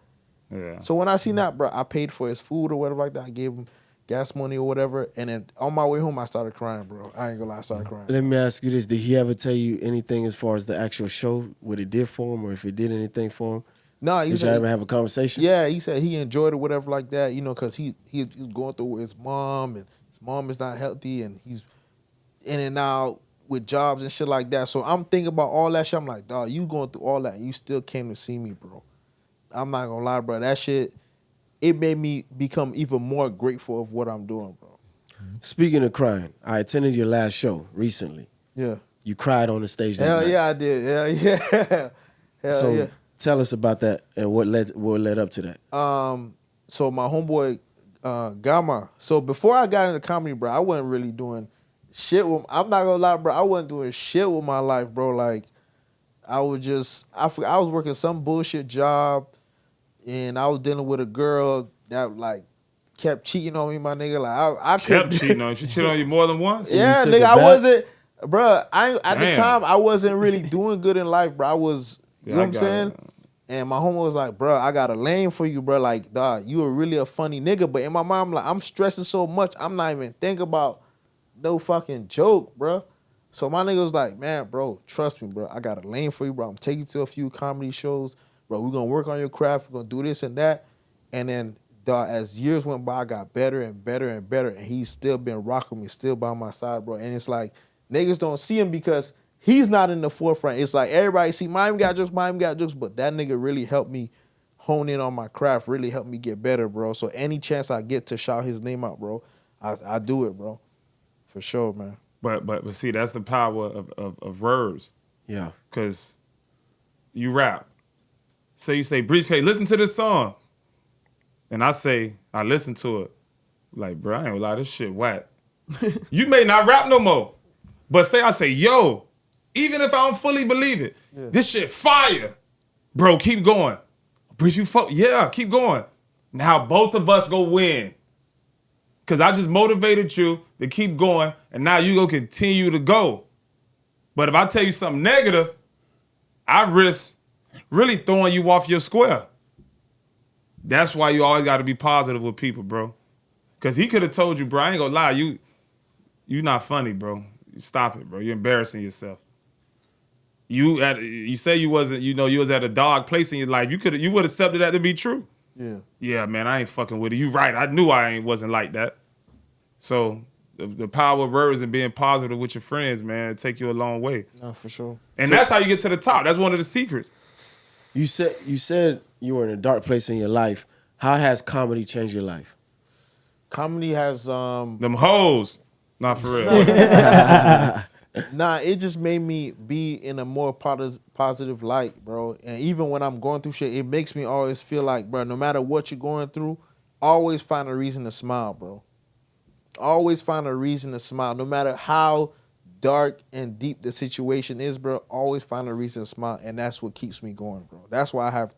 Yeah. So when I seen that, bruh, I paid for his food or whatever like that. I gave him gas money or whatever, and then on my way home, I started crying, bro. I ain't gonna lie, I started crying. Let me ask you this: did he ever tell you anything as far as the actual show, what it did for him, or if it did anything for him? No, he Did you said, ever have a conversation? yeah, he said he enjoyed it, whatever like that, you know, because he was going through with his mom, and his mom is not healthy, and he's in and out with jobs and shit like that. So I'm thinking about all that shit. I'm like, dog, you going through all that, and you still came to see me, bro. I'm not gonna lie, bro. That shit, it made me become even more grateful of what I'm doing, bro. Speaking of crying, I attended your last show recently. Yeah. You cried on the stage that Hell night. yeah, I did. Hell yeah. Hell So yeah. tell us about that and what led up to that. So my homeboy Gamma. So before I got into comedy, bro, I wasn't really doing shit with. I'm not gonna lie, bro. I wasn't doing shit with my life, bro. Like I was working some bullshit job, and I was dealing with a girl that like kept cheating on me, my nigga. Like I Kept couldn't- cheating on you. She cheated on you more than once? Yeah, took nigga, it I back? wasn't, bro. At the Damn. time, I wasn't really doing good in life, bro. I was, you Yeah, know I what I'm got saying? it. And my homie was like, bro, I got a lane for you, bro. Like, dog, you are really a funny nigga. But in my mind, I'm like, I'm stressing so much, I'm not even thinking about no fucking joke, bro. So my nigga was like, man, bro, trust me, bro. I got a lane for you, bro. I'm taking you to a few comedy shows, bro. We're gonna work on your craft. We're gonna do this and that. And then, dog, as years went by, I got better and better and better. And he's still been rocking me, still by my side, bro. And it's like, niggas don't see him because he's not in the forefront. It's like everybody see Miami got jokes, but that nigga really helped me hone in on my craft, really helped me get better, bro. So any chance I get to shout his name out, bro, I do it, bro. For sure, man. But see, that's the power of words. Yeah. Cause you rap. Say you say, Briefcase, listen to this song. And I say, I listen to it. Like, bro, I ain't gonna lie, this shit whack. You may not rap no more. But I say, yo, even if I don't fully believe it, this shit fire. Bro, keep going. Brief, yeah, keep going. Now both of us go win. Cause I just motivated you to keep going, and now you go continue to go. But if I tell you something negative, I risk really throwing you off your square. That's why you always got to be positive with people, bro. Cause he could have told you, bro, I ain't gonna lie, you not funny, bro. Stop it, bro. You're embarrassing yourself. You say you wasn't, you was at a dark place in your life. You would have accepted that to be true. Yeah. Yeah, man, I ain't fucking with it. You right. I knew wasn't like that. So the power of words and being positive with your friends, man, it take you a long way. No, for sure. And that's how you get to the top. That's one of the secrets. You said you were in a dark place in your life. How has comedy changed your life? Comedy has Them hoes. Not for real. Nah, it just made me be in a more positive light, bro. And even when I'm going through shit, it makes me always feel like, bro, no matter what you're going through, always find a reason to smile, bro. Always find a reason to smile. No matter how dark and deep the situation is, bro, always find a reason to smile. And that's what keeps me going, bro. That's why I have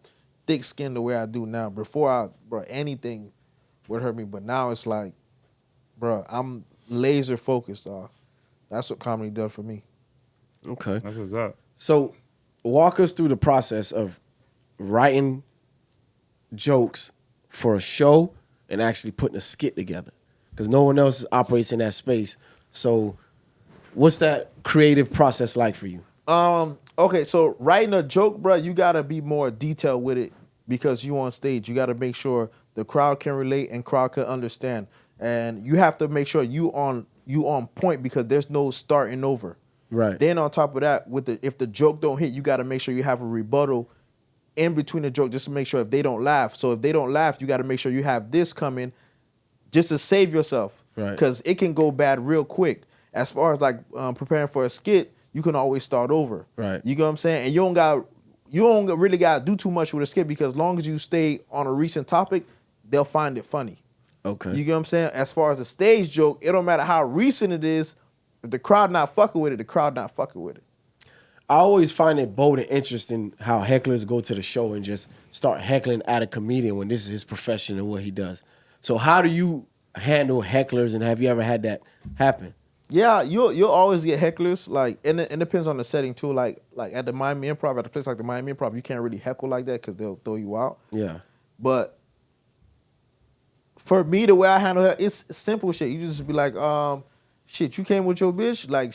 thick skin the way I do now. Before anything would hurt me. But now it's like, bro, I'm laser focused, dog. That's what comedy does for me. Okay. That's what's up. So walk us through the process of writing jokes for a show and actually putting a skit together. Because no one else operates in that space. So what's that creative process like for you? Okay, so writing a joke, bro, you gotta be more detailed with it because you on stage. You gotta make sure the crowd can relate and crowd can understand. And you have to make sure you on point because there's no starting over. Right. Then on top of that, if the joke don't hit, you gotta make sure you have a rebuttal in between the joke just to make sure if they don't laugh. So if they don't laugh, you gotta make sure you have this coming just to save yourself. Right. Because it can go bad real quick. As far as like preparing for a skit, you can always start over. Right. You know what I'm saying? And you don't really got to do too much with a skit because as long as you stay on a recent topic, they'll find it funny. Okay. You get what I'm saying? As far as a stage joke, it don't matter how recent it is. If the crowd not fucking with it, the crowd not fucking with it. I always find it bold and interesting how hecklers go to the show and just start heckling at a comedian when this is his profession and what he does. So how do you handle hecklers, and have you ever had that happen? Yeah, you'll always get hecklers. Like, and it depends on the setting too. Like at the Miami Improv, at a place like the Miami Improv, you can't really heckle like that because they'll throw you out. Yeah. But for me, the way I handle it, it's simple shit. You just be like, shit, you came with your bitch, like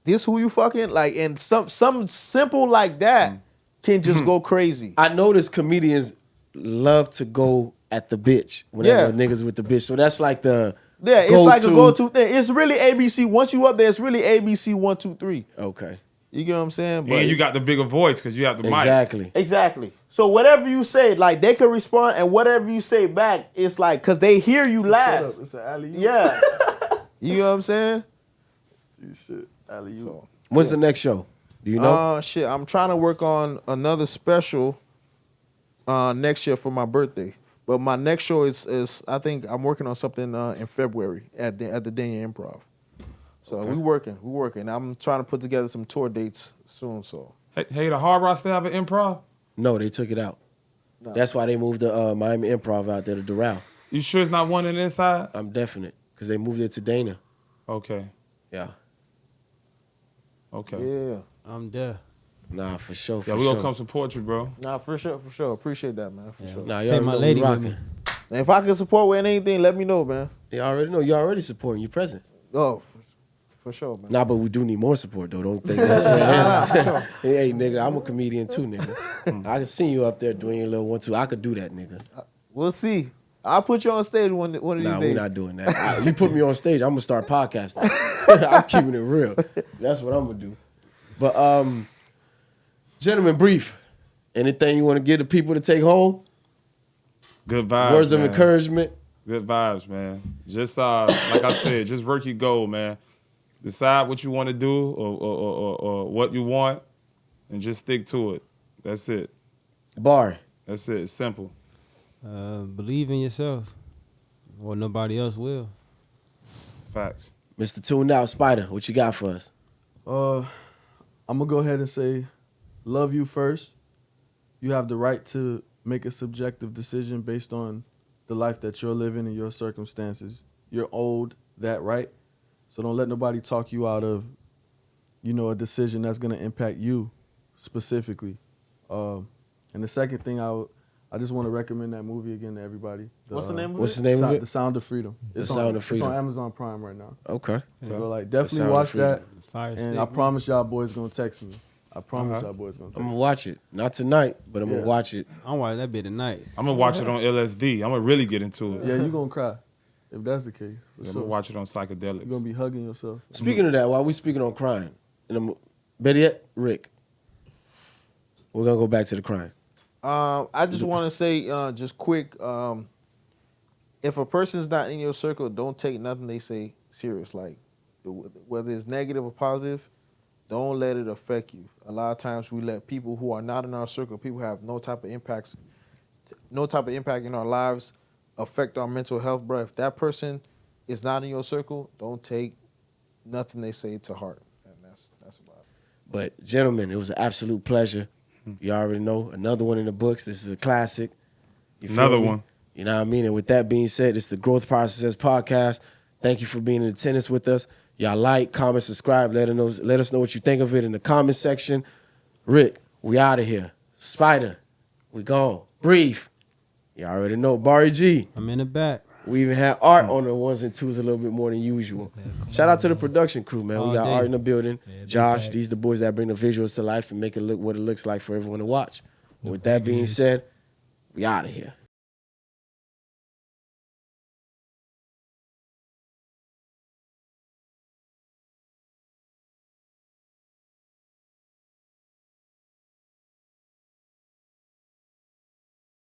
this who you fucking, like, and some simple like that can just go crazy. I notice comedians love to go at the bitch whenever niggas with the bitch. So that's like the it's like a go-to thing. It's really ABC. Once you up there, it's really ABC 1, 2, 3. Okay. You get what I'm saying? But And you got the bigger voice because you have the mic. Exactly. So whatever you say, like, they can respond, and whatever you say back, it's like, because they hear you last. It's an alley-oop. Yeah. You know what I'm saying? You shit. Alley-oop. So, When's the next show? Do you know? Shit, I'm trying to work on another special next year for my birthday. But my next show is I think I'm working on something in February at the Daniel Improv. So we working. I'm trying to put together some tour dates soon. So Hey, the Hard Rock still have an improv? No, they took it out. No. That's why they moved the Miami Improv out there to Doral. You sure it's not one in the inside? I'm definite because they moved it to Dana. Okay. Yeah. Okay. yeah. I'm there. Nah, for sure. Yeah, we gonna come support you, bro. Nah, for sure. Appreciate that, man. For sure. Nah, you Take already my know lady we with rocking. me. And if I can support with anything, let me know, man. You already know. You already supporting. You present. Oh, for sure, man. Nah, but we do need more support though. Don't think that's what Hey, nigga, I'm a comedian too, nigga. I can see you up there doing your little 1, 2. I could do that, nigga. We'll see. I'll put you on stage one of these Nah, days. we're not doing that. You put me on stage, I'm gonna start podcasting. I'm keeping it real. That's what I'm gonna do. But gentlemen, brief. Anything you want to give the people to take home? Good vibes. Words of man. encouragement. Good vibes, man. Just like I said, just work your goal, man. Decide what you want to do or what you want, and just stick to it. That's it. Bar. That's it. It's simple. Believe in yourself, or nobody else will. Facts. Mr. Tuned Out Spider, what you got for us? I'm gonna go ahead and say, love you first. You have the right to make a subjective decision based on the life that you're living and your circumstances. You're owed that right. So don't let nobody talk you out of, a decision that's gonna impact you specifically. And the second thing I just want to recommend that movie again to everybody. What's the name of What's it? the name of it? The Sound of Freedom. The Sound of Freedom. It's on Amazon Prime right now. Okay. So Sound definitely of watch Freedom. that. Fire And stick, I promise y'all boys gonna text me. I promise Uh-huh. y'all boys gonna text I'm me. gonna watch it. Not tonight, but I'm gonna watch it. I'm watching that bit tonight. I'm gonna watch it on LSD. I'm gonna really get into it. Yeah, you gonna cry if that's the case. For I'm sure. gonna watch it on psychedelics. You're gonna be hugging yourself. Speaking of that, while we speaking on crime, better yet, Rick, we're gonna go back to the crime. I just want to say, just quick, if a person's not in your circle, don't take nothing they say serious. Like, whether it's negative or positive, don't let it affect you. A lot of times we let people who are not in our circle, people who have no type of impact in our lives, affect our mental health, bro. If that person is not in your circle, don't take nothing they say to heart. And that's about it. But gentlemen, it was an absolute pleasure. You already know, another one in the books. This is a classic. You feel Another me? one. You know what I mean? And with that being said, it's the Growth Process Podcast. Thank you for being in attendance with us. Y'all like, comment, subscribe. Let us know what you think of it in the comment section. Rick, we out of here. Spider, we gone. Brief. You already know. Barry G. I'm in the back. We even had Art on the 1s and 2s a little bit more than usual. Shout out to the production crew, man. We All got day. Art in the building. Yeah, big Josh, facts. these are the boys that bring the visuals to life and make it look what it looks like for everyone to watch. The With that being biggest- said, we out of here.